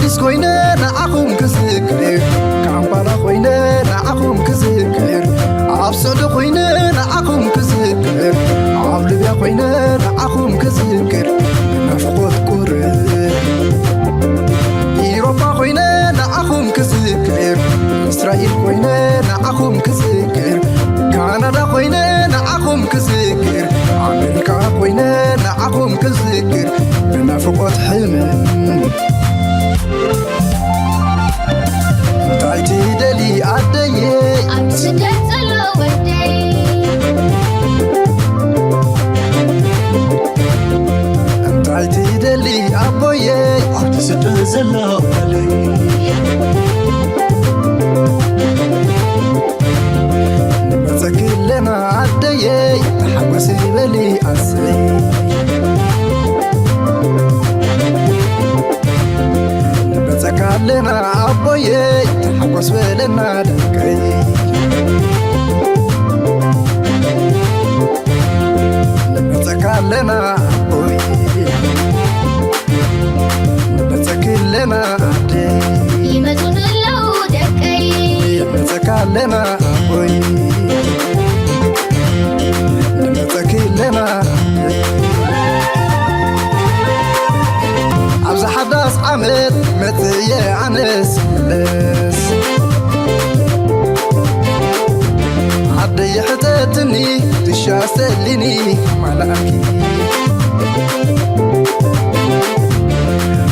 عدس خوينا نعقوم كذكر كعمبالا خوينا نعقوم كذكر عبسود خوينا نعقوم كذكر عبلبيا خوينا نعقوم كذكر نفقوت كور إيروبا خوينا نعقوم كذكر إسرائيل خوينا نعقوم كذكر كندا خوينا نعقوم كذكر أمريكا خوينا نعقوم كذكر بنفقوت حلم تايتي دلي عدي عبسدت الله ودي تايتي دلي عبوي عبسدت الله علي نبتكلنا عدي تحوسي بلي أسي نبتكلنا عبوي تحوس بلنا دكي نبتكلنا عبوي نبتكلنا عدي يمزون الله دكي نبتكلنا عبوي نبتكلنا عبز حداس عمد متي عنس لس عدي حتتني تشاسلني ملاكي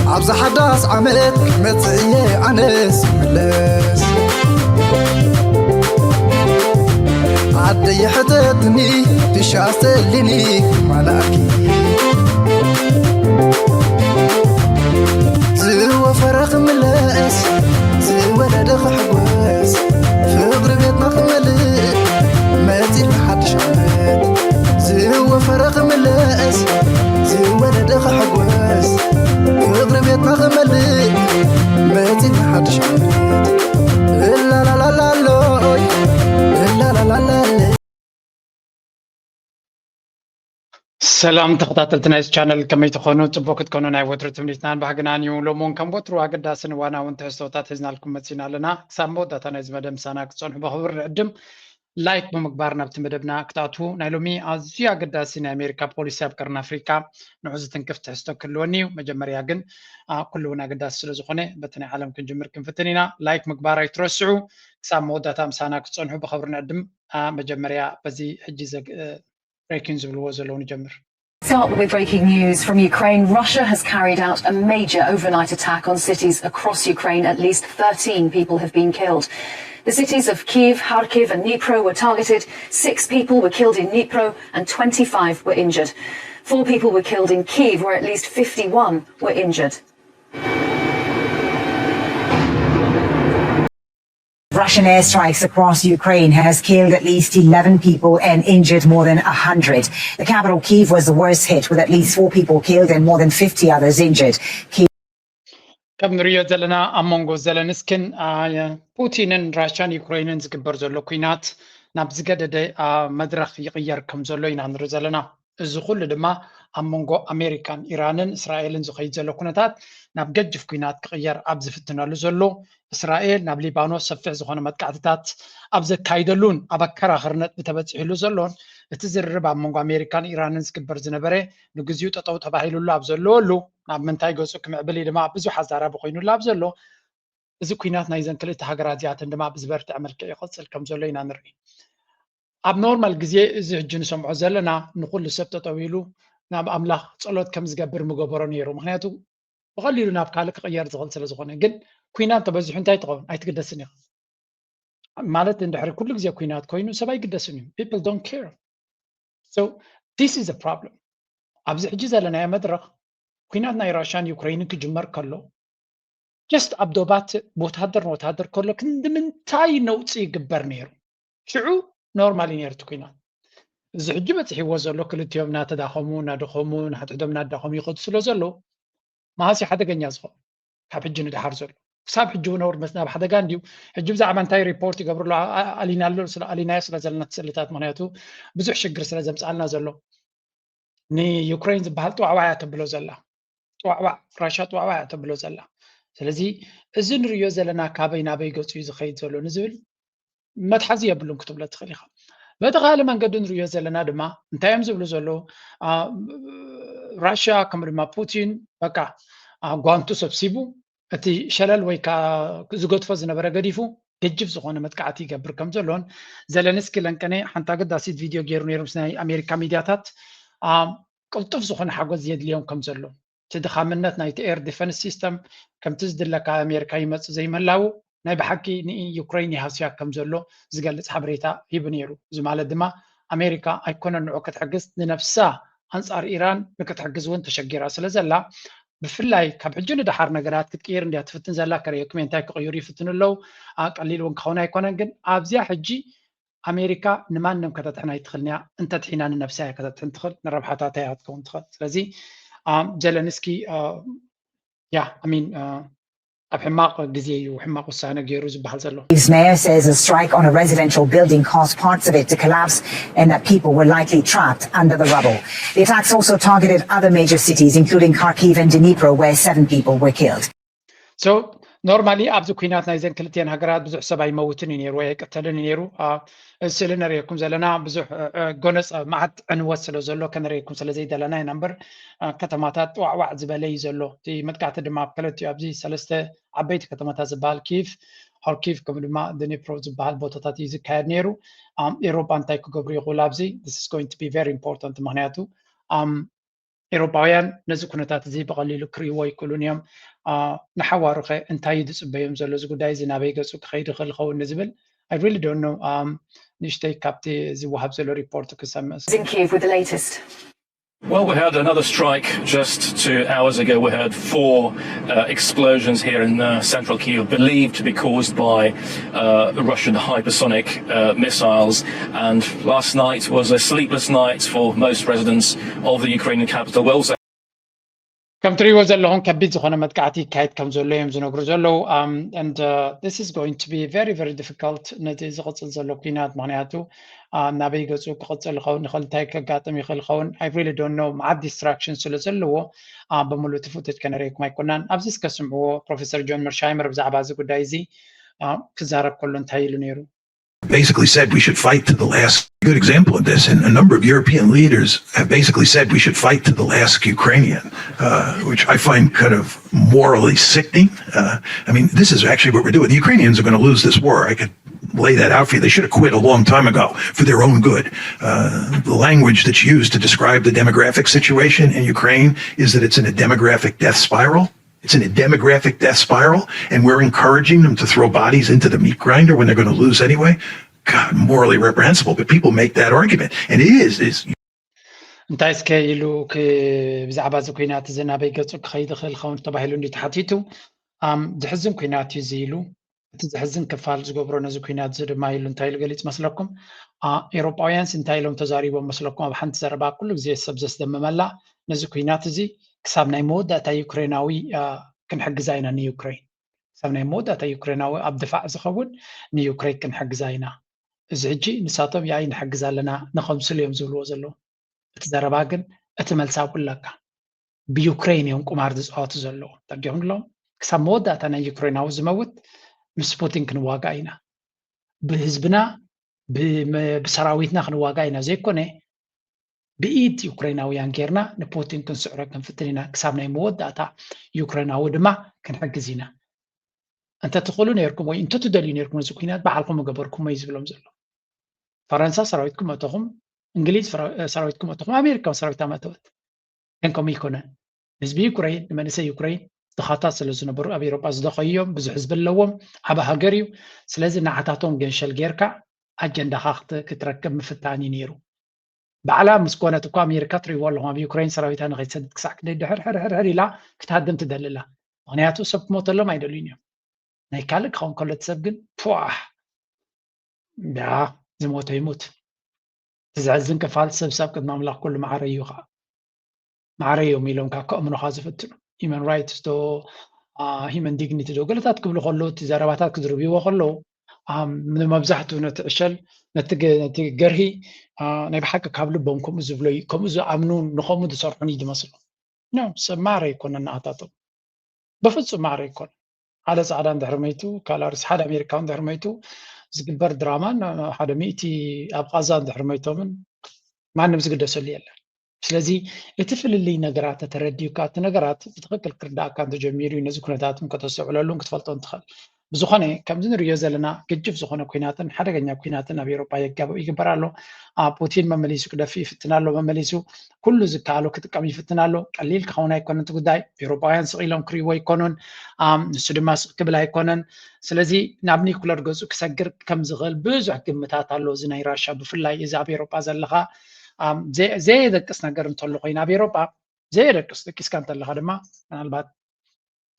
عبز حداس عمد متي عنس لس عدي حتتني تشاسلني ملاكي زو فرق ملاس زو ولد حواس فقر بيتنا خملت ما تزيد محدش عمد زو فرق ملاس زو ولد حواس فقر بيتنا خملت ما تزيد محدش عمد لا لا لا لا لا لا لا لا سلام تخطات نايس channel كما تخونوا تبوك تكونوا ناي وتر تمنيتنا بحقنانيو لومون كم وترو اقداسن وانا وانت استوتات هزنا لكم متسينا لنا سامو داتا نايز مدام سانا كتصنح بخبر العدم لايك بمقبارنا بتمدبنا كتاتو نايلومي ازيا قداسين امريكا بوليساب كرن افريكا نعوز تنكف تحستو كلوني مجمريا قن كلونا قداس سلزخوني بتني عالم كنجمر كنفتنينا لايك مقبارا يترسعو سامو داتا مسانا كتصنحو بخبر العدم مجمريا بزي حجيزة بريكنز بالوزلون نجمر. Start with breaking news from Ukraine. Russia has carried out a major overnight attack on cities across Ukraine. At least 13 people have been killed. The cities of Kyiv, Kharkiv and Dnipro were targeted. 6 people were killed in Dnipro and 25 were injured. 4 people were killed in Kyiv, where at least 51 were injured. Russian airstrikes across Ukraine has killed at least 11 people and injured more than 100. The capital, Kyiv, was the worst hit, with at least 4 people killed and more than 50 others injured. كم نريد زلنا أمونغو زلنسكن بوتين راشان يوكرين زكبر زلو كينات نابزقد مدرخ يغير كم زلو ينانر زلنا الزخول دما أمونغو أمريكان إيران إسرائيل زخيد زلو كنتات نابجج في كينات كغير أبز فتنا لزلو إسرائيل ناب ليبانو سفع زخونا متقعدتات أبز كايدلون أبكرا خرنت بتبتع لزلون تزرب أمونغو أمريكان إيران زكبر زنبري نجزيو تطو تباهيلو الله أبزلو ناب منتاي قوسوك معبلي دما بزو حزارة بقوينو الله أبزلو إذا كينات نايزن كلي تهاجرات زيادة دما بزبر تعمل كي يخصل كم زلو نري أب نورمال جزيء إذا جنسهم عزلنا نقول لسبت طويلو ناب أملا صلوت كم زجبر مجبرون يرو مخنياتو وغليلو ناب كالك غير زغل سلزغونه جن كينات تبزحون تاي تقون أي تقدسني مالت إن كل جزيء كينات كوينو سباي قدسني people don't care so this is a problem أبز حجزة لنا يا مدرخ كينات نايراشان يوكرين كجمر كله just أبدوبات بوتهدر كله كند من تاي نوتس يقبر نيرو شعو نورمالي نيرتو كينات زحجبت حوزلو كل يوم ناتداخمون ندخمون حتى دمنا ندخم يقدسلو زلو ما هسي حدا كان يزخو كاب حجن دحار زلو حساب حجو نور مسنا بحدا كان ديو حجب زعما انتاي ريبورت يقبر له علينا له علينا يسلا زلنا تسلتات مهنياتو بزح شجر سلا زمصالنا زلو ني يوكرين زبحال طوعوا تبلو زلا طوعوا راشا طوعوا تبلو زلا ስለዚህ እዚ ንሪኦ ዘለና ካበይ ናበይ ገፁ እዩ ዝኸይድ ዘሎ ንዝብል መትሓዚ የብሉን ክትብሎ ትኽእል ኢኻ በቲ ካልእ መንገዲ ንሪኦ ዘለና ድማ እንታይ እዮም ዝብሉ ዘለዉ ራሽያ ከምኡ ድማ ፑቲን በቃ ጓንቱ ሰብሲቡ እቲ ሸለል ወይ ከዓ ዝገድፎ ዝነበረ ገዲፉ ገጅፍ ዝኾነ መጥቃዕቲ ይገብር ከም ዘሎን ዘለንስኪ ለንቀነ ሓንቲ ኣገዳሲት ቪድዮ ገይሩ ነይሩ ምስ ናይ ኣሜሪካ ሚድያታት ቅልጡፍ ዝኾነ ሓጎስ የድልዮም ከም ዘሎ እቲ ድኻምነት ናይቲ ኤር ዲፈንስ ሲስተም ከምቲ ዝድለካ ኣሜሪካ ይመፅእ ዘይመላው ናይ ብሓቂ ንዩክሬን ይሃስያ ከም ዘሎ ዝገልፅ ሓበሬታ ሂቡ ነይሩ እዚ ማለት ድማ ኣሜሪካ ኣይኮነን ንዑ ክትሕግዝ ንነፍሳ ኣንጻር ኢራን ንክትሕግዝ እውን ተሸጊራ ስለ ዘላ ብፍላይ ካብ ሕጂ ንድሓር ነገራት ክትቅይር እንድያ ትፍትን ዘላ ከረየኩም እንታይ ክቕይሩ ይፍትን ኣለው ቀሊል እውን ክኸውን ኣይኮነን ግን ኣብዚያ ሕጂ ኣሜሪካ ንማንም ከተትሕና ይትኽእል እያ እንተትሒና ንነፍሳ እያ ከተትሕን ትኽእል ንረብሓታታ እያ ክትከውን ትኽእል ስለዚ ዘለንስኪ ኣብ ሕማቕ ግዜ እዩ ሕማቕ ውሳነ ገይሩ ዝበሃል ዘሎ Kiev's mayor says a strike on a residential building caused parts of it to collapse and that people were likely trapped under the rubble. The attacks also targeted other major cities, including Kharkiv and Dnipro, where 7 people were killed. So, normally ኣብዚ ኩናት ናይ ዘን ክልቲአን ሃገራት ብዙሕ ሰብ ኣይመውትን እዩ ነይሩ ወይ ኣይቀተልን እዩ ነይሩ ስእሊ ነሪአኩም ዘለና ብዙሕ ጎነፅ መዓት ዕንወት ስለ ዘሎ ከነሪአኩም ስለ ዘይደለና ኢና እምበር ከተማታት ዋዕዋዕ ዝበለ እዩ ዘሎ እቲ መጥቃዕቲ ድማ ኣብ ክልቲኡ ኣብዚ ሰለስተ ዓበይቲ ከተማታት ዝበሃል ኪቭ ሃርኪቭ ከምኡ ድማ ድኒፕሮ ዝበሃል ቦታታት እዩ ዝካየድ ነይሩ ኤሮፓ እንታይ ክገብሩ ይኽእሉ ኣብዚ this is going to be very important ምክንያቱ ኤሮፓውያን ነዚ ኩነታት እዚ ብቐሊሉ ክርእይዎ ይክእሉን እዮም ንሓዋሩ ኸ እንታይ ዝፅበዮም ዘሎ እዚ ጉዳይ እዚ ናበይ ገፁ ክኸይድ ይኽእል ይኸውን ንዝብል I really don't know ንእሽተይ ካብቲ ዝወሃብ ዘሎ ሪፖርት ክሰምዕ In Kiev with the latest. Well, we had another strike just 2 hours ago. We had 4 explosions here in central Kyiv, believed to be caused by Russian hypersonic missiles. And last night was a sleepless night for most residents of the Ukrainian capital. Well, ከም ትሪእዎ ዘለኹም ከቢድ ዝኾነ መጥቃዕቲ ይካየድ ከም ዘሎ እዮም ዝነግሩ ዘለዉ and this is going to be very very difficult ነቲ ዝቕፅል ዘሎ ኩናት ምክንያቱ ናበይ ገፁ ክቕፅል ይኸውን ይኽእል እንታይ ከጋጥም ይኽእል ይኸውን I really don't know መዓት distraction ስለ ዘለዎ ብምሉእ እቲ ፉቴጅ ከነሪአኩም ኣይኮናን ኣብዚ እስከስምዕዎ ፕሮፌሰር ጆን መርሻይመር ብዛዕባ እዚ ጉዳይ እዚ ክዛረብ ከሎ እንታይ ኢሉ ነይሩ basically said we should fight to the last. Good example of this, and a number of European leaders have basically said we should fight to the last Ukrainian, which I find kind of morally sickening. I mean, this is actually what we're doing. The Ukrainians are going to lose this war. I could lay that out for you. They should have quit a long time ago for their own good. The language that's used to describe the demographic situation in Ukraine is that it's in a demographic death spiral. It's in a demographic death spiral, and we're encouraging them to throw bodies into the meat grinder when they're going to lose anyway. God, morally reprehensible, but people make that argument, and it is. እንታይ እስከ ኢሉ ብዛዕባ እዚ ኩናት እዚ ናበይ ገፁ ክኸይድ ይኽእል ይኸውን ተባሂሉ እንዲ ተሓቲቱ ዝሕዝን ኩናት እዩ እዚ ኢሉ እቲ ዝሕዝን ክፋል ዝገብሮ ነዚ ኩናት እዚ ድማ ኢሉ እንታይ ኢሉ ገሊፅ መስለኩም ኤሮጳውያንስ እንታይ ኢሎም ተዛሪቦም መስለኩም ኣብ ሓንቲ ዘረባ ኩሉ ግዜ ሰብ ዘስደምመላ ነዚ ኩናት እዚ ክሳብ ናይ መወዳእታ ዩክሬናዊ ክንሕግዛ ኢና ንዩክሬን ክሳብ ናይ መወዳእታ ዩክሬናዊ ኣብ ድፋዕ ዝኸውን ንዩክሬን ክንሕግዛ ኢና እዚ ሕጂ ንሳቶም ያይ ንሕግዝ ኣለና ንኸምስሉ እዮም ዝብልዎ ዘለዉ እቲ ዘረባ ግን እቲ መልሲ ኣብቁለካ ብዩክሬን እዮም ቁማር ዝፃወቱ ዘለዉ ተርጊሑምሎም ክሳብ መወዳእታ ናይ ዩክሬናዊ ዝመውት ምስ ፑቲን ክንዋጋ ኢና ብህዝብና ብሰራዊትና ክንዋጋ ኢና ዘይኮነ ብኢድ ዩክሬናውያን ጌርና ንፑቲን ክንስዕሮ ክንፍትን ኢና ክሳብ ናይ መወዳእታ ዩክሬናዊ ድማ ክንሕግዝ ኢና እንተ ትኽእሉ ነርኩም ወይ እንተ ትደልዩ ነርኩም እዚ ኩናት ባዕልኩም ገበርኩም ወይ ዝብሎም ዘሎ ፈረንሳ ሰራዊትኩም እተኹም እንግሊዝ ሰራዊትኩም እተኹም ኣሜሪካ ሰራዊት ኣመተወት ግን ከምኡ ይኮነን ህዝቢ ዩክሬን ንመንእሰይ ዩክሬን ድኻታት ስለ ዝነበሩ ኣብ ኤሮጳ ዝደኸዮም ብዙሕ ህዝቢ ኣለዎም ዓበ ሃገር እዩ ስለዚ ንዓታቶም ገንሸል ጌርካ ኣጀንዳኻ ክትረክብ ምፍታን እዩ ነይሩ ባዕላ ምስ ኮነት እኳ ኣሜሪካ ትሪእዎ ኣለኹም ኣብ ዩክሬን ሰራዊታ ንኸይትሰድድ ክሳዕ ክንደይ ድሕር ኢላ ክትሃድም ትደልላ ምክንያቱ ሰብ ክሞተሎም ኣይደልዩን እዮም ናይ ካልእ ክኸውን ከሎ እቲ ሰብ ግን ፑሕ ዝሞቶ ይሙት ዝሕዝን ክፋል ሰብ ቅድሚ ኣምላኽ ኩሉ ማዕረ እዩ ከዓ ማዕረ እዮም ኢሎም ከዓ ከእምኑኻ ዝፍትኑ ሂመን ራይትስ ዶ ሂመን ዲግኒቲ ዶ ገለታት ክብሉ ከለዉ እቲ ዘረባታት ክዝርብይዎ ከለዉ መብዛሕትኡ ነቲ ዕሸል ነቲ ገርሂ ናይ ብሓቂ ካብ ልቦም ከምኡ ዝብሎ ከምኡ ዝኣምኑ ንከምኡ ዝሰርሑን እዩ ዝመስሉ ሰብ ማዕረ ይኮነን ንኣታቶም ብፍፁም ማዕረ ይኮነን على صعدا دهرميتو كالارس حدا أمريكان دهرميتو زقبر درامان حدا ميتي أبغازان دهرميتو من ما نمزق دسولي يلا سلازي اتفل اللي نقرات ترديو كات نقرات بتغكل كردا كان تجميري نزكو نتاتم كتوسع لون كتفلطون تخل بزخنه كم زين ريو زلنا كجف زخنه كويناتن حدغኛ كويناتن اب اوروبا يغبرالو بوتين ممليسو كدفي فتنالو ممليسو كل زكالو كتقمي فتنالو قليل كونه يكون تغداي اوروبايان سقيلون كريو يكونن سدماس قبل يكونن سلازي نابني كولر غزو كسغر كم زغل بزح قمتات الله زناي راشا بفلاي اذا اوروبا زلخا زي دقس ነገር እንተሎ ኮይና በአውሮፓ زي دقس دقس كانت لها ድማ ምናልባት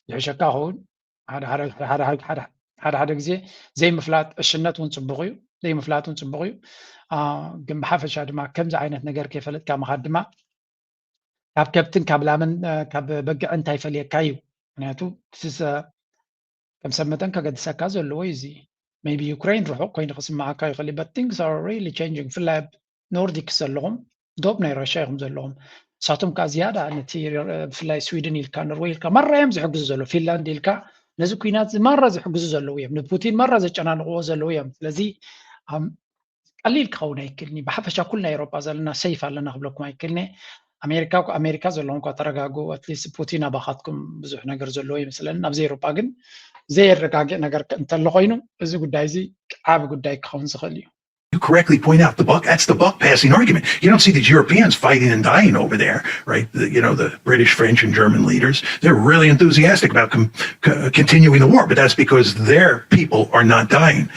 يحشكا هون هذا ጊዜ زي مفلات الشنت ونصبغ እዩ زي مفلات ونصبغ እዩ ግን بحفሻ ድማ ከምዚ ዓይነት ነገር ከይፈለጥካ መኻድ ድማ ካብ ከብትን ካብ ላምን ካብ በግዕ እንታይ ፈልየካ እዩ ምክንያቱ ከም ሰመተን ከገድሰካ ዘለዎ እዩ እዚ maybe Ukraine ርሑቕ ኮይኑ ክስማዓካ ይኽእል but things are really changing ፍላይ ኖርዲክ ዘለኹም ዶብ ናይ ራሽያ ይኹም ዘለኹም ሳቶም ካ ዝያዳ ነቲ ፍላይ ስዊድን ኢልካ ኖርዌይ ኢልካ መራዮም ዝሕግዙ ዘሎ ፊንላንድ ኢልካ ነዚ ኩናት መራ ዝሕግዙ ዘለዉ እዮም ንፑቲን መራ ዘጨናንቕዎ ዘለዉ እዮም ስለዚ ቀሊል ክኸውን ኣይክልኒ ብሓፈሻ ኩልና ኤውሮጳ ዘለና ሰይፍ ኣለና ክብለኩም ኣይክልኒ ኣሜሪካ ዘለኹም ኳ ተረጋጉ ኣትሊስት ፑቲን ኣባኻትኩም ብዙሕ ነገር ዘለዎ ይመስለኒ ኣብዚ ኤውሮጳ ግን ዘይረጋግእ ነገር እንተሎ ኮይኑ እዚ ጉዳይ እዚ ዓብ ጉዳይ ክኸውን ዝኽእል እዩ You correctly point out that's the buck passing argument. You don't see these Europeans fighting and dying over there, right? The British, French, and German leaders, they're really enthusiastic about continuing the war, but that's because their people are not dying.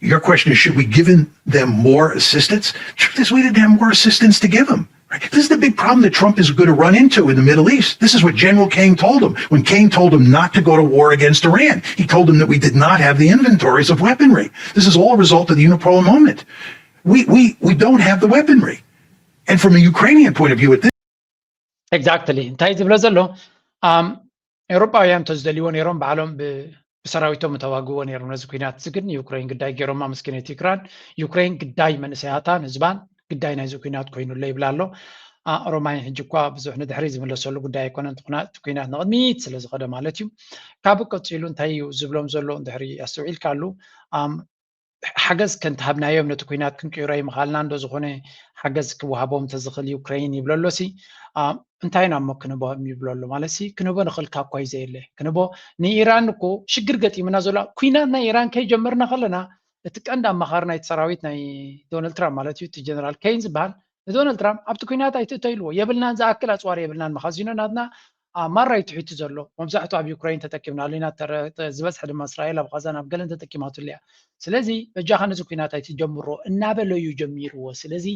Your question is, should we give them more assistance? Truth is, we didn't have more assistance to give them. Right? This is the big problem that Trump is going to run into in the Middle East. This is what General Kane told him. When Kane told him not to go to war against Iran, he told him that we did not have the inventories of weaponry. This is all a result of the unipolar moment. We don't have the weaponry. And from a Ukrainian point of view, at this... Exactly. እንታይ ዝብለ ዘሎ ኤውሮጳውያን ተዝደልይዎ ነይሮም ባዕሎም ብሰራዊቶም ተዋግዎ ነይሮም ነዚ ኩናት ግን ዩክሬን ግዳይ ገይሮማ ምስኪነት ዩክሬን ግዳይ መንእሰያታን ህዝባን ግዳይ ናይ ኩናት ኮይኑለ ይብላ ኣሎ ሮማይ ሕጂ እኳ ብዙሕ ንድሕሪ ዝምለሰሉ ጉዳይ ኣይኮነን ኩናት ንቕድሚት ስለ ዝኸደ ማለት እዩ ካብ ቀፂሉ እንታይ እዩ ዝብሎም ዘሎ እንድሕሪ ኣስተውዒልካሉ ሓገዝ ከንተሃብናዮም ነቲ ኩናት ክንቅይሮ ይምኻልና እንዶ ዝኾነ ሓገዝ ክወሃቦም ተዝኽእል ዩክሬን ይብለሎሲ እንታይ ናሞ ክንቦም ይብለሎ ማለሲ ክንቦ ንኽልካ እኳ እዩ ዘየለ ክንቦ ንኢራን እኮ ሽግር ገጢምና ዘሎ ኩናት ናይ ኢራን ከይጀመርና ከለና እቲ ቀንዲ ኣማኻሪ ናይቲ ሰራዊት ናይ ዶናልድ ትራምፕ ማለት እዩ እቲ ጀነራል ኬይን ዝበሃል ንዶናልድ ትራምፕ ኣብቲ ኩናት ኣይትእተው ኢልዎ የብልናን ዝኣክል ኣፅዋር የብልናን መኻዚኖ ናትና ማራ ይትሕቱ ዘሎ መብዛሕትኡ ኣብ ዩክሬን ተጠቂምናሉ ኢና ዝበዝሐ ድማ እስራኤል ኣብ ጋዛን ኣብ ገለን ተጠቂማትሉ እያ ስለዚ በጃኻ ነዚ ኩናት ኣይትጀምሮ እናበለዩ ጀሚርዎ ስለዚ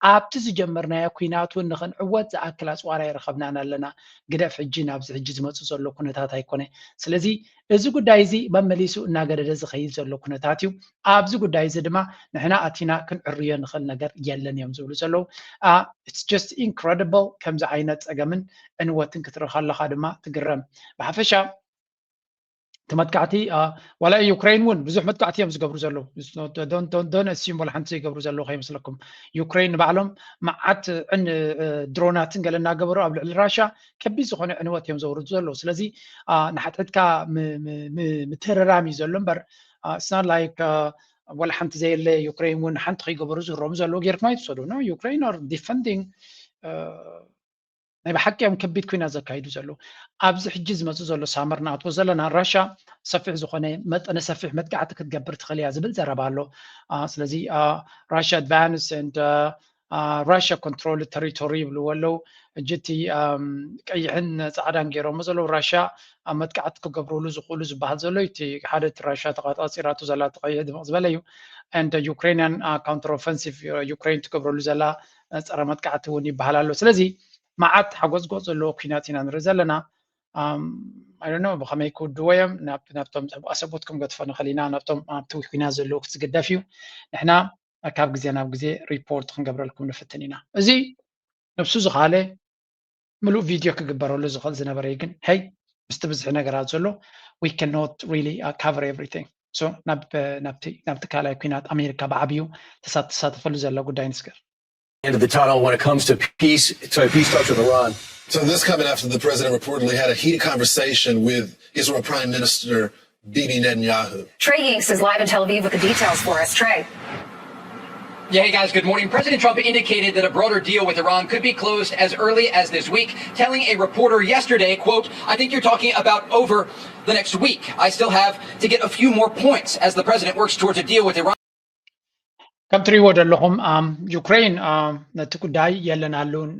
ኣብቲ ዝጀመርናዮ ኩናት እውን ንኽንዕወት ዝኣክል ኣፅዋር ይረኸብናን ኣለና ግደፍ ሕጂ ናብዚ ሕጂ ዝመፅእ ዘሎ ኩነታት ኣይኮነ ስለዚ እዚ ጉዳይ እዚ መመሊሱ እናገደደ ዝኸይድ ዘሎ ኩነታት እዩ ኣብዚ ጉዳይ እዚ ድማ ንሕና ኣቲና ክንዕርዮ ንኽእል ነገር የለን እዮም ዝብሉ ዘለዉ it's just incredible ከምዚ ዓይነት ፀገምን ዕንወትን ክትርኢ ከለኻ ድማ ትግረም ብሓፈሻ ተመትካዕቲ ወላ ዩክሬን እውን ብዙሕ መትካዕቲ እዮም ዝገብሩ ዘለዉ ዶን ሲምቦል ሓንቲ ይገብሩ ዘለዉ ከይመስለኩም ዩክሬን ባዕሎም መዓት ድሮናትን ገለ እናገበሩ ኣብ ልዕሊ ራሻ ከቢድ ዝኾነ ዕንወት እዮም ዘውርዱ ዘለዉ ስለዚ ንሓትሕትካ ምትህርራም እዩ ዘሎ እምበር ስናት ላይክ ወላ ሓንቲ ዘየለ ዩክሬን እውን ሓንቲ ከይገበሩ ዝህሮም ዘለዉ ጌርኩም ኣይትወሰዱ ኖ ዩክሬን ኣር ዲፈንዲንግ ናይ ብሓቂኦም ከቢድ ኩናት ዘካይዱ ዘለዉ ኣብዚ ሕጂ ዝመፅእ ዘሎ ሳመር ንኣትዎ ዘለና ራሻ ሰፊሕ ዝኾነ መጠነ ሰፊሕ መጥቃዕቲ ክትገብር ትኽእል እያ ዝብል ዘረባ ኣሎ ስለዚ ራሻ ኣድቫንስ ንድ ራሻ ኮንትሮል ተሪቶሪ ይብልዎ ኣለዉ ሕጂ እቲ ቀይሕን ፃዕዳን ገይሮሞ ዘለዉ ራሻ መጥቃዕቲ ክገብርሉ ዝኽእሉ ዝበሃል ዘሎ እቲ ሓደ እቲ ራሻ ተቃፃፂራቱ ዘላ ተቀይሕ ድምቕ ዝበለ እዩ ንድ ዩክሬንያን ካውንተር ኦፈንሲቭ ዩክሬን ትገብረሉ ዘላ ፀረ መጥቃዕቲ እውን ይበሃል ኣሎ ስለዚ መዓት ሓጎዝጎፅ ዘለዎ ኩናት ኢና ንርኢ ዘለና ኣይዶኖ ብኸመይ ክውድዎ እዮም ናብቶም ኣሰቦትኩም ገድፎ ንኽእል ኢና ናብቶም ኣብቲ ኩናት ዘለዉ ክትዝግደፍ እዩ ንሕና ካብ ግዜ ናብ ግዜ ሪፖርት ክንገብረልኩም ንፍትን ኢና እዚ ነብሱ ዝኻለ ምሉእ ቪድዮ ክግበረሉ ዝኽእል ዝነበረ እዩ ግን ሄይ ምስቲ ብዝሒ ነገራት ዘሎ we cannot really cover everything so ናብቲ ካልኣይ ኩናት ኣሜሪካ ብዓብዩ ተሳተፈሉ ዘላ ጉዳይ ንስገር end of the tunnel when it comes to peace talks with Iran. So this coming after the president reportedly had a heated conversation with Israel Prime Minister Bibi Netanyahu. Trey Yingst is live in Tel Aviv with the details for us. Trey. Yeah, hey guys, good morning. President Trump indicated that a broader deal with Iran could be closed as early as this week, telling a reporter yesterday, quote, I think you're talking about over the next week. I still have to get a few more points as the president works towards a deal with Iran. ከም ትሪእዎ ዘለኹም ዩክሬን ነቲ ጉዳይ የለን ኣሉን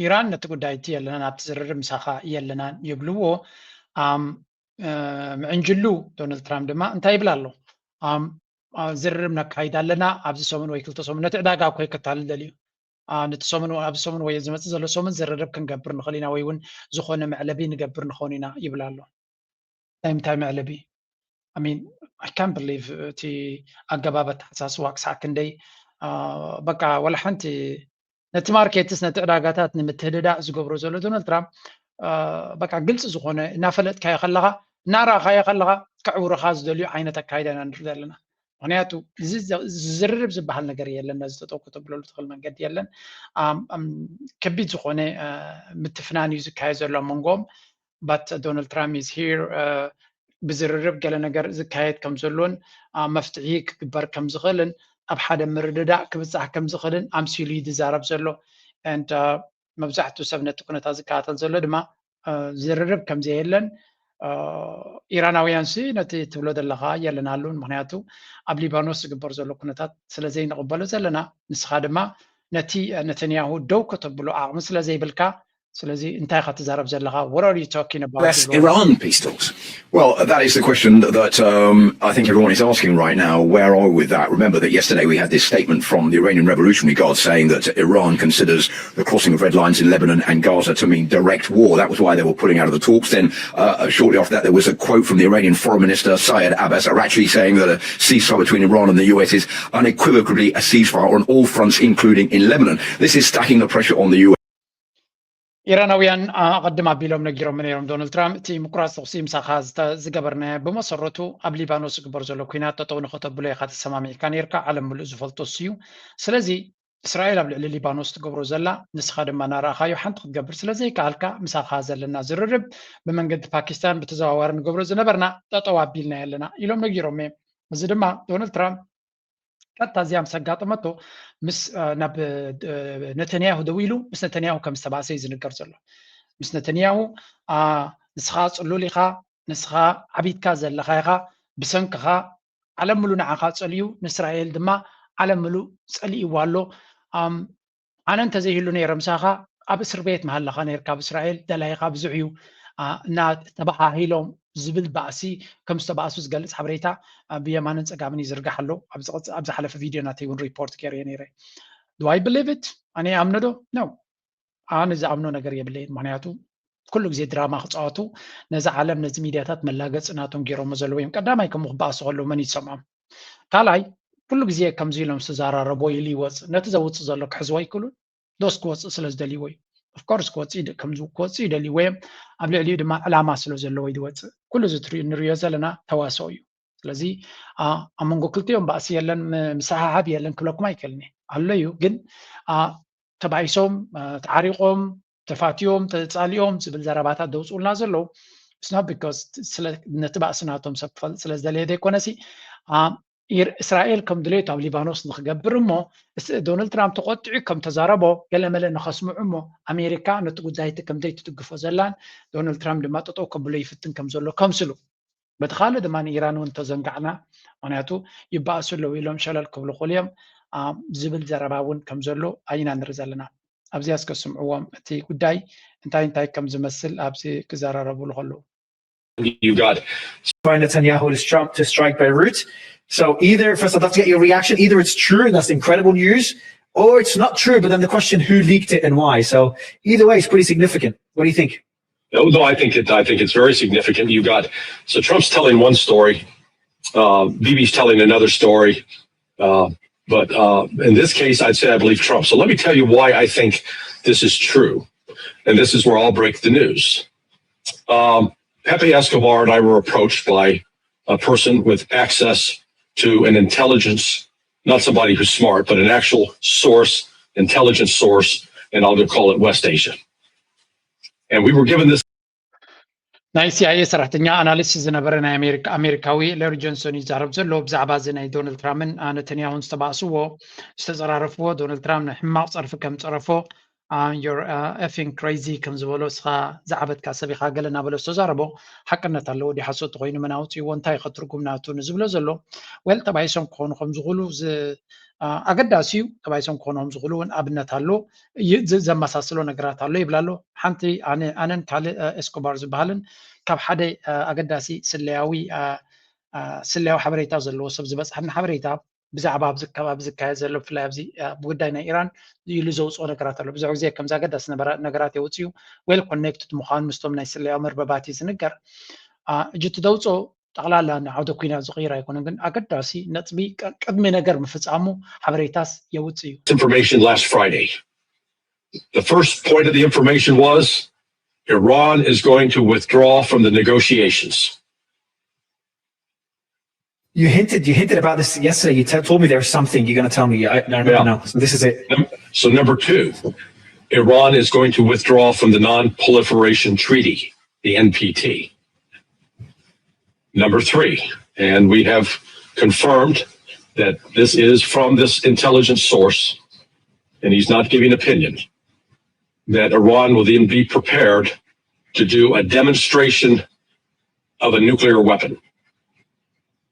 ኢራን ነቲ ጉዳይ እቲ የለናን ኣብቲ ዝርርብ ምሳኻ የለናን ይብልዎ ምዕንጅሉ ዶናልድ ትራምፕ ድማ እንታይ ይብል ኣሎ ዝርርብ ነካይድ ኣለና ኣብዚ ሰሙን ወይ ክልተ ሰሙን ነቲ ዕዳጋ እኮ ይከታልል ደልዩ ነቲ ሰሙን ኣብዚ ሰሙን ወይ ዝመፅእ ዘሎ ሰሙን ዝርርብ ክንገብር ንኽእል ኢና ወይ እውን ዝኾነ መዕለቢ ንገብር ንኾን ኢና ይብል ኣሎ እንታይ መዕለቢ I mean, I can't believe እቲ ኣገባበት ሓሳስዋ ክሳዕ ክንደይ በቃ ወላ ሓንቲ ነቲ ማርኬትስ ነቲ ዕዳጋታት ንምትህድዳእ ዝገብሮ ዘሎ ዶናልድ ትራምፕ በቃ ግልፂ ዝኾነ እናፈለጥካዮ ከለኻ እናረኣኻዮ ከለኻ ክዕውርኻ ዝደልዩ ዓይነት ኣካይዳ ኢና ንርኢ ዘለና ምክንያቱ ዝርርብ ዝበሃል ነገር የለን ነዚ ተጠውኩ ተብለሉ ትኽእል መንገዲ የለን ከቢድ ዝኾነ ምትፍናን እዩ ዝካየድ ዘሎ መንጎም but Donald Trump is here ብዝርርብ ገለ ነገር ዝካየድ ከም ዘሎን መፍትሒ ክግበር ከም ዝኽእልን ኣብ ሓደ ምርድዳእ ክብፃሕ ከም ዝኽእልን ኣምሲሉ ይዛረብ ዘሎ and መብዛሕትኡ ሰብ ነቲ ኩነታት ዝከታተል ዘሎ ድማ ዝርርብ ከም ዘየለን ኢራናውያንሲ ነቲ ትብሎ ዘለኻ የለናሉን ምክንያቱ ኣብ ሊባኖስ ዝግበር ዘሎ ኩነታት ስለዘይንቕበሎ ዘለና ንስኻ ድማ ነቲ ነተንያሁ ደው ከተብሎ ዓቕሚ ስለዘይብልካ ስለዚህ እንታይ ከተዛረብ ዘለኻ what are you talking about Iran peace talks? Well, that is the question that I think everyone is asking right now. Where are we with that? Remember that yesterday we had this statement from the Iranian Revolutionary Guard saying that Iran considers the crossing of red lines in Lebanon and Gaza to mean direct war. That was why they were pulling out of the talks. Then shortly after that there was a quote from the Iranian Foreign Minister Syed Abbas Araghchi saying that a ceasefire between Iran and the US is unequivocally a ceasefire on all fronts, including in Lebanon. This is stacking the pressure on the US. ኢራናውያን ቀድም ኣቢሎም ነጊሮም ነይሮም ዶናልድ ትራምፕ እቲ ምቁራፅ ተኽሲ ምሳኻ ዝገበርና ብመሰረቱ ኣብ ሊባኖስ ዝግበር ዘሎ ኩናት ጠጠው ንኸተብሎ ኢኻ ተሰማሚዕካ ነርካ ዓለም ሙሉእ ዝፈልጦ እዩ ስለዚ እስራኤል ኣብ ልዕሊ ሊባኖስ ትገብሮ ዘላ ንስኻ ድማ ናረኣኻዮ ሓንቲ ክትገብር ስለዘይከኣልካ ምሳኻ ዘለና ዝርርብ ብመንገዲ ፓኪስታን ብተዘዋዋሪ ንገብሮ ዝነበርና ጠጠው ኣቢልና ኣለና ኢሎም ነጊሮም እዚ ድማ ዶናልድ ትራምፕ ቀጥታ እዚኣ ምስ ኣጋጠመቶ ምስ ናብ ነተንያሁ ደው ኢሉ ምስ ነተንያሁ ከም ዝተባእሰ እዩ ዝንገር ዘሎ ምስ ነተንያሁ ንስኻ ፅሉል ኢኻ ንስኻ ዓቢትካ ዘለኻ ኢኻ ብሰንክኻ ዓለም ሙሉእ ንዓኻ ፀልዩ ንእስራኤል ድማ ዓለም ሙሉእ ፀሊእዋ ኣሎ ኣነ እንተዘይህሉ ነይረ ምሳኻ ኣብ እስር ቤት መሃለኻ ነርካ ኣብ እስራኤል ደላይኻ ብዙሕ እዩ እና ተባሃሂሎም ዝብል ባእሲ ከም ዝተባእሱ ዝገልፅ ሓበሬታ ብየማንን ፀጋምን ይዝርጋሕ ኣሎ ኣብ ዝሓለፈ ቪድዮ ናተይ እውን ሪፖርት ገይረ ነይረ do I believe it ኣነ ኣምኖ ዶ no ኣነ ዝኣምኖ ነገር የብለይን ምክንያቱ ኩሉ ግዜ ድራማ ክፃወቱ ነዚ ዓለም ነዚ ሚድያታት መላገፂ ናቶም ገይሮሞ ዘለዎ እዮም ቀዳማይ ከም ክበኣሱ ከለዉ መን ይሰምዖም ካልኣይ ኩሉ ግዜ ከምዚ ኢሎም ዝተዘራረቦ ኢሉ ይወፅእ ነቲ ዘውፅእ ዘሎ ክሕዝዎ ኣይክእሉን ዶስ ክወፅእ ስለ ዝደልይዎ እዩ of course ክወፅእ ይደልይዎ እዮም ኣብ ልዕሊኡ ድማ ዕላማ ስለ ዘለዎ ይወፅእ ኩሉ እዚ ንሪኦ ዘለና ተዋስኦ እዩ ስለዚ ኣብ መንጎ ክልቲኦም ባእሲ የለን ምሰሓሓብ የለን ክብለኩም ኣይክእልኒ ኣሎ እዩ ግን ተባኢሶም ተዓሪቆም ተፋትዮም ተፃሊኦም ዝብል ዘረባታት ደውፅኡልና ዘለዉ it's not because ነቲ ባእሲ ናቶም ሰብ ክፈልጥ ስለ ዝደለየ ዘይኮነሲ እስራኤል ከም ድሌቱ ኣብ ሊባኖስ ንክገብር እሞ ዶናልድ ትራምፕ ተቆጢዑ ከም ተዛረቦ ገለመለ ንኸስምዑ እሞ ኣሜሪካ ነቲ ጉዳይቲ ከምዘይ ትድግፎ ዘላን ዶናልድ ትራምፕ ድማ ጠጠው ከብሎ ይፍትን ከም ዘሎ ከምስሉ በቲ ካልእ ድማ ንኢራን እውን ተዘንጋዕና ምክንያቱ ይበኣሱ ኣለዉ ኢሎም ሸለል ክብሉ ክእሉ እዮም ዝብል ዘረባ እውን ከም ዘሎ ኣይና ንርኢ ዘለና ኣብዚያ እስከስምዕዎም እቲ ጉዳይ እንታይ ከም ዝመስል ኣብዚ ክዘራረብሉ ከለዉ You got Netanyahu to strike Beirut. So either, first I'd love to get your reaction, either it's true and that's incredible news, or it's not true, but then the question, who leaked it and why? So either way, it's pretty significant. What do you think? No, I think it's very significant. So Trump's telling one story, Bibi's telling another story, but in this case, I'd say I believe Trump. So let me tell you why I think this is true, and this is where I'll break the news. Pepe Escobar and I were approached by a person with access to an intelligence, not somebody who's smart, but an actual source intelligence source, and I'll call it West Asia. And we were given this. ናይ ሲአይኤ ሰራሕተኛ አናሊስት ዝነበረ ናይ አሜሪካዊ ሌሪ ጆንሰን ይዛረብ ዘሎ ብዛዕባ እዚ ናይ ዶናልድ ትራምፕን ነተንያሁን ዝተባእስዎ ዝተፀራረፍዎ ዶናልድ ትራምፕ ንሕማቅ ፀርፊ ከም ፀረፎ you're effing crazy ከም ዝበሎ ስኻ ዝዓበትካ ሰቢኻ ገለ እናበሎ ዝተዛረቦ ሓቅነት ኣለዎ ዲ ሓሶት ኮይኑ መናውፅዎ እንታይ ከትርጉም ናቱ ንዝብሎ ዘሎ ወል ተባይሶም ክኾኑ ከም ዝኽእሉ ኣገዳሲ እዩ ተባይሶም ክኾኖም ዝኽእሉ እውን ኣብነት ኣሎ ዘመሳሰሎ ነገራት ኣሎ ይብላ ኣሎ ሓንቲ ኣነን ካልእ ኤስኮባር ዝበሃልን ካብ ሓደ ኣገዳሲ ስለያዊ ሓበሬታ ዘለዎ ሰብ ዝበፅሐና ሓበሬታ ብዛዕባ ኣብዚ ከባቢ ዝካየድ ዘሎ ብፍላይ ኣብዚ ጉዳይ ናይ ኢራን ኢሉ ዘውፅኦ ነገራት ኣሎ ብዙሕ ግዜ ከምዚ ኣገዳሲ ነገራት የውፅዩ ዌል ኮኔክትድ ምዃኑ ምስቶም ናይ ስለያዊ መርበባት እዩ ዝንገር እጅ ትደውፅኦ ጠቕላላ ንዓውደ ኩናት ዝቕይር ኣይኮነን ግን ኣገዳሲ ነጥቢ ቅድሚ ነገር ምፍፃሙ ሓበሬታስ የውፅ እዩ information last Friday. The first point of the information was Iran is going to withdraw from the negotiations. You hinted about this yesterday. You told me there was something you're going to tell me. I remember now. So this is it. So number 2, Iran is going to withdraw from the Non-Proliferation Treaty, the NPT. Number 3, and we have confirmed that this is from this intelligence source, and he's not giving opinion, that Iran will then be prepared to do a demonstration of a nuclear weapon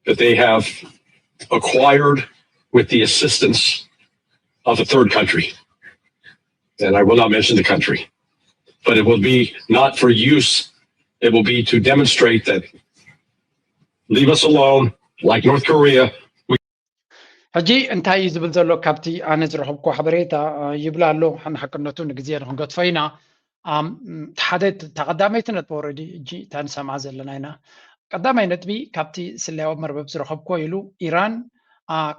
that they have acquired with the assistance of a third country. And I will not mention the country, but it will be not for use. It will be to demonstrate that leave us alone, like North Korea. ሕጂ እንታይ እዩ ዝብል ዘሎ ካብቲ ኣነ ዝረኸብኩ ሓበሬታ ይብላ ኣሎ ሓቅነቱ ንግዜ ንክንገጥፎ ኢና ሓደ ተቐዳመይቲ ነጥቢ ኦልሬዲ እጂ እታ ንሰምዓ ዘለና ኢና ቀዳማይ ነጥቢ ካብቲ ስለያዊ መርበብ ዝረኸብኮ ኢሉ ኢራን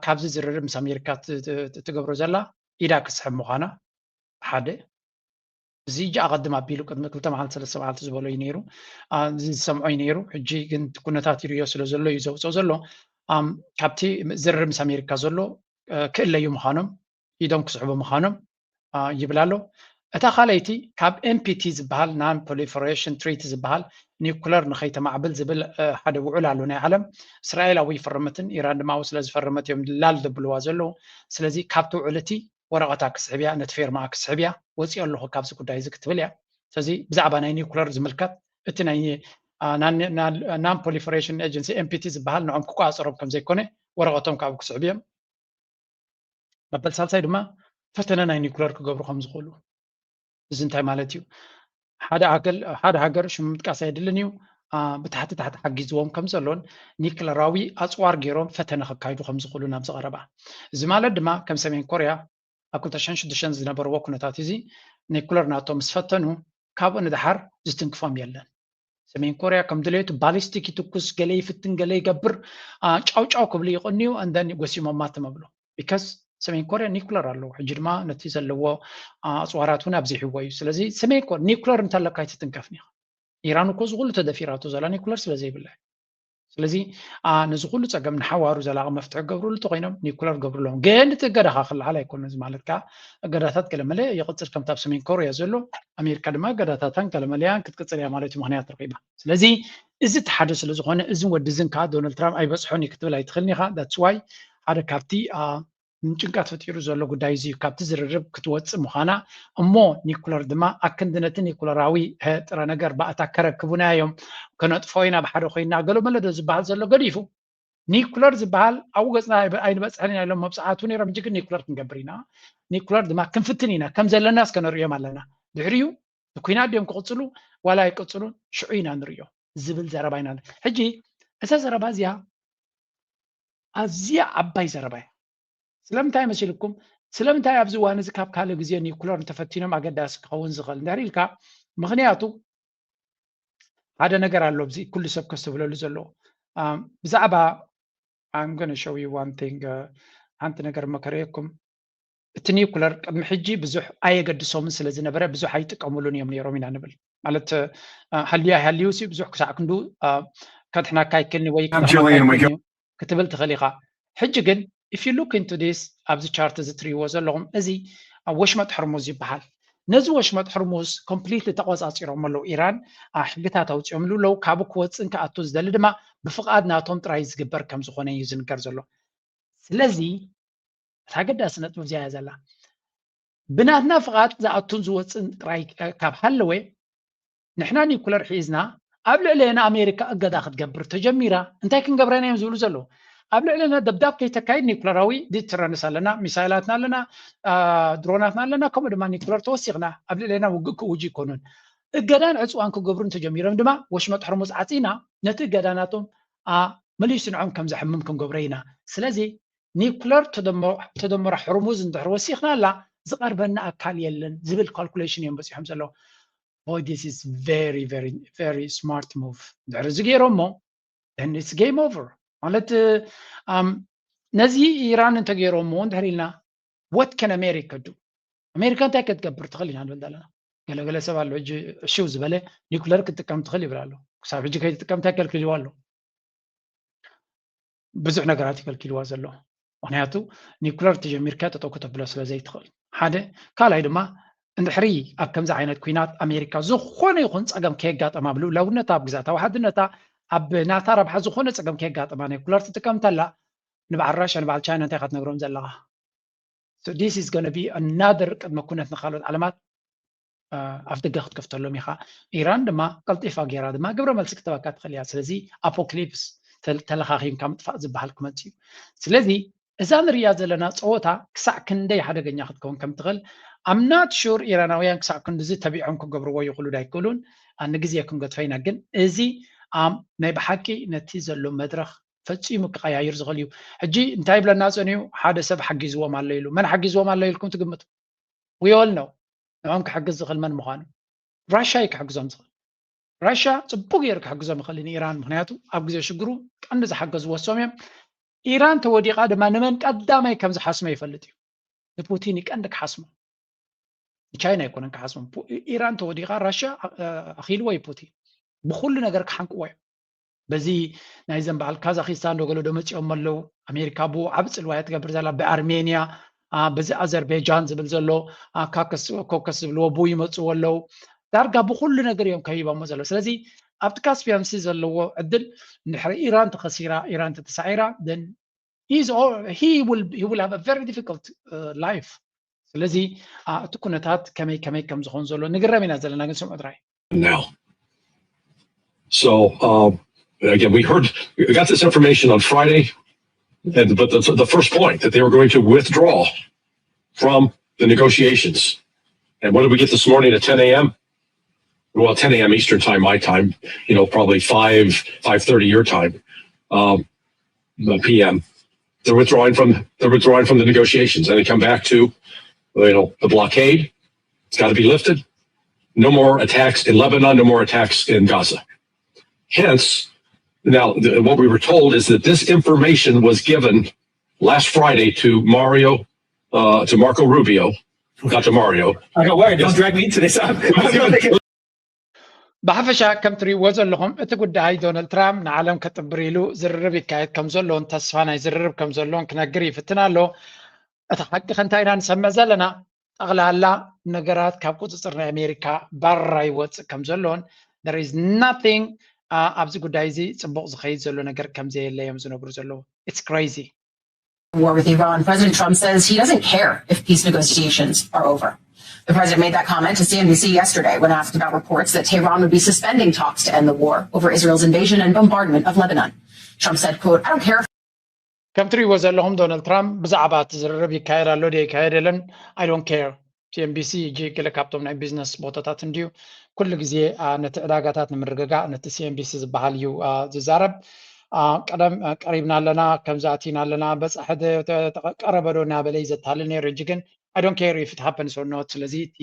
ካብዚ ዝርርብ ምስ ኣሜሪካ ትገብሮ ዘላ ኢዳ ክስሕብ ምዃና ሓደ እዚ እጂ ኣቐድም ኣቢሉ ቅድሚ 2 መዓልቲ 3 መዓልቲ ዝበሎ እዩ ነይሩ ዝሰምዖ እዩ ነይሩ ሕጂ ግን ኩነታት ይርዮ ስለ ዘሎ እዩ ዘውፅኦ ዘሎ ካብቲ ዝርርብ ምስ ኣሜሪካ ዘሎ ክእለዩ ምዃኖም ኢዶም ክስሕቡ ምዃኖም ይብላ ኣሎ እታ ካልይቲ ካብ ኤንፒቲ ዝበሃል ናን ፕሮሊፈሬሽን ትሪቲ ዝበሃል ኒውክለር ንኸይተማዕብል ዝብል ሓደ ውዕል ኣሎ ናይ ዓለም እስራኤላዊ ይፈርመትን ኢራን ድማ ስለ ዝፈርመት እዮም ላል ዘብልዋ ዘለዉ ስለዚ ካብቲ ውዕል እቲ ወረቐታ ክስሕብ እያ ነቲ ፌርማ ክስሕብ እያ ወፂኦ ኣለኹ ካብዚ ጉዳይ እዚ ክትብል እያ ስለዚ ብዛዕባ ናይ ኒውክለር ዝምልከት እቲ ናይ ናን ፕሮሊፈሬሽን ኤጀንሲ ኤንፒቲ ዝበሃል ንዖም ክቋፀሮም ከም ዘይኮነ ወረቐቶም ካብኡ ክስሕብ እዮም መበል ሳልሳይ ድማ ፈተነ ናይ ኒውክለር ክገብሩ ከም ዝኽእሉ እዚ እንታይ ማለት እዩ ሓደ ሃገር ሽሙ ምጥቃስ ኣይድልን እዩ ብታሕቲ ሓጊዝዎም ከም ዘሎን ኒውክለራዊ ኣፅዋር ገይሮም ፈተነ ክካይዱ ከም ዝኽእሉ ናብ ዝቐረባ እዚ ማለት ድማ ከም ሰሜን ኮርያ ኣብ 2006 ዝነበርዎ ኩነታት እዚ ኒውክለር ናቶም ምስ ፈተኑ ካብኡ ንድሓር ዝትንክፎም የለን ሰሜን ኮርያ ከም ድሌቱ ባሊስቲክ ይትኩስ ገለ ይፍትን ገለ ይገብር ጫውጫው ክብሉ ይቕንዩ እንደን ጎሲሞማ ተመብሎ ቢካዝ ሰሜን ኮርያ ኒውክለር ኣለዎ ሕጂ ድማ ነቲ ዘለዎ ኣፅዋራት እውን ኣብዚሕዎ እዩ ስለዚ ሰሜን ኮርያ ኒውክለር እንተለካ ይትትንከፍኒ ኢኻ ኢራን እኮ ዝኩሉ ተደፊራቶ ዘላ ኒውክለር ስለዘይብላ ስለዚ ንዝኩሉ ፀገም ንሓዋሩ ዘላቒ መፍትሒ ገብርሉ ተኮይኖም ኒውክለር ገብርሎም ግን እቲ ገዳኻ ክልዓል ኣይኮነ እዚ ማለት ከዓ ገዳታት ገለመለ ይቕፅል ከምቲ ኣብ ሰሜን ኮርያ ዘሎ ኣሜሪካ ድማ ገዳታታን ገለመለያን ክትቅፅል እያ ማለት እዩ ምክንያት ረኺባ ስለዚ እዚ እቲ ሓደ ስለ ዝኾነ እዚ ወዲ እዝን ከዓ ዶናልድ ትራምፕ ኣይበፅሖን እዩ ክትብል ኣይትኽእልኒ ኢኻ ዳትስ ዋይ ሓደ ካብቲ ጭንቀት ፈጢሩ ዘሎ ጉዳይ እዚ ካብቲ ዝርርብ ክትወፅእ ምዃና እሞ ኒውክለር ድማ ኣክንዲ ነቲ ኒውክለራዊ ጥረ ነገር ባእታ ከረክቡና እዮም ከነጥፎ ኢና ብሓደ ኮይና ገሎ መለዶ ዝበሃል ዘሎ ገዲፉ ኒውክለር ዝበሃል ኣብኡ ገፅና ኣይንበፅሐን ኢና ኢሎም መብፃዕቱ ነይሮም እጂ ግን ኒውክለር ክንገብር ኢና ኒውክለር ድማ ክንፍትን ኢና ከም ዘለና እስከነሪኦም ኣለና ድሕሪኡ ኩናት ድዮም ክቕፅሉ ዋላ ይቅፅሉን ሽዑ ኢና ንሪኦ ዝብል ዘረባ ኢና ሕጂ እዛ ዘረባ እዚኣ ኣዝያ ዓባይ ዘረባ እያ ስለምንታይ መሲልኩም ስለምንታይ ኣብዚ እዋን እዚ ካብ ካልእ ግዜ ኒውክለር ተፈቲኖም ኣገዳሲ ክኸውን ዝኽእል እንድሕር ኢልካ ምክንያቱ ሓደ ነገር ኣሎ ኣብዚ ኩሉ ሰብ ከስተብለሉ ዘለዎ ብዛዕባ I'm going to show you one thing ሓንቲ ነገር መከረየኩም እቲ ኒውክለር ቅድሚ ሕጂ ብዙሕ ኣየገድሶምን ስለ ዝነበረ ብዙሕ ኣይጥቀሙሉን እዮም ነይሮም ኢና ንብል ማለት ሃልዩ ሲ ብዙሕ ክሳዕ ክንዱ ከድሕናካ ይክልኒ ወይ ክትብል ትኽእል ኢኻ ሕጂ ግን if you look into this ኣብዚ ቻርት እዚ ትሪእዎ ዘለኹም እዚ ወሽመጥ ሕርሙዝ ይበሃል ነዚ ወሽመጥ ሕርሙዝ ኮምፕሊትሊ ተቆጻጺሮም ኣለዉ ኢራን ሕግታት ኣውፂኦምሉ ለው ካብኡ ክወፅን ክኣቱ ዝደሊ ድማ ብፍቓድ ናቶም ጥራይ ዝግበር ከም ዝኾነ እዩ ዝንገር ዘሎ ስለዚ እታ ኣገዳሲ ነጥብ እዚኣ እያ ዘላ ብናትና ፍቓድ ዝኣቱን ዝወፅን ጥራይ ካብ ሃለወ ንሕና ኒኩለር ሒዝና ኣብ ልዕልና ኣሜሪካ እገዳ ክትገብር ተጀሚራ እንታይ ክንገብረና እዮም ዝብሉ ዘለዉ ኣብ ልዕልና ደብዳብ ከይተካይድ ኒኩለራዊ ዲተረንስ ኣለና ሚሳይላትና ኣለና ድሮናትና ኣለና ከምኡ ድማ ኒኩለር ተወሲኽና ኣብ ልዕልና ውግእ ክውጅ ይኮኑን እገዳን ዕፅዋን ክገብሩን ተጀሚሮም ድማ ወሽመጥ ሕርሙዝ ዓፂና ነቲ እገዳናቶም መሊሱ ንዖም ከም ዘሕምም ክንገብረ ኢና ስለዚ ኒኩለር ተደመሮ ሕርሙዝ እንድሕር ወሲኽና ኣላ ዝቐርበና ኣካል የለን ዝብል ካልኩሌሽን እዮም በፂሖም ዘለዉ boy this is very very very smart move ድሕሪ ዝገይሮሞ then it's game over ማለት ነዚ ኢራን እንተገይሮሞ እንድሕር ኢልና what can America do ኣሜሪካ እንታይ ክትገብር ትኽእል ኢና ንብል ዘለና ገለገለ ሰብ ኣሎ ሕጂ እሽው ዝበለ ኒኩለር ክትጥቀም ትኽእል ይብል ኣሎ ክሳብ ሕጂ ከይትጥቀም እንታይ ከልኪልዋ ኣሎ ብዙሕ ነገራት ይከልኪልዋ ዘሎ ምክንያቱ ኒኩለር ተጀሚርካ ጠጠው ከተብሎ ስለ ዘይትኽእል ሓደ ካልኣይ ድማ እንድሕሪ ኣብ ከምዚ ዓይነት ኩናት ኣሜሪካ ዝኾነ ይኹን ፀገም ከየጋጠማ ብልኡላውነታ ኣብ ግዛእታዊ ሓድነታ ኣብ ናታ ረብሓ ዝኾነ ፀገም ከየጋጠማ ኒኩለር ትጥቀም ተላ ንበዓል ራሽያ ንበዓል ቻይና እንታይ ክትነግሮም ዘለኻ so this is going to be another ቅድመ ኩነት ንካልኦት ዓለማት ኣፍ ደገ ክትከፍተሎም ኢኻ ኢራን ድማ ቀልጢፋ ጌራ ድማ ግብረ መልሲ ክትበካ ትኽእል እያ ስለዚ ኣፖክሊፕስ ተለኻኺምካ ምጥፋእ ዝበሃል ክመፅ እዩ ስለዚ እዛ ንሪኣ ዘለና ፀወታ ክሳዕ ክንደይ ሓደገኛ ክትከውን ከም ትኽእል I'm not sure ኢራናውያን ክሳዕ ክንዲዚ ተቢዖም ክገብርዎ ይኽእሉ ዳ ይክእሉን ኣነ ግዜ ክንገድፈይና ግን እዚ ናይ ብሓቂ ነቲ ዘሎ መድረኽ ፈፂሙ ክቀያይር ዝኽእል እዩ ሕጂ እንታይ ብለና ፀኒዩ ሓደ ሰብ ሓጊዝዎም ኣሎ ኢሉ መን ሓጊዝዎም ኣሎ ኢልኩም ትግምቱ we all know ንዖም ክሕግዝ ዝኽእል መን ምዃኑ ራሽያ እዩ ክሕግዞም ዝኽእል ራሽያ ፅቡቅ ጌሩ ክሕግዞም ይኽእል ንኢራን ምክንያቱ ኣብ ግዜ ሽግሩ ቀንዲ ዝሓገዝዎ ሶም እዮም ኢራን ተወዲቓ ድማ ንመን ቀዳማይ ከም ዝሓስመ ይፈልጥ እዩ ንፑቲን ይቀንዲ ክሓስሞ ቻይና ይኮነን ክሓስሞ ኢራን ተወዲቓ ራሽያ ኣኺልዎ እዩ ፑቲን ብኩሉ ነገር ክሓንቅዎ እዩ በዚ ናይ ዘንበዓል ካዛኪስታን ደገሎ ደመፂኦም ኣለዉ ኣሜሪካ ብኡ ዓብ ፅልዋያ ትገብር ዘላ ብኣርሜንያ በዚ ኣዘርቤጃን ዝብል ዘሎ ኮከስ ዝብልዎ ብኡ ይመፅዎ ኣለዉ ዳርጋ ብኩሉ ነገር እዮም ከሂቦሞ ዘሎ ስለዚ ኣብቲ ካስፒያን ሲ ዘለዎ ዕድል ንድሕሪ ኢራን ተኸሲራ ኢራን ተተሳዒራ then he will have a very difficult life ስለዚ እቲ ኩነታት ከመይ ከም ዝኾን ዘሎ ንግረም ኢና ዘለና ግን ስምዑ ጥራይ now so again we got this information on Friday but the first point that they were going to withdraw from the negotiations and what did we get this morning at 10 a.m. well 10 a.m. Eastern time my time probably 5:30 your time p.m. they're withdrawing from the negotiations and they come back to the blockade. It's got to be lifted. No more attacks in Lebanon, no more attacks in Gaza. Hence, now what we were told is that this information was given last Friday to Marco Rubio, not to Mario. I got worried. Don't drag me into this. ብሓፈሻ ከም ትሪእዎ ዘለኹም እቲ ጉዳይ ዶናልድ ትራምፕ ንዓለም ከጥብር ኢሉ ዝርርብ ይካየድ ከም ዘሎን ተስፋ ናይ ዝርርብ ከም ዘሎን ክነግር ይፍትን ኣሎ እቲ ሓቂ ከንታይ ኢና ንሰምዕ ዘለና ጠቕላላ ነገራት ካብ ቁፅፅር ናይ ኣሜሪካ ባራ ይወፅእ ከም ዘሎን there is nothing ኣብዚ ጉዳይ እዚ ፅቡቅ ዝኸይድ ዘሎ ነገር ከም ዘየለ እዮም ዝነግሩ ዘለዉ it's crazy war with Iran. President Trump says he doesn't care if peace negotiations are over. The president made that comment to CNBC yesterday when asked about reports that Tehran would be suspending talks to end the war over Israel's invasion and bombardment of Lebanon. Trump said, quote, I don't care. ከም ትሪእዎ ዘለኹም ዶናልድ ትራምፕ ብዛዕባ እቲ ዝርርብ ይካየድ ኣሎ ዶ ይካየድ የለን I don't care. CNBC እጂ ገለ ካብቶም ናይ ቢዝነስ ቦታታት እንድዩ ኩሉ ግዜ ነቲ ዕዳጋታት ንምርግጋእ ነቲ CNBC ዝበሃል እዩ ዝዛረብ ቀደም ቀሪብና ኣለና ከምዚ ኣቲና ኣለና በፃሕደ ቀረበዶ እናበለ ይዘታል ነይሩ እጂ ግን I don't care if it happens or not ስለዚ እቲ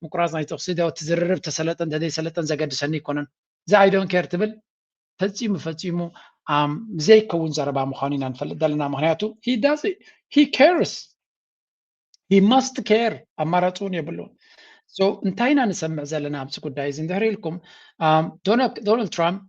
ምቁራፅ ናይ ተኽሲ እቲ ዝርርብ ተሰለጠን ተዘይሰለጠን ዘገድሰኒ ይኮነን እዚ I don't care ትብል ፈፂሙ ዘይከውን ዘረባ ምዃኑ ኢና ንፈልጥ ዘለና ምክንያቱ he cares he must care ኣማራፂ እውን የብሉን so እንታይ ኢና ንሰምዕ ዘለና ኣብዚ ጉዳይ እዚ እንድሕር ኢልኩም ዶናልድ ትራምፕ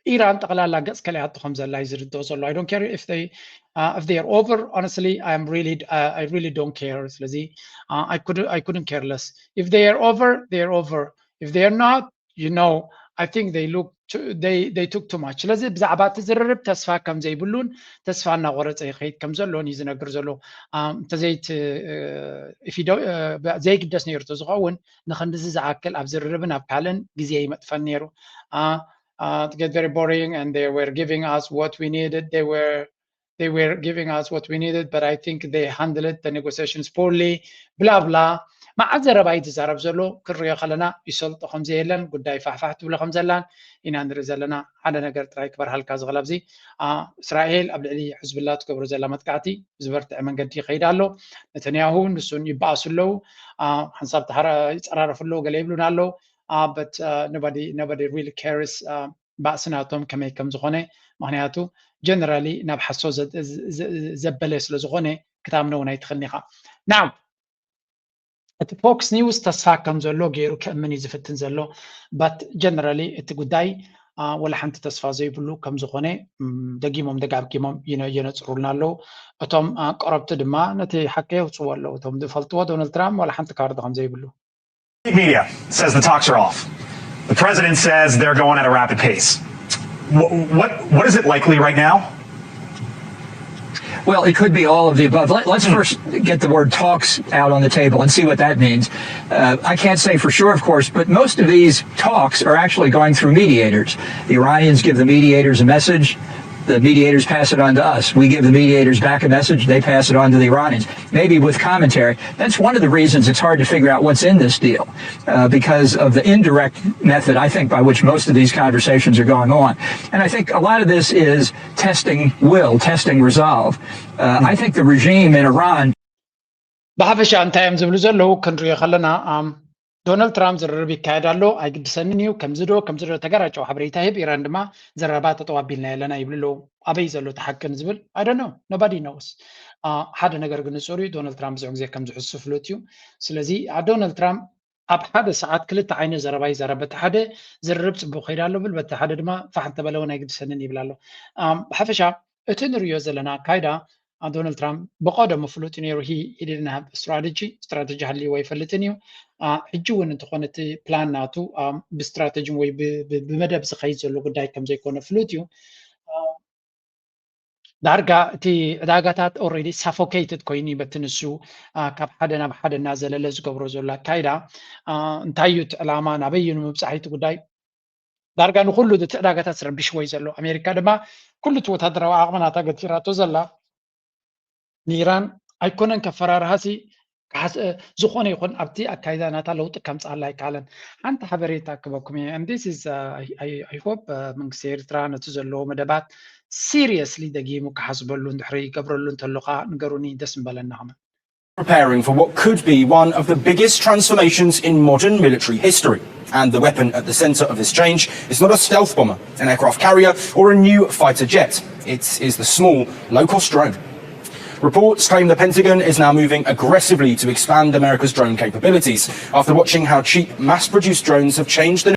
Iran تقلال قص كلي أتخم زلاي زرد دوزلو. I don't care if they are over. Honestly, I really don't care. لذي I couldn't care less. If they are over, they are over. If they are not, you know, I think they took too much. لذي بزعبات تزرب تسفى كم زي بلون تسفى نغرت أي خيط كم زلون يزن أجرزلو تزيت if you don't زي قدس نير تزغون نخندز زعكل أبزربنا بحالن جزية متفنيرو to get very boring, and they were giving us what we needed. They were giving us what we needed, but I think they handled the negotiations poorly. Blah blah. ما عذر بايد زارب زلو كريا خلنا يسلط خمزيلن قداي فحفحت ولا خمزلان إن نرزلنا على نجار تراي كبر هالكاز غلبزي إسرائيل قبل علي حزب الله تكبر زلا متقعتي زبرت من قدي خيدالو نتنياهو نسون يباسلو حنصاب تحرى يتعرف له قليبلون له but nobody really cares بأسناتهم كما يكم زغونة معناته generally نبحثوا زبلة سلزغونة كتابنا ونيتخلنيها. نعم فوكس نيوز تسفاكم زلو غيرو كمني زفتن زلو but generally اتقداي ولا حنت تسفى زي بلو كم زغونة دقيمهم دقاب كيمهم ينصرولنا له اتم قربت دما نتي حكي وصور اتم دفلتوا دونالد ترامب ولا حنت كاردهم زي بلو. Media says the talks are off. The president says they're going at a rapid pace. What is it likely right now? Well, it could be all of the above. Let's first get the word talks out on the table and see what that means. I can't say for sure, of course, but most of these talks are actually going through mediators. The Iranians give the mediators a message. The mediators pass it on to us. We give the mediators back a message. They pass it on to the Iranians, maybe with commentary. That's one of the reasons it's hard to figure out what's in this deal, because of the indirect method, I think, by which most of these conversations are going on. And I think a lot of this is testing will, testing resolve. I think the regime in Iran. بحفش عن تايم زبلو زلو كنري خلنا دونالد ترامب زرب يكادالو ايقد سننيو كم زدو تقرأجو حبريتا هيب إيران دما زربات تطوابيلنا لنا يبلو أبي زلو تحكن زبل I don't know, nobody knows. حدا نقر قنصوري دونالد ترامب زعوزي كم زحسو فلوتيو سلازي دونالد ترامب أب حدا ساعات كلت عيني زرباي زربت حدا زربت بخيرالو بالبت حدا دما فحن تبلونا يقد سنني بلالو بحفشا اتنريو زلنا كايدا دونالد ترامب بقادم فلوتينيرو he didn't have a strategy هاللي ويفلتنيو حجون انت خونت بلان ناتو باستراتيجي وي بمدى زخيز زلو قداي كم زي كون فلوتيو دارغا تي داغاتات اوريدي سافوكيتد كويني بتنسو كاب حدا ناب حدا نازل لزغبرو زلا كايدا انتايوت علاما نابينو مبصحيت قداي دارغا نخلو داغاتات سرب شوي زلو امريكا دما كل توتادروا عقمناتا غتيراتو زلا نيران ايكونن كفرار هاسي زخونه يكون ابتي اكايدا ناتا لوط كمص الله يكالن انت حبريتا كبكم and this is I hope من سيرترا نتزلو مدبات seriously دقيمو كحسبلو ندحري قبرلو انتلقا نقروني دسم بلنهم. Preparing for what could be one of the biggest transformations in modern military history. And the weapon at the center of this change is not a stealth bomber, an aircraft carrier, or a new fighter jet. It is the small, low-cost drone. Reports claim the Pentagon is now moving aggressively to expand America's drone capabilities after watching how cheap mass-produced drones have changed the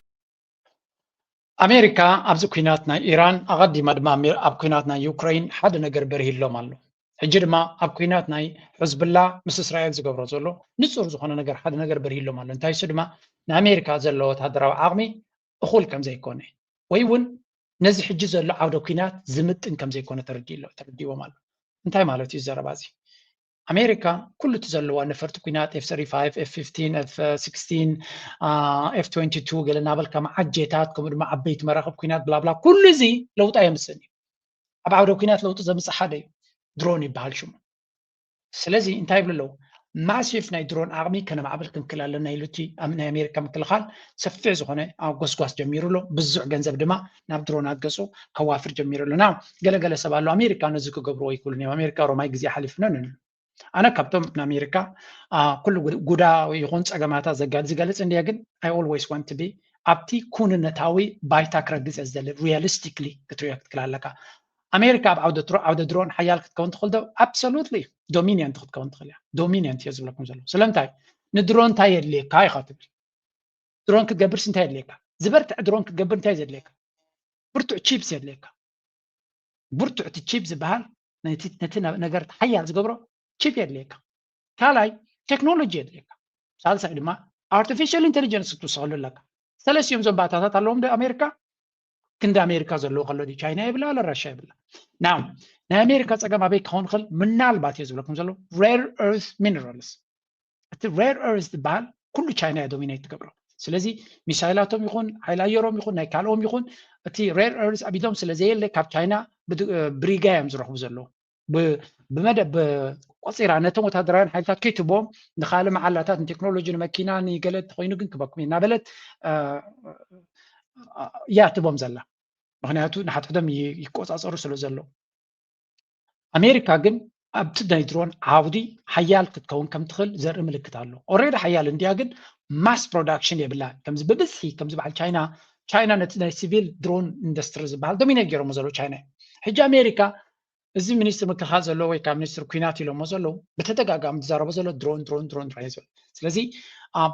أمريكا أبز كيناتنا إيران أغدي مدما أب كيناتنا يوكرين حد نجر بريه اللو مالو حجرما أب كيناتنا حزب الله مس إسرائيل زقبر زلو نصور زخنا نجر حد نجر بريه اللو مالو انتهي سدما أمريكا زلو تهدروا عقمي أخول كم زي كونه ويون نزل حجز زلو عودو كينات زمت إن كم زي كونه تردي ومالو انتهي مالتي الزربازي أمريكا كل تزلوا نفرت كينات F-35 F-15 F-16 F-22 قلنا بالكم عجيتاتكم مع عبيت مراقب كينات بلا بلا كل زي لو طايم السني أبعدوا كينات لو تزمس حدا دروني بهالشم سلازي انتهي بلو ما شفنا درون أرمي كان مع بالكم كلا لنا يلتي أمن أمريكا مثل خال سفع زخنة أو قص جميرو له بزع جنزب دماء ناب درونات قصو كوافر جميرو له نعم قال سبالو أمريكا نزكو قبرو يقولني أمريكا روما يجزي حلف نن أنا كابتن من أمريكا كل جودا يغونس أجمعات زجالس عندي أجن I always want to be أبتي كون النتاوي بايتاك رديس أزدل realistically كتريك كلا لك أمريكا بعودة درون حيال كتكون تخل ده absolutely dominant كتكون تخليه dominant يزول لكم زلوا سلام تاي ندرون تاي اللي كاي خاطب درون كتجبر سنتاي اللي كا زبرت درون كتجبر تاي زد لك برتو تشيبس يدلك برتو تشيبس بهال نتنا نجار حيال زقبره تشيب يدلك كالاي تكنولوجيا يدلك سالسة لما artificial intelligence توصل لك ثلاث يوم زنباتها تعلم ده أمريكا كند أمريكا زلوا قالوا دي China يبلا ولا روسيا يبلا نعم نا أمريكا تجمع ما بيك هون خل من نال بات يزولكم زلوا rare earth minerals rare earth تبال كل China يدومينيت قبره سلزي مثالاتهم يكون هايلايرهم يكون نايكالهم يكون تي rare earth أبيدهم سلزي اللي كاب China بريجام زروح زلوا بمدى بقصير عناتهم وتهدران حيثات كيتبهم دخال معلاتات التكنولوجيا الماكيناني قالت خوينو كنك بكمين نابلت يا تبهم زلا مغنياتو نحت حدم يقوص أصرو سلو زلو أمريكا جن أبتدى يدرون عاودي حيال تتكون كم تخل زر ملكت له أوريد حيال انديا جن ماس برودكشن يبلا كم زبدسي كم زبال تشاينا نتنا سيفيل درون اندستريز بحال دومينيت جيرو مزلو تشاينا حج أمريكا እዚ ሚኒስትር ምክልኻል ዘሎ ወይ ካብ ሚኒስትር ኩናት ኢሎሞ ዘሎ በተደጋጋሚ ዝዛረቡ ዘሎ ድሮን ራይዝ ስለዚ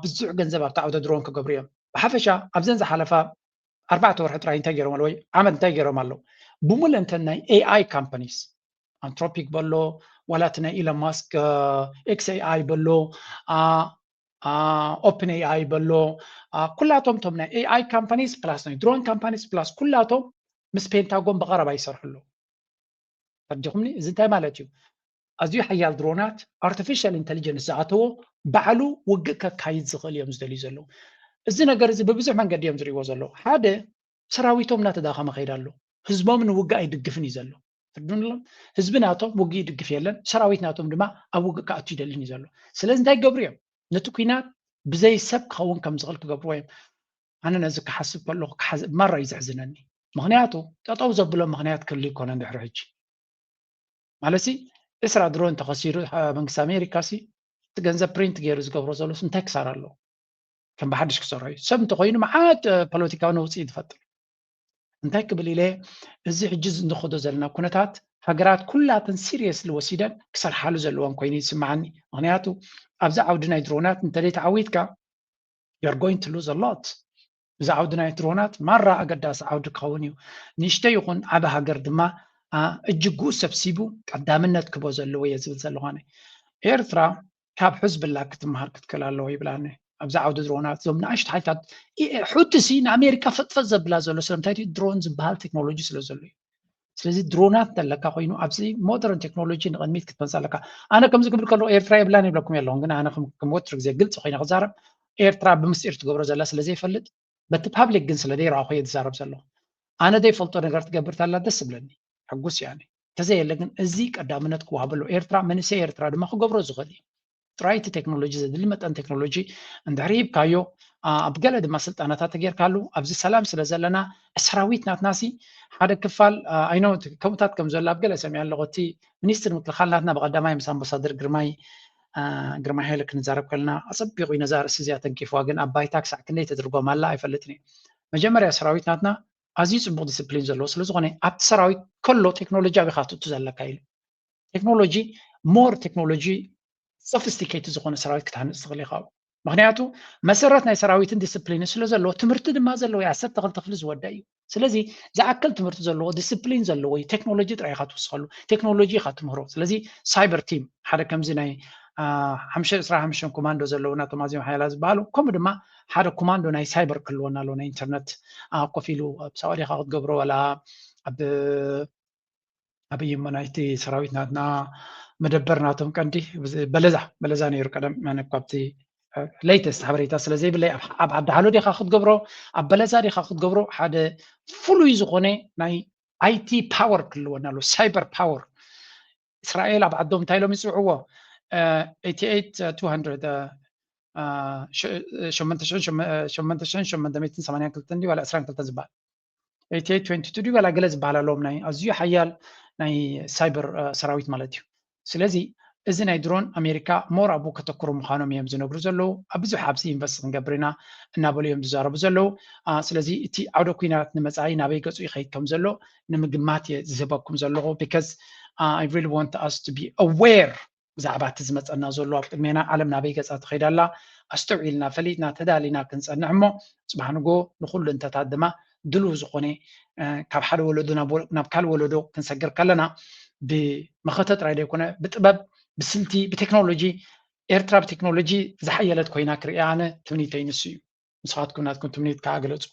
ብዙሕ ገንዘብ ኣብቲ ዓውደ ድሮን ክገብሩ እዮም ብሓፈሻ ኣብዘን ዝሓለፈ 4 ወርሒ ጥራይ እንታይ ገይሮም ወይ ዓመት እንታይ ገይሮም ኣለዉ ብሙሉእ እንተን ናይ ኤአይ ካምፓኒስ አንትሮፒክ በሎ ዋላ እቲ ናይ ኢሎን ማስክ ኤክስኤአይ በሎ ኦፕን ኤአይ በሎ ኩላቶም ቶም ናይ ኤአይ ካምፓኒስ ፕላስ ናይ ድሮን ካምፓኒስ ፕላስ ኩላቶም ምስ ፔንታጎን በቀረባ ይሰርሑ ኣለዉ فرجكمني زنتاي مالتيو ازيو حيال درونات artificial intelligence زعتو بعلو وقك كايد زغل يوم زدلي زلو እዚ ነገር እዚ በብዙሕ መንገዲ እዮም ዝሪእዎ ዘለዉ ሓደ ሰራዊቶም እናተዳኸመ ኸይድ ኣሎ ህዝቦም ንውግእ ኣይድግፍን እዩ ዘሎ ፍርዱንሎም ህዝቢ ናቶም ውግእ ይድግፍ የለን ሰራዊት ናቶም ድማ ኣብ ውግእ ከኣቱ ይደልን እዩ ዘሎ ስለዚ እንታይ ገብሩ እዮም ነቲ ኩናት ብዘይ ሰብ ክኸውን ከም ዝኽእል ክገብርዎ እዮም ኣነ ነዚ ክሓስብ ከለኹ መራ እዩ ዘሕዝነኒ ምክንያቱ ጠጠው ዘብሎም ምክንያት ክህሉ ይኮነ እንድሕሪ ሕጂ ማለሲ እስራ ድሮን ተኸሲሩ መንግስቲ ኣሜሪካ ሲ እቲ ገንዘብ ፕሪንት ገይሩ ዝገብሮ ዘሎስ እንታይ ክሳር ኣሎ ከም ብሓድሽ ክሰርሖ እዩ ሰብ እንተኮይኑ መዓት ፖለቲካዊ ነውፅኢት ይፈጥር እንታይ ክብል ኢለ እዚ ሕጂ እንኸዶ ዘለና ኩነታት ሃገራት ኩላተን ሲሪየስሊ ወሲደን ክሰርሓሉ ዘለዎን ኮይኑ ይስማዓኒ ምክንያቱ ኣብዚ ዓውዲ ናይ ድሮናት እንተደይ ተዓዊትካ you're going to lose a lot እዚ ዓውዲ ናይ ድሮናት ማራ ኣገዳሲ ዓውዲ ክኸውን እዩ ንእሽተይ ይኹን ዓበ ሃገር ድማ እጅጉ ሰብሲቡ ቀዳምነት ክቦ ዘለዎ እየ ዝብል ዘለኾነ ኤርትራ ካብ ሕዝብላ ክትመሃር ክትክእል ኣለዎ ይብላኒ ኣብዚ ዓውዲ ድሮናት እዞም ንኣሽቱ ሓይታት ሕድሲ ንኣሜሪካ ፈጥፈጥ ዘብላ ዘሎ ስለምንታይ ድሮን ዝበሃል ቴክኖሎጂ ስለ ዘሎ እዩ ስለዚ ድሮናት እንተለካ ኮይኑ ኣብዚ ሞደርን ቴክኖሎጂ ንቕድሚት ክትመፅእ ኣለካ ኣነ ከምዚ ክብል ከለኹ ኤርትራ የብላን ይብለኩም ኣለኹ ግን ኣነ ከም ወትሪ ግዜ ግልፂ ኮይነ ክዛረብ ኤርትራ ብምስጢር ትገብሮ ዘላ ስለዘይፈልጥ በቲ ፓብሊክ ግን ስለዘይረኣኹ እየ ዝዛረብ ዘለኹ ኣነ ዘይፈልጦ ነገር ትገብር ተላ ደስ ይብለኒ حقوس يعني تزايل لكن ازي قدامنت كوابلو ايرترا من سي ايرترا دما خغبرو زغدي ترايت تكنولوجي زد لمتن تكنولوجي عند ريب كايو ابقال دما سلطانات تغير كالو ابزي سلام سلازلنا اسراويت نات ناسي هذا كفال اي نو كمتات كم زل ابقال سمع لغتي منستر متخلاتنا بقداماي مس امباسادر ግርማይ ኃይለ ክንዛረብ ከልና አጸቢቁ ይነዛር ሲዚያተን ኪፍ ዋግን አባይ ታክስ አክንዴ ተድርጎ ማላ አይፈልጥኒ መጀመሪያ ሰራዊት ናትና ኣዝዩ ጽቡቕ ዲስፕሊን ዘለዎ ስለዝኾነ ኣብቲ ሰራዊት ከሎ ቴክኖሎጂ ኣብ ኢኻ ትእቱ ዘለካ ኢሉ ቴክኖሎጂ ሞር ቴክኖሎጂ ሶፊስቲኬትድ ዝኾነ ሰራዊት ክትሃንፅ ትኽእል ኢኻ ምክንያቱ መሰረት ናይ ሰራዊትን ዲስፕሊን ስለ ዘለዎ ትምህርቲ ድማ ዘለዎ የ 12 ክፍሊ ዝወዳ እዩ ስለዚ ዝኣክል ትምህርቲ ዘለዎ ዲስፕሊን ዘለዎ ቴክኖሎጂ ጥራይ ኢኻ ትወስኸሉ ቴክኖሎጂ ኢኻ ትምህሮ ስለዚ ሳይበር ቲም ሓደ ከምዚ ናይ 25 ኮማንዶ ዘለዎ ናቶም ኣዝዮም ሓያላ ዝበሃሉ ከምኡ ድማ ሓደ ኮማንዶ ናይ ሳይበር ክልወና ኣሎ ናይ ኢንተርኔት ኮፍ ኢሉ ኣብ ሳዑዲ ኢኻ ክትገብሮ ወላ ኣብ የመናይቲ ሰራዊት ናትና መደበር ናቶም ቀንዲ በለዛ ነይሩ ቀደም ኣነ እኳ ኣብቲ ሌተስት ሓበሬታ ስለዘይብለይ ኣብ ዓዲ ሓሎድ ኢኻ ክትገብሮ ኣብ በለዛ ዲኻ ክትገብሮ ሓደ ፍሉይ ዝኾነ ናይ አይቲ ፓወር ክልወና ኣሎ ሳይበር ፓወር እስራኤል ኣብ ዓዶም እንታይ ኢሎም ይፅውዕዎ 88 200 ولا 22 ዝባል 8822 ولا ገለ ዝበሃል ኣለዎም ናይ ኣዝዩ ሓያል ናይ ሳይበር ሰራዊት ማለት እዩ ስለዚ እዚ ናይ ድሮን ኣሜሪካ ሞር ኣብኡ ከተኩሩ ምዃኖም እዮም ዝነግሩ ዘለዉ ኣብ ብዙሕ ኣብዚ ኢንቨስት ክንገብር ኢና እናበሉ እዮም ዝዛረቡ ዘለዉ ስለዚ እቲ ዓውደ ኩናት ንመፃኢ ናበይ ገፁ ይኸይድ ከም ዘሎ ንምግማት እየ ዝህበኩም ዘለኹ ቢካዝ I really want us to be aware ብዛዕባ እቲ ዝመፀና ዘሎ ኣብ ቅድሜና ዓለም ናበይ ገፃ ትኸይድ ኣላ ኣስተውዒልና ፈሊጥና ተዳሊና ክንፀንሕ እሞ ፅባሕ ንጎ ንኩሉ እንተታት ድማ دلو زخوني كاب حد ولدو ناب كال ولدو كنسجر كلنا بمخطط رايدة يكون بتبب بسلتي بتكنولوجي إيرترا بتكنولوجي زحيلت كوينا كريانة تمنيتين السيو مسخات كنتم تمنيت كعقلت.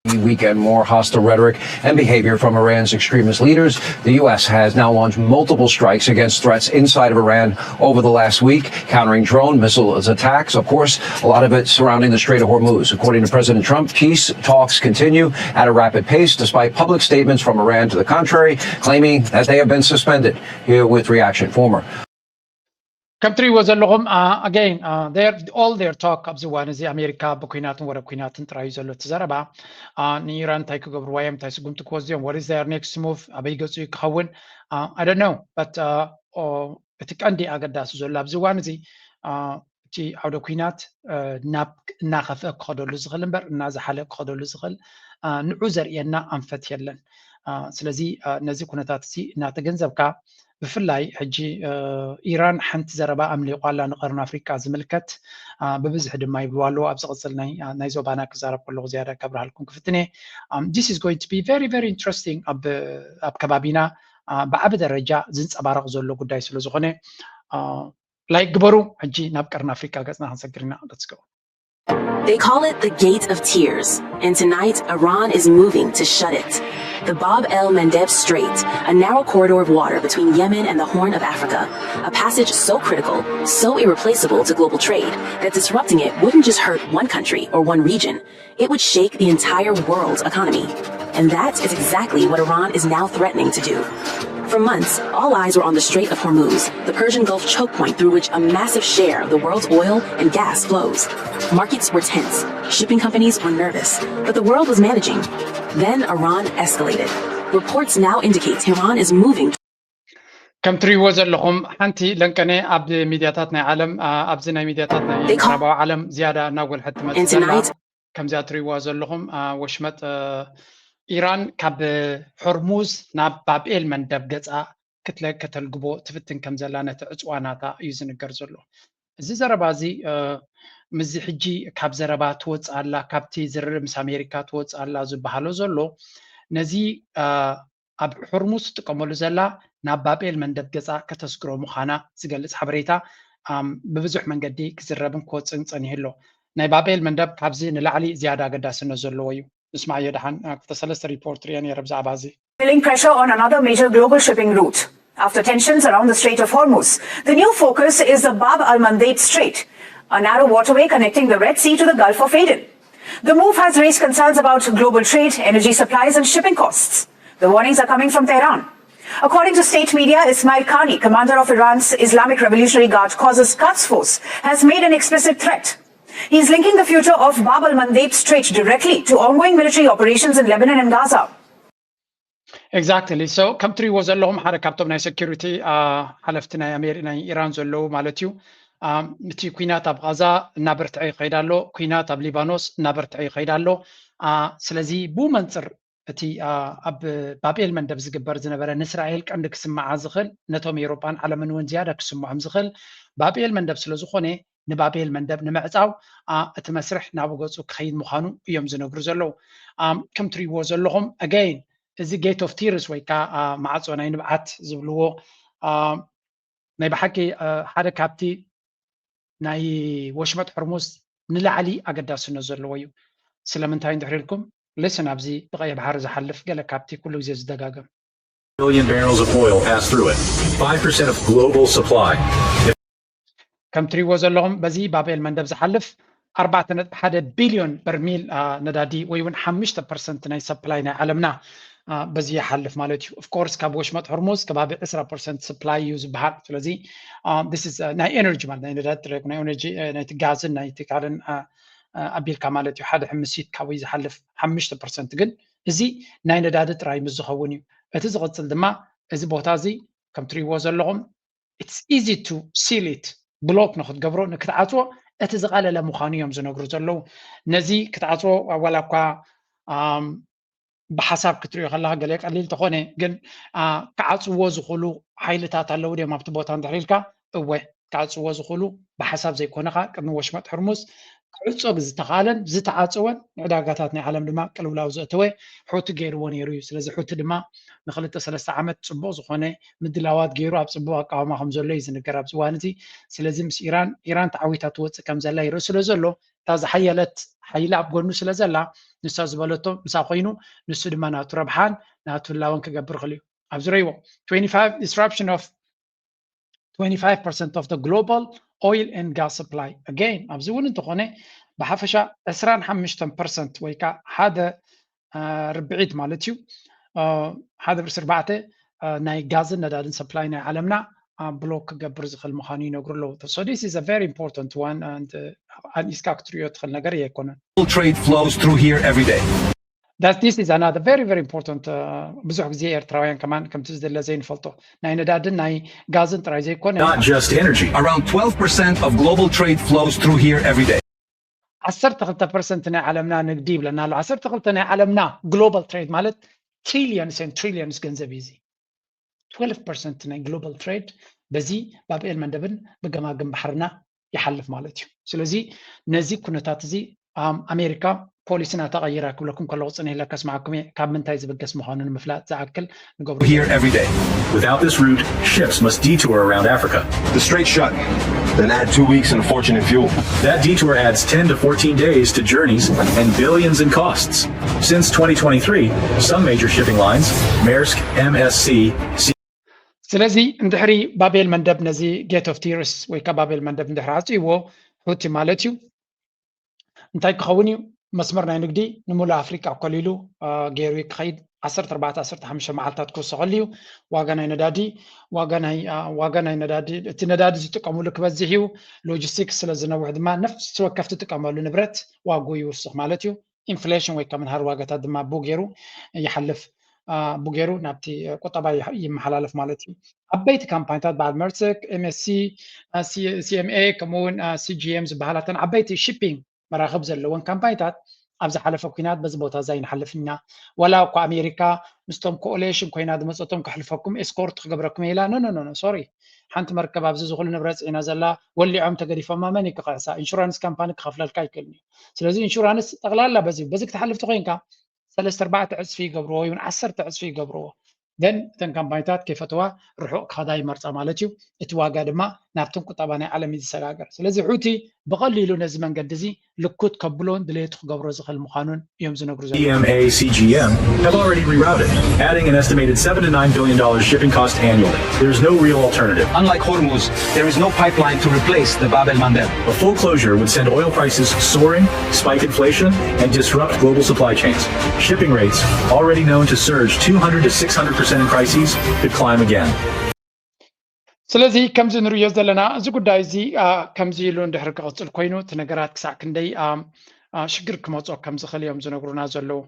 Weekend, more hostile rhetoric and behavior from Iran's extremist leaders. The U.S. has now launched multiple strikes against threats inside of Iran over the last week, countering drone missile attacks. Of course, a lot of it surrounding the Strait of Hormuz. According to President Trump, peace talks continue at a rapid pace, despite public statements from Iran to the contrary, claiming that they have been suspended. Here with reaction, former country was a logum again all their talk of the one is the America بكوينات ورا كوينات ترايزلو تزربا Iran تايكو قبر ويم تايسقوم تكوزيهم what is their next move أبي يقصو يكون I don't know but بتك عندي أقداس زول لابز وان زي تي عودة كوينات ناب ناخف قدر لزغل بر ناز حلق قدر لزغل نعوزر ينا أنفت يلن سلزي نزي كونتات سي ناتجنزب كا بفلاي حجي إيران حنت زربا أملي قالا نقرن أفريقيا زملكت ببزح دما يبلوالو أبزغزلناي نايزو بانا كزارب كله زيادة كبرها لكم كفتني this is going to be very very interesting أب كبابينا بعبد الرجاء زنس أبارق زولو قداي سلو زغني لايك قبرو حجي نابكرن أفريقيا قصنا هنسكرنا let's go. They call it the Gate of Tears, and tonight Iran is moving to shut it. The Bab el-Mandeb Strait, a narrow corridor of water between Yemen and the Horn of Africa, a passage so critical, so irreplaceable to global trade, that disrupting it wouldn't just hurt one country or one region, it would shake the entire world's economy. And that is exactly what Iran is now threatening to do. For months, all eyes were on the Strait of Hormuz, the Persian Gulf choke point through which a massive share of the world's oil and gas flows. Markets were tense, shipping companies were nervous, but the world was managing. Then Iran escalated. Reports now indicate Tehran is moving. كم تري وزر لهم حنتي لنكني عبد ميدياتاتنا عالم عبزنا ميدياتاتنا ربع عالم زيادة نقول حتى ما كم زيادة تري وزر لهم وشمت إيران كاب حرموز ناب باب من دب جزء كتلة كتل جبو تفتن كم زلانة تعصواناتا يزن الجرزلو زي زربازي مزحجي كاب زربات واتس على كابتي زر مس أمريكا تواتس على زبحلو زلو نزي أب حرموز تقملو زلا ناب باب من دب جزء كتسكرو مخانا زجلس حبريتا ببزح من قدي كزربن كوتس انسانيهلو ناي باب من دب كابزي نلعلي زيادة قداس نزلو ويو اسمع يدحن كتسلس ريبورت يعني ربز عبازي. Feeling pressure on another major global shipping route. After tensions around the Strait of Hormuz, the new focus is the Bab al-Mandeb Strait, a narrow waterway connecting the Red Sea to the Gulf of Aden. The move has raised concerns about global trade, energy supplies and shipping costs. The warnings are coming from Tehran. According to state media, Ismail Qani, commander of Iran's Islamic Revolutionary Guard Quds Quds Force, has made an explicit threat. He is linking the future of Bab al-Mandeb Strait directly to ongoing military operations in Lebanon and Gaza. Exactly. So, country was a long حركة من security حلفتنا أمريكا إيران زلوا مالتيو متي كوينات بغزة نبرت أي قيدالو كوينات بليبانوس نبرت أي قيدالو سلزي بو منصر تي أب بابيل من دبز جبر زنبرة إسرائيل كأنك سمع زخل نتوم يوروبان على من وين زيادة كسمع زخل بابيل من دبز لزخونه نبابيل من دب نمعزاو اتمسرح نابغوصو كخيد مخانو يوم زنبر زلو كم تري وزلهم again is the gate of tears ويكا معصو ناي نبعت زبلو ناي بحكي حدا كابتي ناي وشمت حرموز نلعلي أقداس نزلو ويو سلامنتاين دحريلكم listen أبزي بغاية بحار زحلف قال كابتي كله زيز دقاقم million barrels of oil pass through it 5% of global supply. كم تري وزلهم بزي بابيل من دب زحلف 4.1 بليون برميل ندادي ويون 5% ناي سبلاينا علمنا بزي حلف مالتي of course كابوش مت هرمز كبابي 10% supply use بحال فلزي this is ناي energy مالنا ندات ريك ناي energy ناي تغاز ناي تكارن أبيل كمالتي حدا حمسيت كاوي زحلف 5% جن زي ناي ندادت راي مزخوني اتزغط دما از بوتازي كم تري وزلهم it's easy to seal it بلوك ناخد قبرو نكتعاتو اتزغال لمخانيهم زنقرو زلو نزي كتعاتو ولا كا بحساب كتري خلاها قالك قليل تخوني جن كعاتو وزخلو حيلتات اللو دي ما بتبوتان دحريلكا اوه كعاتو وزخلو بحساب زي كونخا كنو وشمت حرمز ክዕጾግ ዝተኻለን ዝተዓጽወን ዕዳጋታት ናይ ዓለም ድማ ቅልውላው ዘእተወ ሑቲ ገይርዎ ነይሩ እዩ ስለዚ ሑቲ ድማ ንክልተ 3 ዓመት ጽቡቕ ዝኾነ ምድላዋት ገይሩ ኣብ ጽቡቕ ኣቃውማ ከም ዘሎ እዩ ዝንገር ኣብዚ እዋን እዚ ስለዚ ምስ ኢራን ተዓዊታ ትወፅእ ከም ዘላ ይርኢ ስለ ዘሎ እታ ዝሓየለት ሓይላ ኣብ ጎኑ ስለ ዘላ ንሳ ዝበለቶ ምሳ ኮይኑ ንሱ ድማ ናቱ ረብሓን ናቱ ህላወን ክገብር ክእል እዩ ኣብዚ ረይዎ 25 disruption of 25% of the global oil and gas supply again ኣብዚ እውን እንተኾነ ብሓፈሻ 25% ወይ ከዓ ሓደ ርብዒት ማለት እዩ ሓደ ብርሲ 4 ናይ ጋዝን ነዳድን ሰፕላይ ናይ ዓለምና ብሎክ ክገብር ዝኽእል ምዃኑ ይነግሩ ኣለዉ so this is a very important one and ኢስካ ክትሪኦ ትኽእል ነገር የኮነን Trade flows through here every day. This is another very important ብዙሕ ግዜ ኤርትራውያን ከማን ከምቲ ዝደለ ዘይንፈልጦ ናይ ነዳድን ናይ ጋዝን ጥራይ ዘይኮነ Not just energy. Around 12% of global trade flows through here every day. 12% ናይ ዓለምና ንግዲ ይብለና ኣሎ 12 ናይ ዓለምና ግሎባል ትሬድ ማለት ትሪሊየንስ ገንዘብ እዩ 12% ናይ ግሎባል ትሬድ በዚ ባብኤል መንደብን ብገማግም ባሕርና ይሓልፍ ማለት እዩ ስለዚ ነዚ ኩነታት እዚ ኣሜሪካ ፖሊሲና ተቀይራ ክብለኩም ከለዎ ጽኔ ለከስ ማዕኩም ካብ ምንታይ ዝብገስ ምዃኑን ምፍላጥ ዝኣክል ንገብሩ Here every day. Without this route, ships must detour around Africa. The strait shut. Then add 2 weeks and a fortune in fuel. That detour adds 10 to 14 days to journeys and billions in costs. Since 2023, some major shipping lines, Maersk, MSC, ስለዚ እንድሕሪ ባቤል መንደብ ነዚ ጌት ኦፍ ቲርስ ወይ ከዓ ባቤል መንደብ እንድሕሪ ዓፅይዎ ሁቲ ማለት እዩ እንታይ ክኸውን እዩ መስመር ናይ ንግዲ ንሙሉእ ኣፍሪቃ ኮሊሉ ገይሩ ክኸይድ 14-15 መዓልታት ክውስኸሉ እዩ ዋጋ ናይ ነዳዲ እቲ ነዳዲ ዝጥቀምሉ ክበዝሕ እዩ ሎጂስቲክስ ስለ ዝነውሕ ድማ ነፍሲ ወከፍ ትጥቀመሉ ንብረት ዋጉ ይውስኽ ማለት እዩ ኢንፍሌሽን ወይ ከዓ ምንሃር ዋጋታት ድማ ቡገይሩ ይሓልፍ ቡገይሩ ናብቲ ቁጠባ ይመሓላለፍ ማለት እዩ ዓበይቲ ካምፓኒታት በዓል መርሰክ ኤምኤስሲ ሲኤምኤ ከምኡውን ሲጂኤም ዝበሃላተን ዓበይቲ ሺፒንግ መራኸብ ዘለወን ካምፓኒታት ኣብ ዝሓለፈ ኩናት በዚ ቦታ እዛ ይንሓልፍና ወላ እኳ ኣሜሪካ ምስቶም ኮኦሌሽን ኮይና ድመፀቶም ክሕልፈኩም ኤስኮርት ክገብረኩም ኢላ ኖ ሶሪ ሓንቲ መርከብ ኣብዚ ዝኽእሉ ንብረት ፅዒና ዘላ ወሊዖም ተገዲፎማ መን ክቕዕሳ ኢንሹራንስ ካምፓኒ ክኸፍለልካ ይክእልኒ ስለዚ ኢንሹራንስ ጠቕላላ በዚ ክትሓልፍ ትኮይንካ 3-4 ዕፅፊ ይገብርዎ ይሁን 10 ዕፅፊ ይገብርዎ then እተን ካምፓኒታት ከይፈተዋ ርሑቕ ክኸዳ ይመርፃ ማለት እዩ እቲ ዋጋ ድማ ናብቶም ቁጠባ ናይ ዓለም እዩ ዝሰጋገር ስለዚ ሑቲ ብቐሊሉ ነዚ መንገዲ እዚ ልኩት ከብሎን ድሌቱ ክገብሮ ዝኽእል ምዃኑን እዮም ዝነግሩ ዘለዉ EMA, CGM have already rerouted, adding an estimated $7 to $9 billion shipping cost annually. There's no real alternative. Unlike Hormuz, there is no pipeline to replace the Bab el-Mandeb. A full closure would send oil prices soaring, spike inflation, and disrupt global supply chains. Shipping rates, already known to surge 200 to 600% in crises, could climb again. ስለዚ ከምዚ ንሪኦ ዘለና እዚ ጉዳይ እዚ ከምዚ ኢሉ እንድሕሪ ክቕፅል ኮይኑ እቲ ነገራት ክሳዕ ክንደይ ሽግር ክመፅኦ ከም ዝኽእል እዮም ዝነግሩና ዘለዉ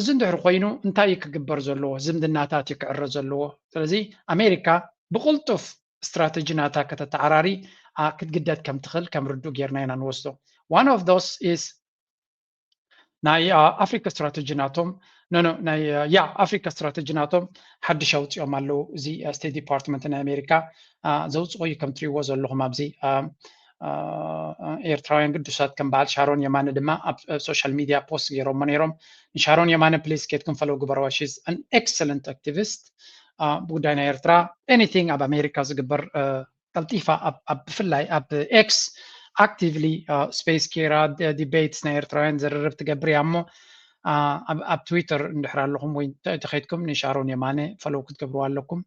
እዚ እንድሕሪ ኮይኑ እንታይ ክግበር ዘለዎ ዝምድናታት ክዕረ ዘለዎ ስለዚ ኣሜሪካ ብቕልጡፍ ስትራቴጂ ናታ ከተተዓራሪ ክትግደድ ከም ትኽእል ከም ርዱእ ጌርና ኢና ንወስዶ one of those is ናይ ኣፍሪካ ስትራቴጂ ናቶም ናይ ኣፍሪካ ስትራቴጂ ናቶም ሓድሽ ኣውፅኦም ኣለዉ እዚ ስቴት ዲፓርትመንት ናይ ኣሜሪካ ዘውፅኦ እዩ ከም ትሪእዎ ዘለኹም ኣብዚ ኤርትራውያን ቅዱሳት ከም በዓል ሻሮን የማነ ድማ ኣብ ሶሻል ሚድያ ፖስት ገይሮሞ ነይሮም ንሻሮን የማነ ፕሊዝ ኬትኩም ፈለው ግበረዋ ሺዝ ኣን ኤክሰለንት ኣክቲቪስት ብጉዳይ ናይ ኤርትራ ኤኒቲንግ ኣብ ኣሜሪካ ዝግበር ቀልጢፋ ብፍላይ ኣብ ኤክስ actively space ኬራ ዲቤትስ ናይ ኤርትራውያን ዝርርብ ትገብር እያ እሞ ኣብ ትዊተር እንድሕር ኣለኹም ወይ ተኸይድኩም ንሻሮን የማነ ፈለው ክትገብርዎ ኣለኩም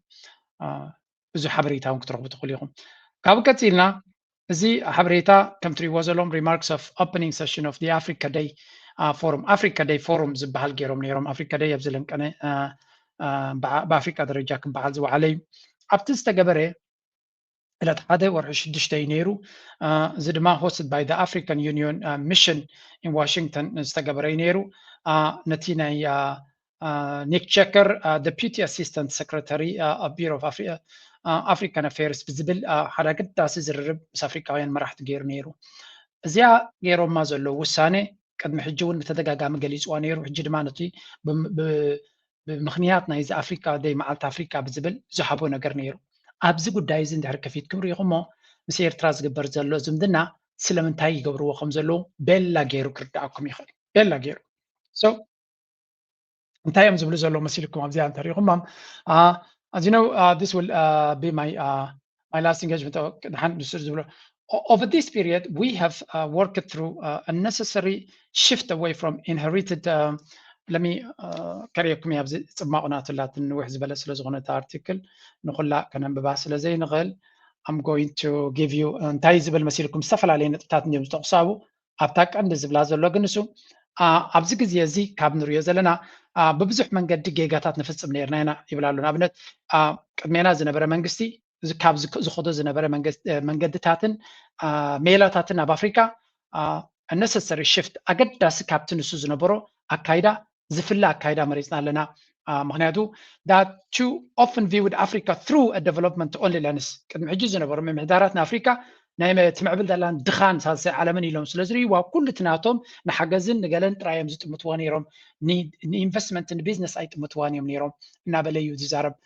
ብዙ ሓበሬታ እውን ክትረኽቡ ትኽእሉ ኢኹም ካብ ቀፂልና እዚ ሓበሬታ ከም ትሪእዎ ዘለዎም ሪማርክስ ኦፍ ኦፕኒንግ ሰሽን ኦፍ ኣፍሪካ ደይ ፎረም ኣፍሪካ ደይ ፎረም ዝበሃል ገይሮም ነይሮም ኣፍሪካ ደይ ኣብ ዝለንቀነ ብኣፍሪካ ደረጃ ክበዓል ዝወዓለ እዩ ኣብቲ ዝተገበረ ዕለት 1 ወርሒ 6 እዩ ነይሩ እዚ ድማ ሆስትድ ባይ ኣፍሪካን ዩኒዮን ሚሽን ኢን ዋሽንግተን ዝተገበረ እዩ ነይሩ ነቲ ናይ ኒክ ቸከር ዴፒቲ ኣሲስታንት ሰክረታሪ ኣብ ቢሮ ኦፍ ኣፍሪካን ኣፌርስ ብዝብል ሓደ ኣገዳሲ ዝርርብ ምስ ኣፍሪካውያን መራሕቲ ገይሩ ነይሩ እዚኣ ገይሮማ ዘለዉ ውሳነ ቅድሚ ሕጂ እውን ብተደጋጋሚ ገሊፅዋ ነይሩ ሕጂ ድማ ነቲ ብምክንያት ናይዚ ኣፍሪካ ደይ መዓልቲ ኣፍሪካ ብዝብል ዝሃቦ ነገር ነይሩ ኣብዚ ጉዳይ እዚ እንድሕር ከፊትኩም ሪኢኹሞ ምስ ኤርትራ ዝግበር ዘሎ ዝምድና ስለምንታይ ይገብርዎ ከም ዘለዉ ቤላ ገይሩ ክርዳኣኩም ይኽእል ቤላ ገይሩ so እንታይ እዮም ዝብሉ ዘለዉ መሲልኩም ኣብዚኣ እንተሪኢኹም as you know this will be my last engagement over this period we have worked through a necessary shift away from inherited let me كريكم يابز صماقنا تلات نوح زبله سلا زغونه article نخلا كننببا سلا زي نغل I'm going to give you እንታይ ዝብል መሲልኩም ዝተፈላለዩ ነጥብታት እዮም ዝተቕሳቡ ኣብታ ቀንዲ ዝብላ ዘሎ ግን እሱ ኣብዚ ግዜ እዚ ካብ ንሪኦ ዘለና ብብዙሕ መንገዲ ጌጋታት ንፍፅም ነርና ኢና ይብላሉ ንኣብነት ቅድሜና ዝነበረ መንግስቲ ካብ ዝኸዶ ዝነበረ መንገድታትን ሜላታትን ኣብ ኣፍሪካ necessary shift ኣገዳሲ ካብቲ ንሱ ዝነበሮ ኣካይዳ ዝፍለ ኣካይዳ መሪፅና ኣለና ምክንያቱ that too often viewed Africa through a development only lens ቅድሚ ሕጂ ዝነበሩ ምምሕዳራት ንኣፍሪካ ናይ ትምዕብል ዘላን ድኻን ሳልሳይ ዓለምን ኢሎም ስለዝርእይዋ ኩሉ ትናቶም ንሓገዝን ንገለን ጥራዮም ዝጥምትዎ ነይሮም ንኢንቨስትመንት ንቢዝነስ ኣይጥምትዋን እዮም ነይሮም እናበለ እዩ ዝዛረብ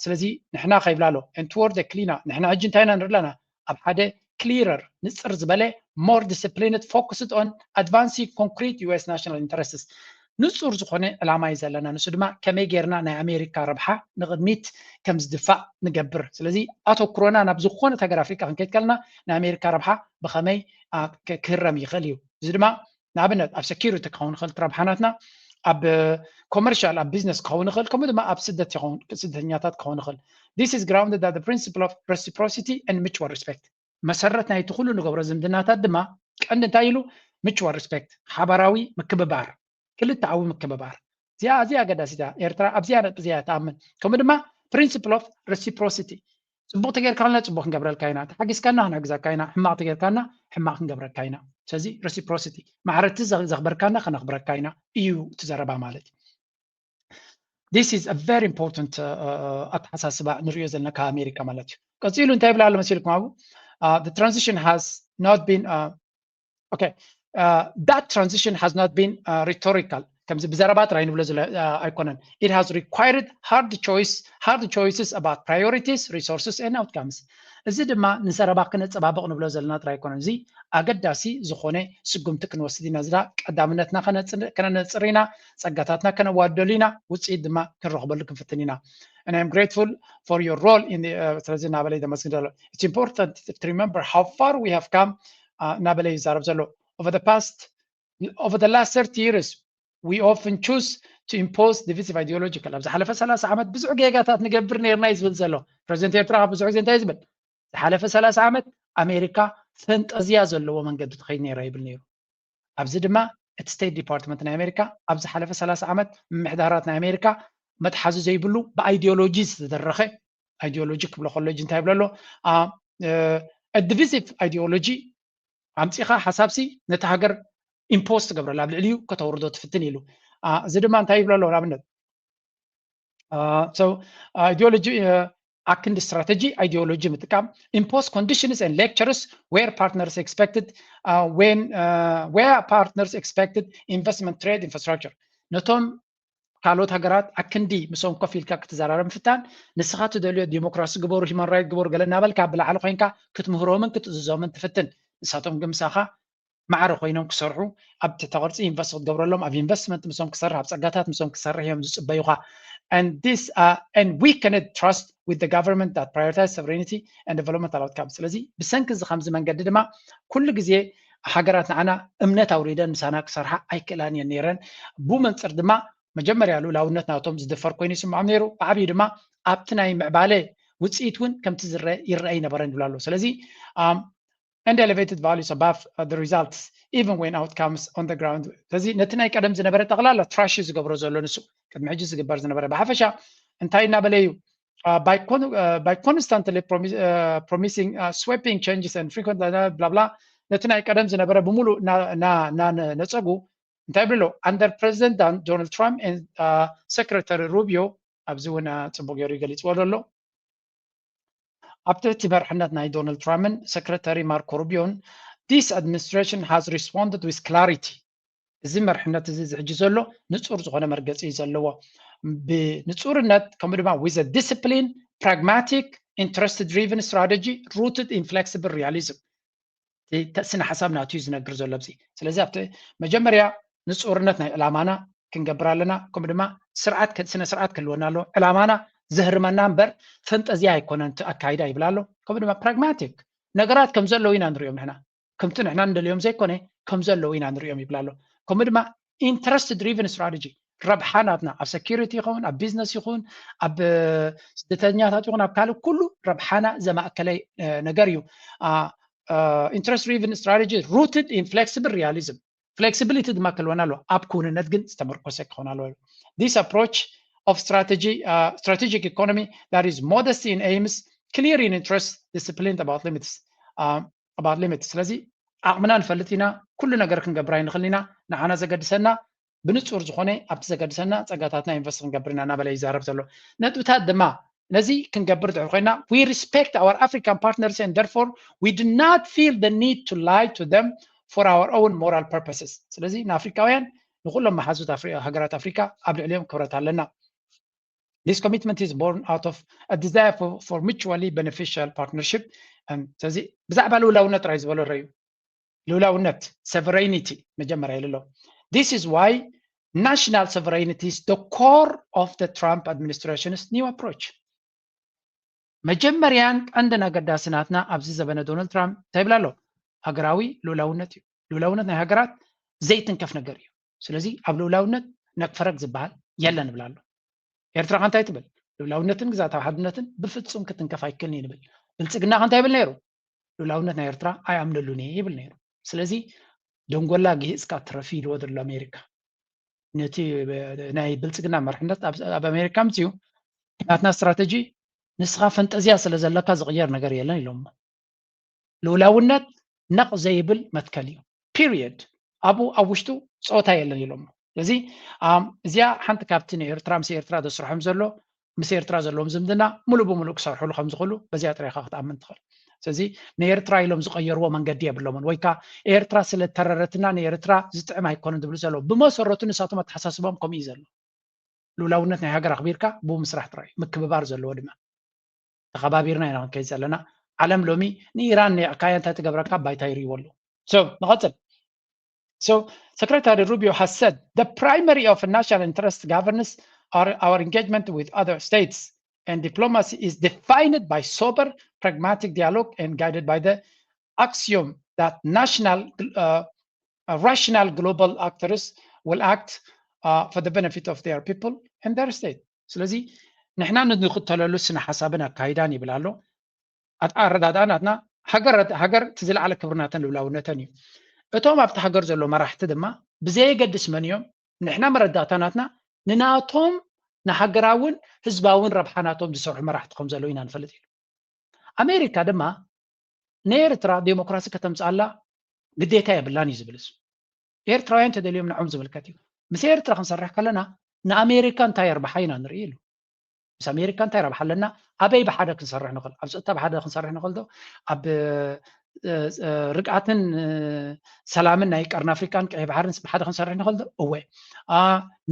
ስለዚ ንሕና ከይብላሎ and toward the cleaner ንሕና ሕጂ እንታይ ኢና ንርኢ ኣለና ኣብ ሓደ clearer ንፅር ዝበለ more disciplined focused on advancing concrete US national interests ንጹር ዝኾነ ዕላማ እዩ ዘለና ንሱ ድማ ከመይ ጌርና ናይ ኣሜሪካ ረብሓ ንቕድሚት ከም ዝድፋእ ንገብር ስለዚ ኣተኩሮና ናብ ዝኾነ ሃገር ኣፍሪካ ክንከይድ ከለና ናይ ኣሜሪካ ረብሓ ብኸመይ ክህረም ይኽእል እዩ እዚ ድማ ንኣብነት ኣብ ሴኪሪቲ ክኸውን ይኽእል ረብሓናትና ኣብ ኮመርሻል ኣብ ቢዝነስ ክኸውን ይኽእል ከምኡ ድማ ኣብ ስደተኛታት ክኸውን ይኽእል this is grounded at the principle of reciprocity and mutual respect መሰረት ናይቲ ኩሉ ንገብሮ ዝምድናታት ድማ ቀንዲ እንታይ ኢሉ mutual respect ሓበራዊ ምክብባር ክልተ ዓዊ ምክብባር እዚኣ ኣገዳሲታ ኤርትራ ኣብዚኣ ነጥብዚኣ ተኣምን ከምኡ ድማ principle of reciprocity ጽቡቕ ተጌርካልና ጽቡቕ ክንገብረልካ ኢና ተሓጊዝካና ክንሕግዘካ ኢና ሕማቕ ተጌርካና ሕማቕ ክንገብረካ ኢና ስለዚ reciprocity ማዕረቲ ዘኽበርካና ክነኽብረካ ኢና እዩ ትዘረባ ማለት this is a very important ኣተሓሳስባ ንሪኦ ዘለና ካብ ኣሜሪካ ማለት እዩ ቀፂሉ እንታይ ይብላ ኣሎ መሲልኩም ኣብኡ the transition has not been that transition has not been rhetorical ከምዚ ብዘረባት ራይ ንብሎ ኣይኮነን it has required hard choices about priorities resources and outcomes እዚ ድማ ንዘረባ ክነፀባበቕ ንብሎ ዘለና ጥራይ ኣይኮነን እዚ ኣገዳሲ ዝኾነ ስጉምቲ ክንወስድ ኢና ዝዳ ቀዳምነትና ከነነፅር ኢና ፀጋታትና ከነዋደሉ ኢና ውፅኢት ድማ ክንረኽበሉ ክንፍትን ኢና and I'm grateful for your role in the ስለዚ ናበለይ ተመስግን ኣሎ it's important to remember how far we have come ናበለይ ይዛረብ ዘሎ over the last 30 years we often choose to impose divisive ideological ኣብዚ ሓለፈ 30 ዓመት ብዙሕ ጌጋታት ንገብር ነርና ይዝብል ዘሎ ፕሬዚደንት ኤርትራ ብዙሕ ግዜ እንታይ ዝብል ዝሓለፈ 30 ዓመት ኣሜሪካ ፈንጠዝያ ዘለዎ መንገዲ ትኸይድ ነይራ ይብል ነይሩ ኣብዚ ድማ እቲ ስቴት ዲፓርትመንት ናይ ኣሜሪካ ኣብዚ ሓለፈ 30 ዓመት ምምሕዳራት ናይ ኣሜሪካ መትሓዚ ዘይብሉ ብኣይዲዮሎጂ ዝተደረኸ ኣይዲዮሎጂ ክብሎ ከሎጂ እንታይ ይብሎ ኣሎ ዲቪሲቭ ኣይዲዮሎጂ ኣምፂኻ ሓሳብሲ ነቲ ሃገር ኢምፖስት ትገብረላ ኣብ ልዕሊኡ ከተወርዶ ትፍትን ኢሉ እዚ ድማ እንታይ ይብሎ ኣሎ ንኣብነት so ideology አክንድ ስትራቴጂ አይዲዮሎጂ ምጥቃም impose conditions and lectures where partners expected investment trade infrastructure ነቶም ካልኦት ሃገራት አክንዲ ምሶም ኮፊልካ ክትዘራረብ ፍታን ንስኻ ትደልዮ ዲሞክራሲ ግበሩ ሂማን ራይት ግበሩ ገለና በልካ ብላዕሊ ኮይንካ ክትምህሮምን ክትእዝዞምን ትፍትን ንሳቶም ግን ምሳኻ ማዕረ ኮይኖም ክሰርሑ ኣብ ትሕቲ ቅርፂ ኢንቨስት ክትገብረሎም ኣብ ኢንቨስትመንት ምሶም ክሰርሕ ኣብ ፀጋታት ምሶም ክሰርሕ እዮም ዝፅበዩኻ and we cannot trust with the government that prioritize sovereignty and developmental outcomes ስለዚ ብሰንኪ እዚ ከምዚ መንገዲ ድማ ኩሉ ግዜ ሃገራት ንዓና እምነት ኣውሪደን ምሳና ክሰርሓ ኣይክእላን እየን ነይረን ብመንፅር ድማ መጀመርያ ሉላውነት ናቶም ዝድፈር ኮይኑ ይስምዖም ነይሩ ብዓብዪ ድማ ኣብቲ ናይ ምዕባለ ውፅኢት እውን ከምቲ ይረአይ ነበረን ይብሉ ኣሎ ስለዚ and elevated values above the results even when outcomes on the ground ስለዚ ነቲ ናይ ቀደም ዝነበረ ጠቕላላ ትራሽ ዝገብሮ ዘሎ ንሱ ቅድሚ ሕጂ ዝግበር ዝነበረ ብሓፈሻ እንታይ እናበለዩ by constantly promising sweeping changes and frequent blah blah ነቲ ናይ ቀደም ዝነበረ ብሙሉእ ነፀጉ እንታይ ብሎ under President Donald Trump and Secretary Rubio ኣብዚ እውን ፅቡቅ ገይሩ ይገልፅዎ ኣሎ after the መርሕነት ናይ Donald Trump and Secretary Marco Rubio this administration has responded with clarity እዚ መርሕነት እዚ ዝሕጂ ዘሎ ንጹር ዝኾነ መርገፂ ዘለዎ ብንጹርነት ከምኡ ድማ with a disciplined pragmatic interest driven strategy rooted in flexible realism ተስና ሓሳብና ኣትዩ ዝነግር ዘሎ ብዚ ስለዚ ኣብቲ መጀመርያ ንጹርነት ናይ ዕላማና ክንገብር ኣለና ከምኡ ድማ ስነ ስርዓት ክህልወና ኣሎ ዕላማና ዘህርመና እምበር ፈንጠዝያ ኣይኮነን ኣካይዳ ይብላ ኣሎ ከምኡ ድማ ፕራግማቲክ ነገራት ከም ዘለዉ ኢና ንሪኦም ንሕና ከምቲ ንሕና እንደልዮም ዘይኮነ ከም ዘለዉ ኢና ንሪኦም ይብላ ኣሎ ከምኡ ድማ ኢንትረስት ድሪቨን ስትራቴጂ ረብሓናትና ኣብ ሴኪሪቲ ይኹን ኣብ ቢዝነስ ይኹን ኣብ ስደተኛታት ይኹን ኣብ ካልእ ኩሉ ረብሓና ዘማእከለ ነገር እዩ interest driven strategy rooted in flexible realism flexibility ድማ ክልወና ኣሎ ኣብ ኩንነት ግን ዝተመርኮሰ ክኾን ኣለዎ this approach of strategic economy that is modest in aims clear in interest disciplined about limits ስለዚ ዓቕምና ንፈልጥ ኢና ኩሉ ነገር ክንገብር ኣይንኽእል ኢና ንዓና ዘገድሰና ብንጹር ዝኾነ ኣብቲ ዘገድሰና ፀጋታትና ኢንቨስት ክንገብር ኢና እናበለ ይዛረብ ዘሎ ነጥብታት ድማ ነዚ ክንገብር ድሕር ኮይና we respect our African partners and therefore we do not feel the need to lie to them for our own moral purposes ስለዚ ንኣፍሪካውያን ንኩሎም መሓዙት ሃገራት ኣፍሪካ ኣብ ልዕሊኦም ክብረት ኣለና this commitment is born out of a desire for mutually beneficial partnership ስለዚ ብዛዕባ ልውላውነት ጥራይ ዝበሎ ረዩ ልውላውነት sovereignty መጀመርያ ኢሉ ኣሎ this is why national sovereignty is the core of the Trump administration's new approach መጀመርያን ቀንድን ኣገዳስናትና ኣብዚ ዘበነ ዶናልድ ትራምፕ እንታይ ብላ ኣሎ ሃገራዊ ልውላውነት እዩ ልውላውነት ናይ ሃገራት ዘይትንከፍ ነገር እዩ ስለዚ ኣብ ልውላውነት ነክፈረግ ዝበሃል የለን ብላ ኣሎ ኤርትራ እንታይ ትብል ልውላውነትን ግዛታዊ ሓድነትን ብፍጹም ክትንከፍ ኣይክእልን ይብል ብልፅግና እንታይ ይብል ነይሩ ልውላውነት ናይ ኤርትራ ኣይኣምነሉን ይብል ነይሩ ስለዚ ደንጎላ ግህዝካ ትረፊ ኢልዎ ዘሎ ኣሜሪካ ነቲ ናይ ብልፅግና መርሕነት ኣብ ኣሜሪካ ምፅኡ ናትና ስትራቴጂ ንስኻ ፈንጠዝያ ስለ ዘለካ ዝቕየር ነገር የለን ኢሎም ልውላውነት ነቕ ዘይብል መትከል እዩ ፒሪየድ ኣብኡ ኣብ ውሽጡ ፀወታ የለን ኢሎም ስለዚ እዚኣ ሓንቲ ካብቲ ንኤርትራ ምስ ኤርትራ ዘስርሖም ዘሎ ምስ ኤርትራ ዘለዎም ዝምድና ሙሉእ ብሙሉእ ክሰርሕሉ ከም ዝኽእሉ በዚኣ ጥራይካ ክትኣምን ትኽእል ስለዚ ንኤርትራ ኢሎም ዝቐየርዎ መንገዲ የብሎምን ወይ ከዓ ኤርትራ ስለተረረትና ንኤርትራ ዝጥዕም ኣይኮነን ዝብሉ ዘሎ ብመሰረቱ ንሳቶም ኣተሓሳስቦም ከምኡ እዩ ዘሎ ልውላውነት ናይ ሃገር ኣኽቢርካ ብኡ ምስራሕ ጥራይ ምክብባር ዘለዎ ድማ ተኸባቢርና ኢና ክንከይድ ዘለና ዓለም ሎሚ ንኢራን ንኣካያ እንታይ ትገብረካ ባይታ ይርይዎ ኣሎ ንቐፅል So Secretary Rubio has said the primary of national interest governance are our engagement with other states and diplomacy is defined by sober pragmatic dialogue and guided by the axiom that rational global actors will act for the benefit of their people and their state. ስለዚ ንሕና ንኽተለሉ ስነ ሓሳብን ኣካይዳን ይብል ኣሎ ኣረዳድኣናትና ሃገር ትዝለዓለ ክብርናተን ልውላውነተን እዩ እቶም ኣብቲ ሃገር ዘሎ መራሕቲ ድማ ብዘየገድስ መን እዮም ንሕና መረዳእታናትና ንናቶም ንሃገራውን ህዝባውን ረብሓናቶም ዝሰርሑ መራሕቲ ከም ዘለዉ ኢና ንፈልጥ ኢሉ ኣሜሪካ ድማ ንኤርትራ ዴሞክራሲ ከተምፅኣላ ግዴታ የብላን እዩ ዝብል ኤርትራውያን ተደልዮም ንዖም ዝምልከት እዩ ምስ ኤርትራ ክንሰርሕ ከለና ንኣሜሪካ እንታይ የርባሓ ኢና ንርኢ ኢሉ ምስ ኣሜሪካ እንታይ ረብሓ ኣለና ኣበይ ብሓደ ክንሰርሕ ንኽእል ኣብ ፀጥታ ብሓደ ክንሰርሕ ንኽእል ዶ ኣብ ርግኣትን ሰላምን ናይ ቀርኒ ኣፍሪካን ቀይ ባሕርን ብሓደ ክንሰርሕ ንኽእል ዶ እወ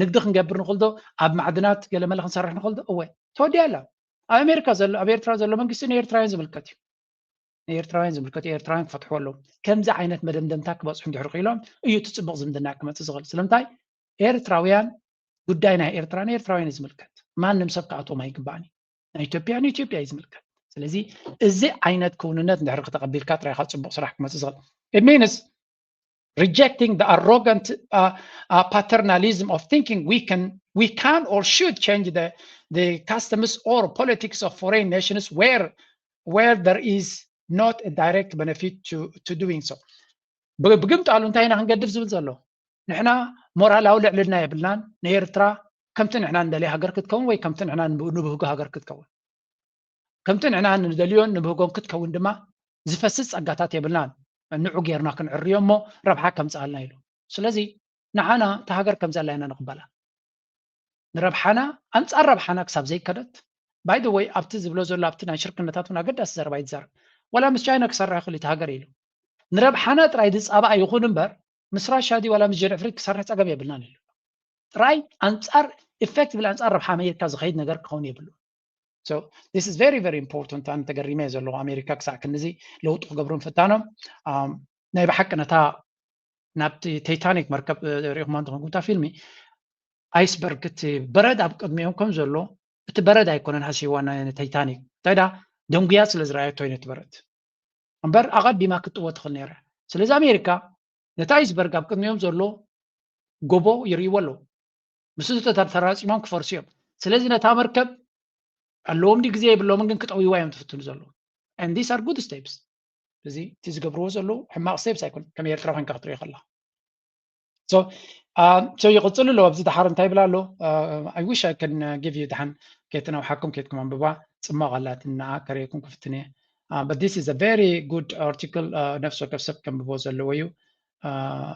ንግዲ ክንገብር ንኽእል ዶ ኣብ ማዕድናት ገለመለ ክንሰርሕ ንኽእል ዶ እወ ተወዲያ ኣላ ኣብ ኣሜሪካ ዘሎ ኣብ ኤርትራ ዘሎ መንግስቲ ንኤርትራውያን ዝምልከት እዩ ንኤርትራውያን ዝምልከት እዩ ኤርትራውያን ክፈትሕዎ ኣለዎም ከምዚ ዓይነት መደምደምታ ክበፅሑ እንድሕር ክኢሎም እዩ ትፅቡቕ ዝምድና ክመፅእ ዝኽእል ስለምንታይ ኤርትራውያን ጉዳይ ናይ ኤርትራ ንኤርትራውያን እዩ ዝምልከት ማንም ሰብ ክኣትዎም ኣይግባእን ናይ ኢትዮጵያ ንኢትዮጵያ እዩ ዝምልከት ስለዚ እዚ ዓይነት ክውንነት እንድሕር ከተቐቢልካ ጥራይካ ፅቡቕ ስራሕ ክመፅእ ዝኽእል it means rejecting the arrogant paternalism of thinking we can or should change the customs or politics of foreign nations where there is not a direct benefit to doing so ብግምጣሉ እንታይ ኢና ክንገድፍ ዝብል ዘሎ ንሕና ሞራላዊ ልዕልና የብልናን ንኤርትራ ከምቲ ንሕና እንደልዮ ሃገር ክትከውን ወይ ከምቲ ንሕና ንብህጎ ሃገር ክትከውን ከምቲ ንሕና ንደልዮን ንብህጎን ክትከውን ድማ ዝፈስስ ፀጋታት የብልናን ንዑ ጌርና ክንዕርዮ እሞ ረብሓ ከምፅኣልና ኢሉ ስለዚ ንዓና እቲ ሃገር ከምዘላ ኢና ንቕበላ ንረብሓና ኣንፃር ረብሓና ክሳብ ዘይከደት ባይ ደ ወይ ኣብቲ ዝብሎ ዘሎ ኣብቲ ናይ ሽርክነታት እውን ኣገዳሲ ዘረባ ይትዛረብ ወላ ምስ ቻይና ክሰርሕ ይኽእል እቲ ሃገር ኢሉ ንረብሓና ጥራይ ዝፀባእ ይኹን እምበር ምስ ራሻ ዲ ወላ ምስ ጀንዕፍሪት ክሰርሕ ፀገም የብልናን ኢሉ ጥራይ ኣንፃር ኢፌክቲቭሊ ኣንፃር ረብሓ ኣሜሪካ ዝኸይድ ነገር ክኸውን የብሉ So this is very, very important. أنا تقريمي زلوا أمريكا كساع كنزي لو تقبرون فتانو نايب حق نتا نابتي تيتانيك مركب ريغمان تقول فيلمي ايسبرغ كتي برد أبقدميهم كم زلوا بتبرد هيكون هالشيء وانا تيتانيك تايدا دونجياس لزراعي توين تبرد أمبر أغاد بما كتوا تخل نيره سلز أمريكا نتا ايسبرغ أبقدميهم زلوا جوبو يريولو مسوسة ترثراس إمام كفرسيوم سلز نتا مركب اللوم دي جزيه باللوم ممكن كتقوي وايم تفتون زلوا and these are good steps زي تيزقبرو زلوا حما steps هيكون كم يرتراو هنك خطري خلا so يقصلوا له بزيد حارن تايب له I wish I can give you دحن كيتنا وحكم كيتكم عم ببا ثم غلات إن كريكم كفتني but this is a very good article نفسه كسب كم ببوزل له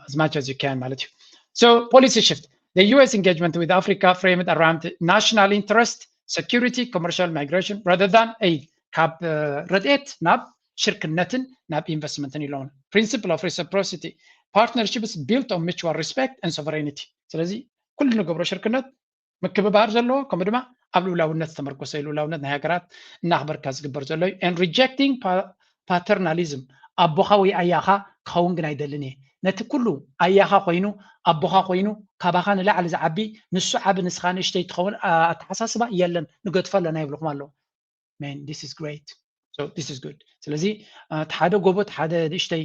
as much as you can مالتي so policy shift the US engagement with Africa framed around national interest security commercial migration rather than aid كاب رديت ناب شركنتن ناب investment نيلون principle of reciprocity partnerships built on mutual respect and sovereignty ስለዚህ كل نقبر شركنت مكببار زلو كم دما قبل ولاونت تمركز سيلو ولاونت نهاجرات نخبر كاز قبر زلو and rejecting paternalism أبوخاوي أياها خون جناي دلني نت كله أياها خوينو أبوها خوينو كابخان لا على زعبي نسحب نسخان اشتي تخون أتحسسبا يلن نقد فلا نايبلغ مالو man this is great so this is good ስለዚህ ተሓደ ጎቦት ሓደ اشتي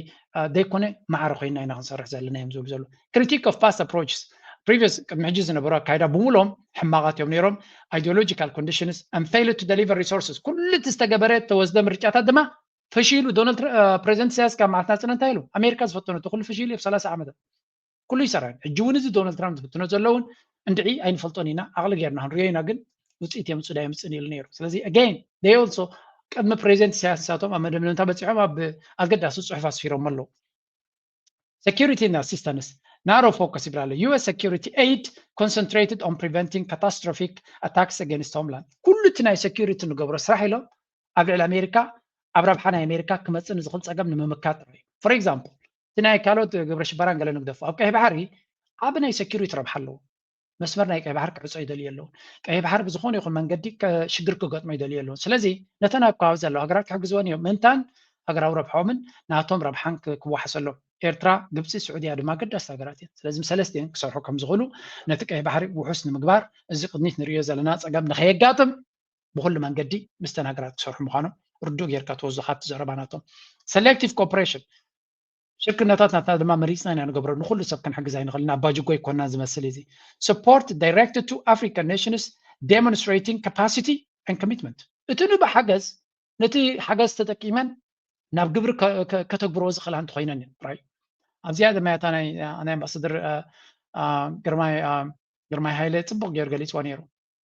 ደይኮነ ማዕረ ኮይና ኢና ክንሰርሕ ዘለና እዮም ዝብሉ ዘሎ critique of past approaches previous محجز نبرا كايدا بمولهم حماقات يوم نيروم ideological conditions and failure to deliver resources كل تستجبرت توزدم رجعت دما فشيلو دونالد بريزنت سياس كان معتنا سنتايلو امريكا زفتنو تقول فشيل في 30 عام كل يسرع الجون زي دونالد ترامب زفتنو زلون اندعي اين فلطونينا اغلى غيرنا هنرينا جن وصيت يمص دايم صنيل نيرو سلازي again they also قدم بريزنت سياساتهم اما دم انت بتصحوا القداس صحفه سفيرهم ملو security and assistance narrow focus ibral US security aid concentrated on preventing catastrophic attacks against homeland كل تناي security نقبر صراحه له ابل امريكا ابرب حنا امريكا كمصن زخل صقم نممكات for example تناي كالوت قبر شبران قال نقدف اوكي بحري ابناي security ربحلو مسمرنا كاي بحر كعص يدلي يلون كاي بحر بزخون يكون منقدي شجر كغط ما يدلي يلون سلازي نتنا كاوز له اغرات حجزون يوم منتان اغراو ربحومن ناتهم ربحان كوحسلو ኤርትራ ግብፂ ስዑድያ ድማ ገዳስ ሃገራት እየን ስለዚ ሰለስቲን ክሰርሑ ከም ዝኽእሉ ነቲ ቀይ ባሕሪ ውሑስ ንምግባር እዚ ቅድሚት ንሪኦ ዘለና ፀገም ንኸየጋጥም ብኩሉ መንገዲ ምስተን ሃገራት ክሰርሑ ምዃኖም ርዱእ ጌርካ ተወዝኻ ትዘረባናቶም selective cooperation ሽርክነታት ናትና ድማ መሪፅና ኢና ንገብሮ ንኩሉ ሰብ ክንሕግዝ ኣይንኽእልና ኣባጅጎ ይኮና ዝመስል እዚ support directed to African nations demonstrating capacity and commitment እቲ ንብሓገዝ ነቲ ሓገዝ ተጠቂመን ናብ ግብሪ ከተግብሮ ዝኽእላ እንተኮይነን ራይ ኣብ ዝያደ ማያታ ናይ ኣምባሳደር ግርማይ ሃይለ ፅቡቅ ጌሩ ገሊፅዋ ነይሩ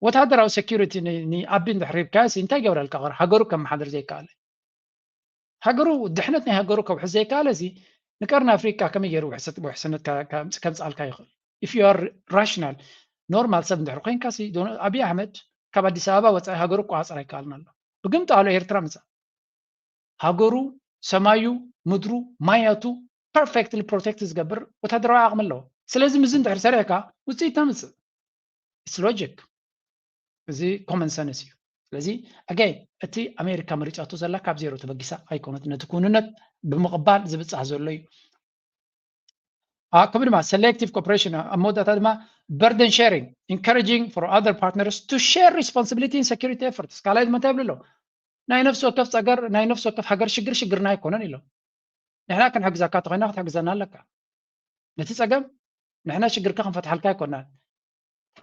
ወታደራዊ ሴኪሪቲ ንኣቢ እንድሕሪብካሲ እንታይ ገብረልካ ቀር ሃገሩ ከም ማሓደር ዘይከኣለ ሃገሩ ድሕነት ናይ ሃገሩ ከውሕዝ ዘይከኣለ እዚ ንቀርኒ ኣፍሪካ ከመይ ገይሩ ውሕስነት ከምፅኣልካ ይኽእል if you are rational ኖርማል ሰብ እንድሕሪ ኮንካሲ ኣብይ ኣሕመድ ካብ ኣዲስ ኣበባ ወፃኢ ሃገሩ ቋፅራ ይከኣልና ኣሎ ብግምቲ ኣሎ ኤርትራ ምፃእ ሃገሩ ሰማዩ ምድሩ ማያቱ perfectly protect ዝገብር ወታደራዊ ዓቕሚ ኣለዎ ስለዚ ምዝ እንድሕር ሰሪዕካ ውፅኢት ተምፅእ it's logic እዚ common sense እዩ ስለዚ again እቲ ኣሜሪካ መሪፃቱ ዘላ ካብ ዜሮ ተበጊሳ ኣይኮነት ነቲ ኩንነት ብምቕባል ዝብፅሕ ዘሎ እዩ ከምኡ ድማ selective cooperation ኣብ መወዳእታ ድማ burden sharing encouraging for other partners to share responsibility in security efforts ካልኣይ ድማ እንታይ ይብሉ ኣሎ ናይ ነፍሲ ወከፍ ፀገር ናይ ነፍሲ ወከፍ ሃገር ሽግርና ኣይኮነን ኢሎም ንሕና ክንሕግዘካ ተኮይና ክትሕግዘና ኣለካ ነቲ ፀገም ንሕና ሽግርካ ክንፈትሓልካ ኣይኮናን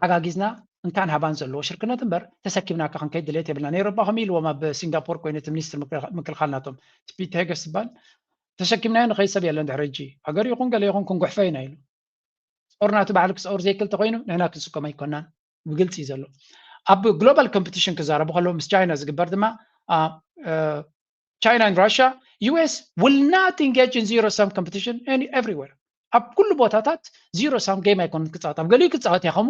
ሓጋጊዝና እንታን ሃባን ዘለዎ ሽርክነት እምበር ተሰኪምናካ ክንከይድ ድሌት የብልና ነይሮባ ከምኡ ኢልዎም ኣብ ሲንጋፖር ኮይኑ እቲ ሚኒስትር ምክልኻልናቶም ፒት ሄገስ ዝበሃል ተሰኪምናዮ ንኸይድ ሰብ የለን ድሕሪ ሕጂ ሃገር ይኹን ገለ ይኹን ክንጉሕፈ ኢና ኢሉ ጦርናቱ ባዕሉ ክፀውር ዘይክል ተኮይኑ ንሕና ክንስቆም ኣይኮናን ብግልፂ እዩ ዘሎ ኣብ ግሎባል ኮምፒቲሽን ክዛረቡ ከለዉ ምስ ቻይና ዝግበር ድማ China and Russia, US will not engage in zero-sum competition everywhere. ኣብ ኩሉ ቦታታት zero-sum game ኣይኮነን ክፃወት ኣብ ገሊኡ ክፃወት ይኸሙ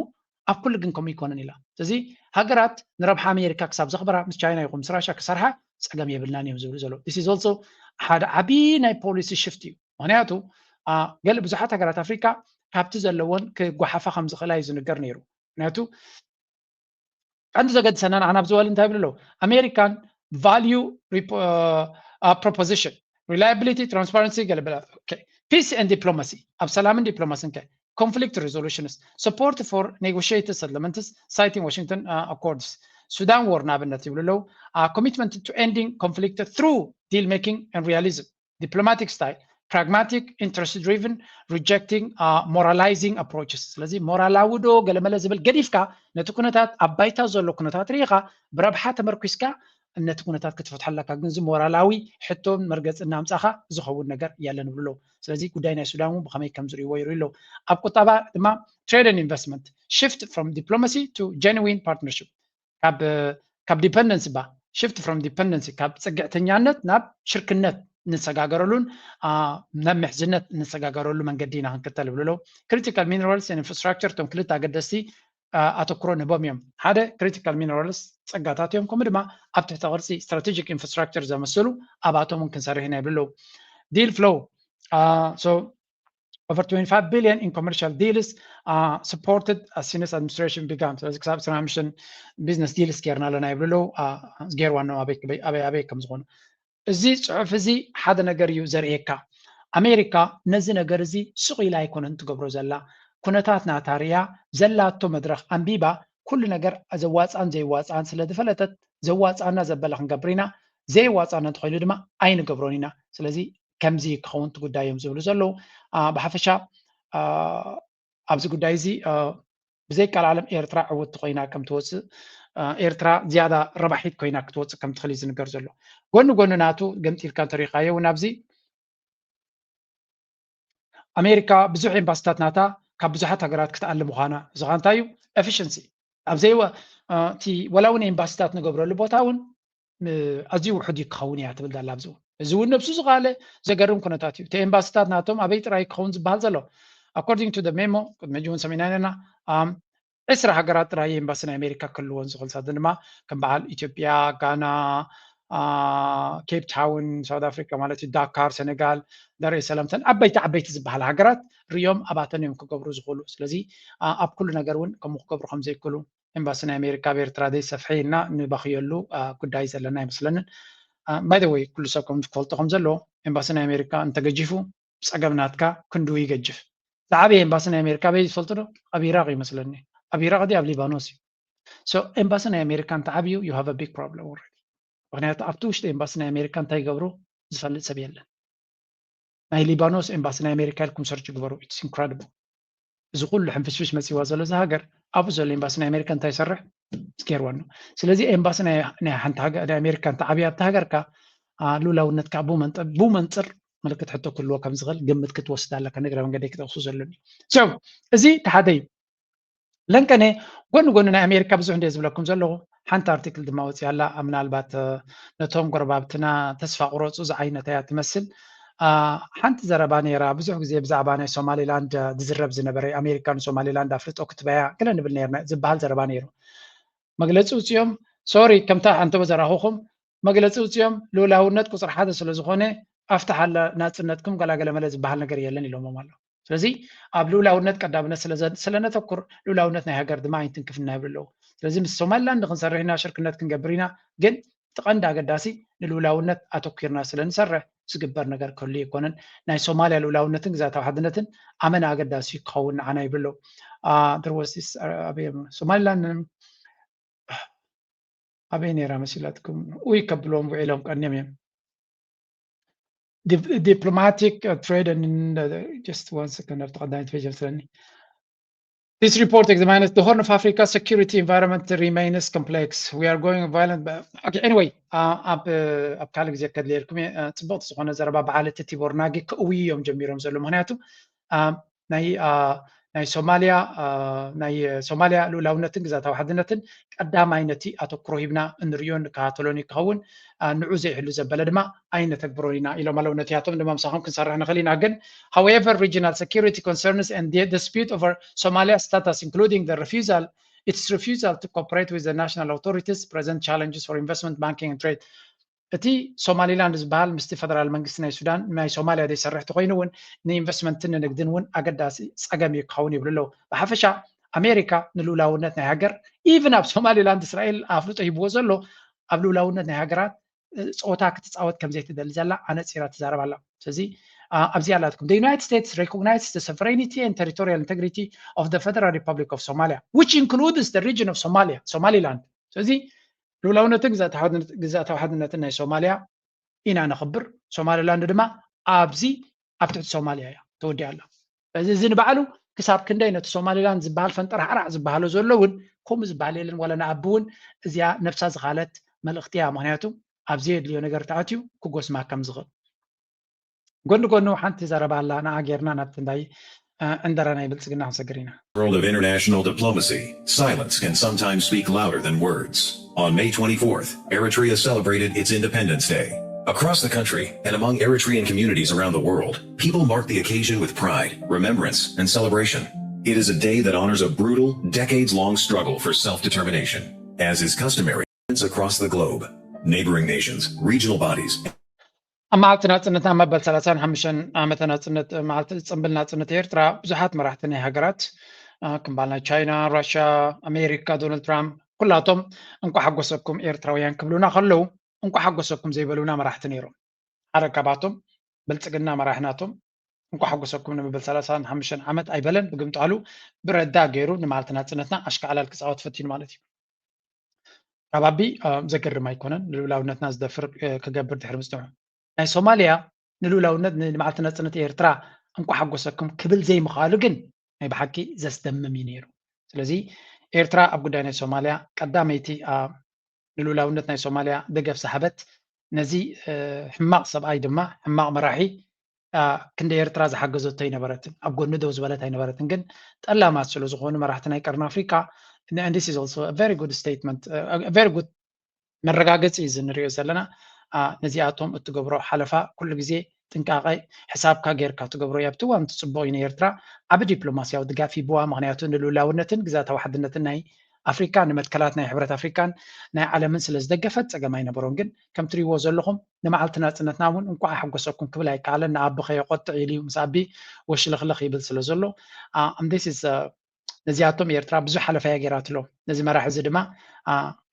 ኣብ ኩሉ ግን ከምኡ ይኮነን ኢላ ስለዚ ሃገራት ንረብሓ ኣሜሪካ ክሳብ ዘኽብራ ምስ ቻይና ይኹን ምስ ራሽያ ክሰርሓ ፀገም የብልናን እዮም ዝብሉ ዘለዉ this is also ሓደ ዓብዪ ናይ ፖሊሲ ሽፍት እዩ ምክንያቱ ገለ ብዙሓት ሃገራት ኣፍሪካ ካብቲ ዘለዎን ክጓሓፋ ከም ዝኽእላ እዩ ዝንገር ነይሩ ምክንያቱ عند زقد سنة أنا بزوال انتهي بلو American value proposition reliability transparency قال بلا okay peace and diplomacy أبسلام and diplomacy okay conflict resolutions support for negotiated settlements citing Washington Accords Sudan war نابنتي بلو commitment to ending conflict through deal making and realism diplomatic style pragmatic interest driven rejecting moralizing approaches ስለዚህ ሞራላውዶ ገለመለ ዝብል ገዲፍካ ነቲ ኩነታት አባይታ ዘሎ ኩነታት ሪኻ ብረብሓ ተመርኩስካ እነቲ ኩነታት ክትፈትሐለካ ግን ዝ ሞራላዊ ሕቶም መርገጽና አምጻኻ ዝኸውን ነገር ያለን ብሎ ስለዚህ ጉዳይ ናይ ሱዳኑ በከመይ ከም ዝሪዎ ይሪሎ ኣብ ቁጠባ ድማ trade and investment shift from diplomacy to genuine partnership ካብ ዲፔንደንሲ ባ shift from dependency ካብ ጽግዕተኛነት ናብ ሽርክነት نسجاجرولون نمحزنة نسجاجرولو من جدينا هنكتل بلو critical minerals and infrastructure تمكلت أقدسي أتكرون بوميوم هذا critical minerals سجاتاتيوم كمدما أبتح تغرسي strategic infrastructure زي مسلو أبعتهم ممكن صار هنا بلو deal flow so over 25 billion in commercial deals supported as soon as administration began so as example mission business deals كيرنا لنا بلو غير وانو أبي كم زغون زي صحف زي حدا ነገር እዩ ዘርኤካ ኣሜሪካ ነዚ ነገር እዚ ሱቕ ኢላ ኣይኮነን ትገብሮ ዘላ ኩነታትና ታርያ ዘላቶ መድረኽ ኣንቢባ ኩሉ ነገር ዘዋፃን ዘይዋፃን ስለ ዝፈለጠት ዘዋፃና ዘበላ ክንገብሪና ዘይዋፃና እንትኾይሉ ድማ ኣይንገብሮን ኢና ስለዚ ከምዚ ክኸውን ጉዳዮም ዝብሉ ዘለው ብሓፈሻ ኣብዚ ጉዳይ እዚ ብዘይ ቃል ዓለም ኤርትራ ዕውት ኮይና ከም ትወፅእ ኤርትራ ዝያዳ ረባሒት ኮይና ክትወፅእ ከም ትኽእል ዝንገር ዘሎ ጎኑ ናቱ ገምጢልካ ተሪኻዮ ናብዚ ኣሜሪካ ብዙሕ ኤምባሲታት ናታ ካብ ብዙሓት ሃገራት ክትኣልም ምዃና ዝኻ እንታይ እዩ ኤፊሽንሲ ኣብዘይ እቲ ወላ እውን ኤምባሲታት ንገብረሉ ቦታ እውን ኣዝዩ ውሑድ ክኸውን እያ ትብል ዘላ ኣብዚ እዚ እውን ነብሱ ዝኻለ ዘገርም ኩነታት እዩ እቲ ኤምባሲታት ናቶም ኣበይ ጥራይ ክኸውን ዝበሃል ዘሎ according to the memo መጅውን ሰሚናይና 10 ሃገራት ጥራይ ኤምባሲ ናይ ኣሜሪካ ክህልዎን ዝኽእል ሳት ድማ ከም በዓል ኢትዮጵያ ጋና ኬፕ ታውን ሳውት አፍሪካ ማለት እዩ ዳካር ሴኔጋል ዳሬ ሰላምተን ዓበይቲ ዝበሃል ሃገራት ሪዮም ኣባተን እዮም ክገብሩ ዝኽእሉ ስለዚ ኣብ ኩሉ ነገር እውን ከምኡ ክገብሩ ከም ዘይክእሉ ኤምባሲ ናይ ኣሜሪካ ብኤርትራ ዘይሰፍሐና ንባኽየሉ ጉዳይ ዘለና ይመስለንን by the way ኩሉ ሰብ ከም ዝፈልጦ ከም ዘሎ ኤምባሲ ናይ ኣሜሪካ እንተገጂፉ ፀገምናትካ ክንዱ ይገጅፍ ዝዓበየ ኤምባሲ ናይ ኣሜሪካ በይ ዝፈልጡ ዶ ኣብ ኢራቅ ይመስለኒ ኣብ ኢራቅ ዲ ኣብ ሊባኖስ እዩ so ኤምባሲ ናይ ኣሜሪካ እንተዓብዩ you have a big problem already ምክንያቱ ኣብቲ ውሽጢ ኤምባሲ ናይ ኣሜሪካ እንታይ ይገብሩ ዝፈልጥ ሰብ የለን ናይ ሊባኖስ ኤምባሲ ናይ ኣሜሪካ ኢልኩም ሰርች ግበሩ it's incredible እዚ ኩሉ ሕንፍሽፍሽ መፂዋ ዘሎ እዚ ሃገር ኣብኡ ዘሎ ኤምባሲ ናይ ኣሜሪካ እንታይ ይሰርሕ ዝገርወን ነው ስለዚ ኤምባሲ ናይ ሓንቲ ሃገር ናይ ኣሜሪካ እንተዓብያ ኣብቲ ሃገርካ ሉላውነትካ ብመንፅር ምልክት ሕቶ ክህልዎ ከም ዝኽእል ግምት ክትወስድ ኣለካ ንግረ መንገዲ ክተቕሱ ዘለኒ so እዚ ተሓደይ ለንከነ ጎኑ ናይ ኣሜሪካ ብዙሕ እንደ ዝብለኩም ዘለኹ ሓንቲ ኣርቲክል ድማ ወፂያላ ምናልባት ነቶም ጎረባብትና ተስፋ ቁረፁ ዝዓይነታ እያ ትመስል ሓንቲ ዘረባ ነይራ ብዙሕ ግዜ ብዛዕባ ናይ ሶማሊላንድ ዝዝረብ ዝነበረ ኣሜሪካን ሶማሊላንድ ኣፍልጦ ክትበያ ገለ ንብል ነርና ዝበሃል ዘረባ ነይሩ መግለፂ ውፅኦም ሶሪ ከምታ ሓንተ በዘራኹኹም መግለፂ ውፅኦም ልኡላውነት ቁፅሪ ሓደ ስለ ዝኾነ ኣፍታሓለ ናፅነትኩም ገላገለ መለ ዝበሃል ነገር የለን ኢሎሞም ኣሎ ስለዚ ኣብ ልኡላውነት ቀዳምነት ስለነተኩር ልኡላውነት ናይ ሃገር ድማ ኣይትንክፍና ይብሉ ስለዚ ምስ ሶማሊላንድ ክንሰርሕና ሽርክነት ክንገብር ኢና ግን ትቐንዲ ኣገዳሲ ንልኡላውነት ኣተኪርና ስለንሰርሕ ዝግበር ነገር ክህሉ ይኮነን ናይ ሶማልያ ልኡላውነትን ግዛታዊ ሓድነትን ኣመና ኣገዳሲ ክኸውን ንዓና ይብሉ ድርወሲስ ሶማሊላንድ ኣበይ ነይራ መሲላትኩም ውይ ከብሎም ውዒሎም ቀኒዮም እዮም diplomatic trade and just one second after that this report examines the Horn of Africa security environment remains complex we are going violent okay anyway up ካልግ ዘከድ ለርኩም ጽቡቅ ዝኾነ ዘረባ በዓለት ቲቦርናጊ ከውዮም ጀሚሮም ዘሎ ምክንያቱ ናይ ሶማሊያ ልኡላውነትን ግዛታዊ ሓድነትን ቀዳማይነቲ ኣተኩሮ ሂብና እንሪዮን ካቶሎኒ ክኸውን ንዑ ዘይሕሉ ዘበለ ድማ ኣይነተግብሮን ኢና ኢሎም ኣለው ነቲያቶም ድማ ምሳኹም ክንሰርሕ ንኽእል ኢና ግን however regional security concerns and the dispute over Somalia status including its refusal to cooperate with the national authorities present challenges for investment banking and trade እቲ ሶማሊላንድ ዝበሃል ምስቲ ፈደራል መንግስቲ ናይ ሱዳን ናይ ሶማልያ ዘይሰርሕ ተኮይኑ እውን ንኢንቨስትመንትን ንግድን እውን ኣገዳሲ ፀገም ክኸውን ይብሉ ኣለው ብሓፈሻ أمريكا نلولاونت نهاجر even أب سوماليلاند إسرائيل أفلط يبوز له أب لولاونت نهاجرات صوتك تتصوت كم زيت دلزلا أنا تصير تزارب الله سزي أبزيالاتكم the United States recognizes the sovereignty and territorial integrity of the Federal Republic of Somalia which includes the region of Somalia Somaliland سزي لولاونت جزات وحدنا سوماليا إنا نخبر Somaliland دما أبزي أبتعد سوماليا تودي الله فإذا زين بعلو كساب كندينة Somaliland زبال فنتر حرع زبالو زولون كم زبالين ولا نعبون زيا نفسها زغالت ملختيا معناته أبزيد ليو نجار تعاتيو كوجوس ما كم زغل قلنا حنت زرب الله أنا عجرنا نبتدي عندنا يبلسقنا سجرينا. World of international diplomacy, silence can sometimes speak louder than words. On May 24th, Eritrea celebrated its Independence Day. Across the country and among Eritrean communities around the world, people mark the occasion with pride, remembrance, and celebration. It is a day that honors a brutal, decades-long struggle for self-determination, as is customary across the globe. Neighboring nations, regional bodies. أمعتنا تنتنا مبل 35 عامتنا تنت معت تنبلنا تنت إيرترا بزحات مراحتنا هاجرات كمبالنا تشاينا روسيا أمريكا دونالد ترامب كلاتهم انكو حقوسكم إيرتراويان كبلونا خلو انكو حقوسكم زي بلونا مراحتنيرو حركاتهم بلتقلنا مراحناتهم انكو حقوسكم مبل 35 عامت أي بلن بقمت علو بردا غيرو نمعتنا تنتنا أشكال على الكساوات فتين مالتي ربابي ذكر ما يكونن لولاونتنا زدفر كجبر دحر مستوى ናይ ሶማሊያ ንሉላውነት ንማዕልትና ጽነት ኤርትራ እንኳ ሓጎሰኩም ክብል ዘይምኻሉ ግን ናይ ብሓቂ ዘስደምም ነይሩ ስለዚ ኤርትራ ኣብ ጉዳይ ናይ ሶማሊያ ቀዳመይቲ ንሉላውነት ናይ ሶማሊያ ደገፍ ሰሓበት ነዚ ሕማቕ ሰብኣይ ድማ ሕማቕ መራሒ ክንደ ኤርትራ ዝሓገዘቶ ኣይነበረትን ኣብ ጎኑ ደው ዝበለት ኣይነበረትን ግን ጠላማት ስለ ዝኾኑ መራሕቲ ናይ ቀርኒ ኣፍሪካ and this is also a very good statement a very good መረጋገፂ ዝንሪኦ ዘለና ነዚኣቶም እትገብሮ ሓለፋ ኩሉ ግዜ ጥንቃቐ ሕሳብካ ጌርካ ትገብሮ ያብትዋን ትጽብቕ ኢነ ኤርትራ ኣብ ዲፕሎማስያዊ ድጋፍ ይብዋ ምክንያቱ ንሉላውነትን ግዛታዊ ሓድነትን ናይ ኣፍሪካ ንመትከላት ናይ ሕብረት ኣፍሪካን ናይ ዓለምን ስለ ዝደገፈት ፀገም ኣይነበሮን ግን ከም ትሪእዎ ዘለኹም ንመዓልቲ ናፅነትና እውን እንኳ ሓጎሰኩም ክብል ኣይከኣለን ንኣቦ ከየቆጥዕ ኢሉ ምስ ኣቢ ወሽልኽልኽ ይብል ስለ ዘሎ ነዚኣቶም ኤርትራ ብዙሕ ሓለፋ ገይራትሎ ነዚ መራሒ እዚ ድማ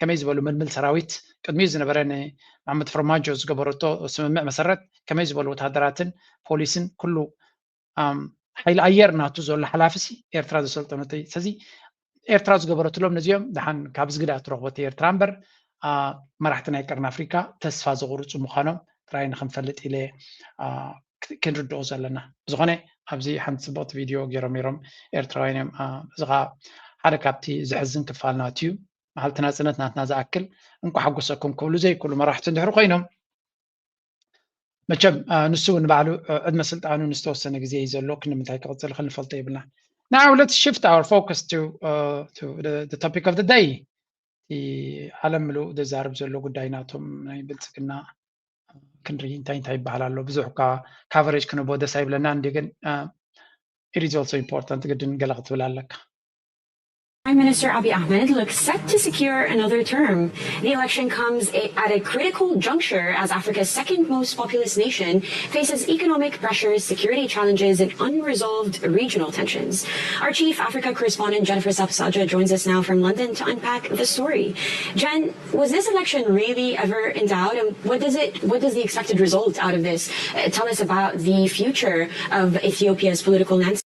ከመይ ዝበሉ ምልምል ሰራዊት ቅድሚኡ ዝነበረ መሐመድ ፍርማጆ ዝገበረቶ ስምምዕ መሰረት ከመይ ዝበሉ ወታደራትን ፖሊስን ኩሉ ሓይሊ ኣየር ናቱ ዘሎ ሓላፊሲ ኤርትራ ዘሰልጠነቶ ስለዚ ኤርትራ ዝገበረትሎም ነዚኦም ድሓን ካብ ዝግዳእ ትረኽቦት ኤርትራ እምበር መራሕቲ ናይ ቀርኒ ኣፍሪካ ተስፋ ዘቑርፁ ምዃኖም ጥራይ ንክንፈልጥ ኢለ ክንርድኦ ዘለና ብዝኾነ ኣብዚ ሓንቲ ፅብቕቲ ቪድዮ ገይሮም ነይሮም ኤርትራውያን እዮም እዚ ኸዓ ሓደ ካብቲ ዝሕዝን ክፋልናት እዩ መዓልቲ ናፅነት ናትና ዝኣክል እንኳ ሓጎሰኩም ክብሉ ዘይክእሉ መራሕቲ እንድሕር ኮይኖም መቸም ንሱ ንባዕሉ ዕድመ ስልጣኑ ንዝተወሰነ ግዜ እዩ ዘሎ ክንምንታይ ክቕፅል ክንፈልጦ የብልና Now let's shift our focus to the topic of the day ዓለም ምሉእ ዘዛርብ ዘሎ ጉዳይ ናቶም ናይ ብልፅግና ክንሪ እንታይ ይበሃል ኣሎ ብዙሕ ካቨሬጅ ክንቦ ደስ ኣይብለና እንዲ ግን it is also important ግድን ገለ ክትብል ኣለካ Prime Minister Abiy Ahmed looks set to secure another term. The election comes at a critical juncture as Africa's second most populous nation faces economic pressures, security challenges, and unresolved regional tensions. Our chief Africa correspondent Jennifer Sapsaja joins us now from London to unpack the story. Jen, was this election really ever in doubt? And what does the expected result out of this tell us about the future of Ethiopia's political landscape?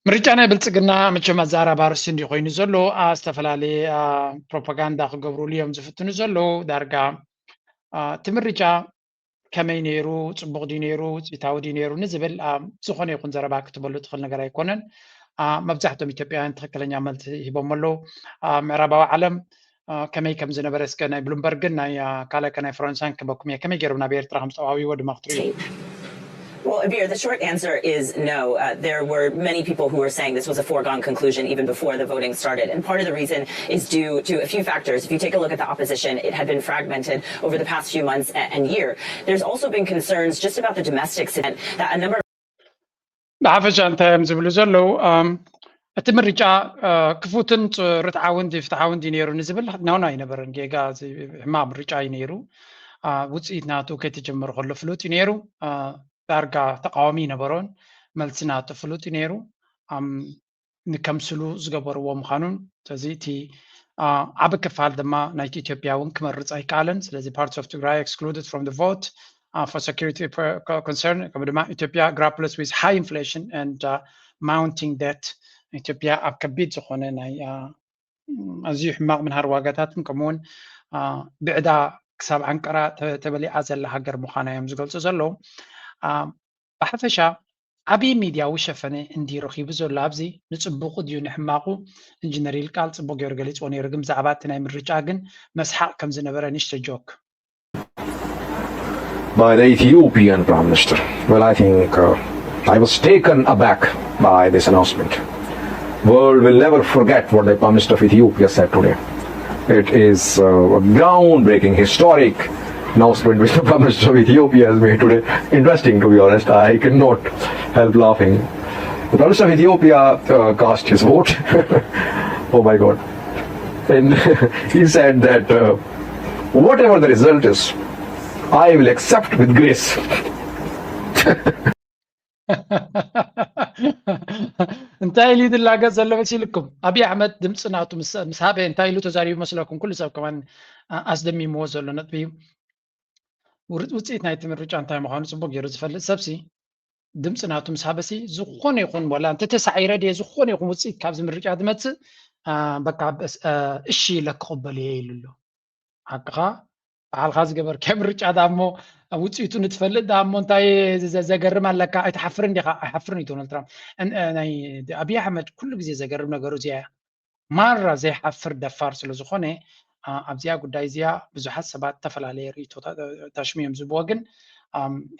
ምርጫ ናይ ብልፅግና መቸም ኣዛራባ ርእሲ እንዲ ኮይኑ ዘሎ ዝተፈላለየ ፕሮፓጋንዳ ክገብሩሉ እዮም ዝፍትኑ ዘለዉ ዳርጋ እቲ ምርጫ ከመይ ነይሩ ፅቡቕ ዲ ነይሩ ውፅኢታዊ ዲ ነይሩ ንዝብል ዝኾነ ይኹን ዘረባ ክትበሉ ትኽእል ነገር ኣይኮነን መብዛሕትኦም ኢትዮጵያውያን ትኽክለኛ መልሲ ሂቦም ኣለዉ ምዕራባዊ ዓለም ከመይ ከም ዝነበረ እስከ ናይ ብሉምበርግን ናይ ካልኣይ ናይ ፈረንሳይን ክበኩም እየ ከመይ ገይሮም ናብ ኤርትራ ከም ዝጠዋዊዎ ድማ ክትሪኡ Well, Abir, the short answer is no. There were many people who were saying this was a foregone conclusion even before the voting started. And part of the reason is due to a few factors. If you take a look at the opposition, it had been fragmented over the past few months and year. There's also been concerns just about the domestic situation that a number of... ብሓፈሻ እንታይ እዮም ዝብሉ ዘለዉ እቲ ምርጫ ክፉትን ርትዓውን ፍትሓውን ዲ ነይሩ ንዝብል ናውና ኣይነበረን ጌጋ ሕማቕ ምርጫ እዩ ነይሩ ውፅኢት ናቱ ከይተጀመረ ከሎ ፍሉጥ እዩ ነይሩ ዳርጋ ተቃዋሚ ነበሮን መልሲ ናቱ ፍሉጥ እዩ ነይሩ ንከምስሉ ዝገበርዎ ምዃኑን ስለዚ እቲ ዓብ ክፋል ድማ ናይቲ ኢትዮጵያ እውን ክመርፅ ኣይከኣለን ስለዚ parts of Tigray excluded from the vote for security concern ከም ድማ ኢትዮጵያ grapples with high inflation and mounting debt ኢትዮጵያ ኣብ ከቢድ ዝኾነ ናይ ኣዝዩ ሕማቕ ምንሃር ዋጋታትን ከምኡውን ብዕዳ ክሳብ ዓንቀራ ተበሊዓ ዘላ ሃገር ምዃና እዮም ዝገልጹ ዘለዉ ብሓፈሻ ዓብዪ ሚድያዊ ሸፈነ እንዲረኺቡ ዘሎ ኣብዚ ንፅቡቁ ድዩ ንሕማቑ ኢንጂነር ይልቃል ፅቡቅ ገይሩ ገሊፅዎ ነይሩ ግን ብዛዕባ እቲ ናይ ምርጫ ግን መስሓቅ ከም ዝነበረ ንእሽተ ጆክ by the Ethiopian Prime Minister. Well, I think I was taken aback by this announcement. World will never forget what the Prime Minister of Ethiopia said today. It is a groundbreaking, historic announcement which the Prime Minister of Ethiopia has made today. Interesting, to be honest. I cannot help laughing. The Prime Minister of Ethiopia cast his vote. Oh my God. And he said that whatever the result is, I will accept with grace. እንታይ ኢሉ ይድላገፅ ዘሎ መሲልኩም ኣብይ ኣሕመድ ድምፂ ናቱ ምስ ሃበ እንታይ ኢሉ ተዛሪቡ መስለኩም ኩሉ ሰብ ከማን ኣስደሚምዎ ዘሎ ነጥቢ እዩ ውፅኢት ናይቲ ምርጫ እንታይ ምዃኑ ፅቡቅ ገይሩ ዝፈልጥ ሰብሲ ድምፂ ናቱ ምስ ሃበሲ ዝኾነ ይኹን ወላ እንተተሳዒረ ድየ ዝኾነ ይኹን ውፅኢት ካብዚ ምርጫ ዝመፅእ በቃ እሺ ኢለ ክቕበል እየ ኢሉ ኣሎ ሓቅኻ ባዕልካ ዝገበርካ ምርጫ ዳሞ ውፅኢቱ ንትፈልጥ ዳሞ እንታይ ዘገርም ኣለካ ኣይተሓፍርን ዲኻ ኣይሓፍርን እዩ ዶናልድ ትራምፕ ናይ ኣብይ ኣሕመድ ኩሉ ግዜ ዘገርም ነገሩ እዚኣ ማራ ዘይሓፍር ደፋር ስለ ዝኾነ ኣብዚኣ ጉዳይ እዚኣ ብዙሓት ሰባት ተፈላለየ ርእቶታት ተሽሚዮም ዝብዎ ግን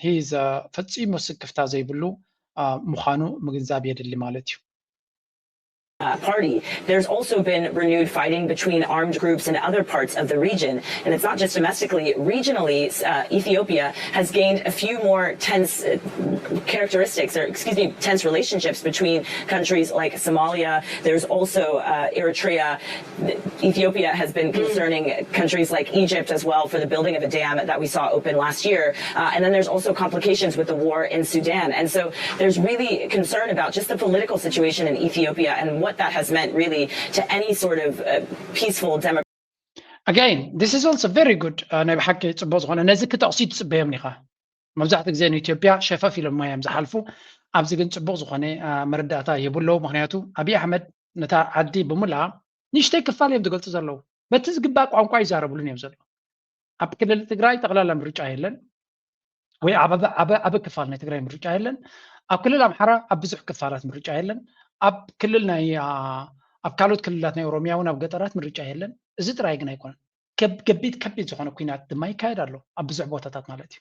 ሂዝ ፈፂሙ ስክፍታ ዘይብሉ ምዃኑ ምግንዛብ የድሊ ማለት እዩ party. There's also been renewed fighting between armed groups in other parts of the region. And it's not just domestically, regionally, Ethiopia has gained a few more tense characteristics, or excuse me, tense relationships between countries like Somalia. There's also Eritrea. Ethiopia has been concerning countries like Egypt as well for the building of a dam that we saw open last year. And then there's also complications with the war in Sudan. And so there's really concern about just the political situation in Ethiopia and what that has meant really to any sort of peaceful democracy. Again, this is also very good. ናይ ብሓቂ ፅቡቅ ዝኾነ ነዚ ክተቕሲድ ፅበዮም ኒኻ መብዛሕትኡ ግዜ ንኢትዮጵያ ሸፈፍ ኢሎም ሞያም ዝሓልፉ ኣብዚ ግን ፅቡቅ ዝኾነ መረዳእታ የብለው ምክንያቱ ኣብይ ኣሕመድ ነታ ዓዲ ብምልኣ ንእሽተይ ክፋል እዮም ዝገልፁ ዘለዉ በቲ ዝግባእ ቋንቋ ይዛረብሉን እዮም ዘለዉ ኣብ ክልል ትግራይ ጠቕላላ ምርጫ የለን ወይ ዓበ ክፋል ናይ ትግራይ ምርጫ የለን ኣብ ክልል ኣምሓራ ኣብ ብዙሕ ክፋላት ምርጫ የለን ኣብ ክልል ናይ ኣብ ካልኦት ክልላት ናይ ኦሮሚያ እውን ኣብ ገጠራት ምርጫ የለን እዚ ጥራይ ግን ኣይኮነን ከቢድ ዝኾነ ኩናት ድማ ይካየድ ኣሎ ኣብ ብዙሕ ቦታታት ማለት እዩ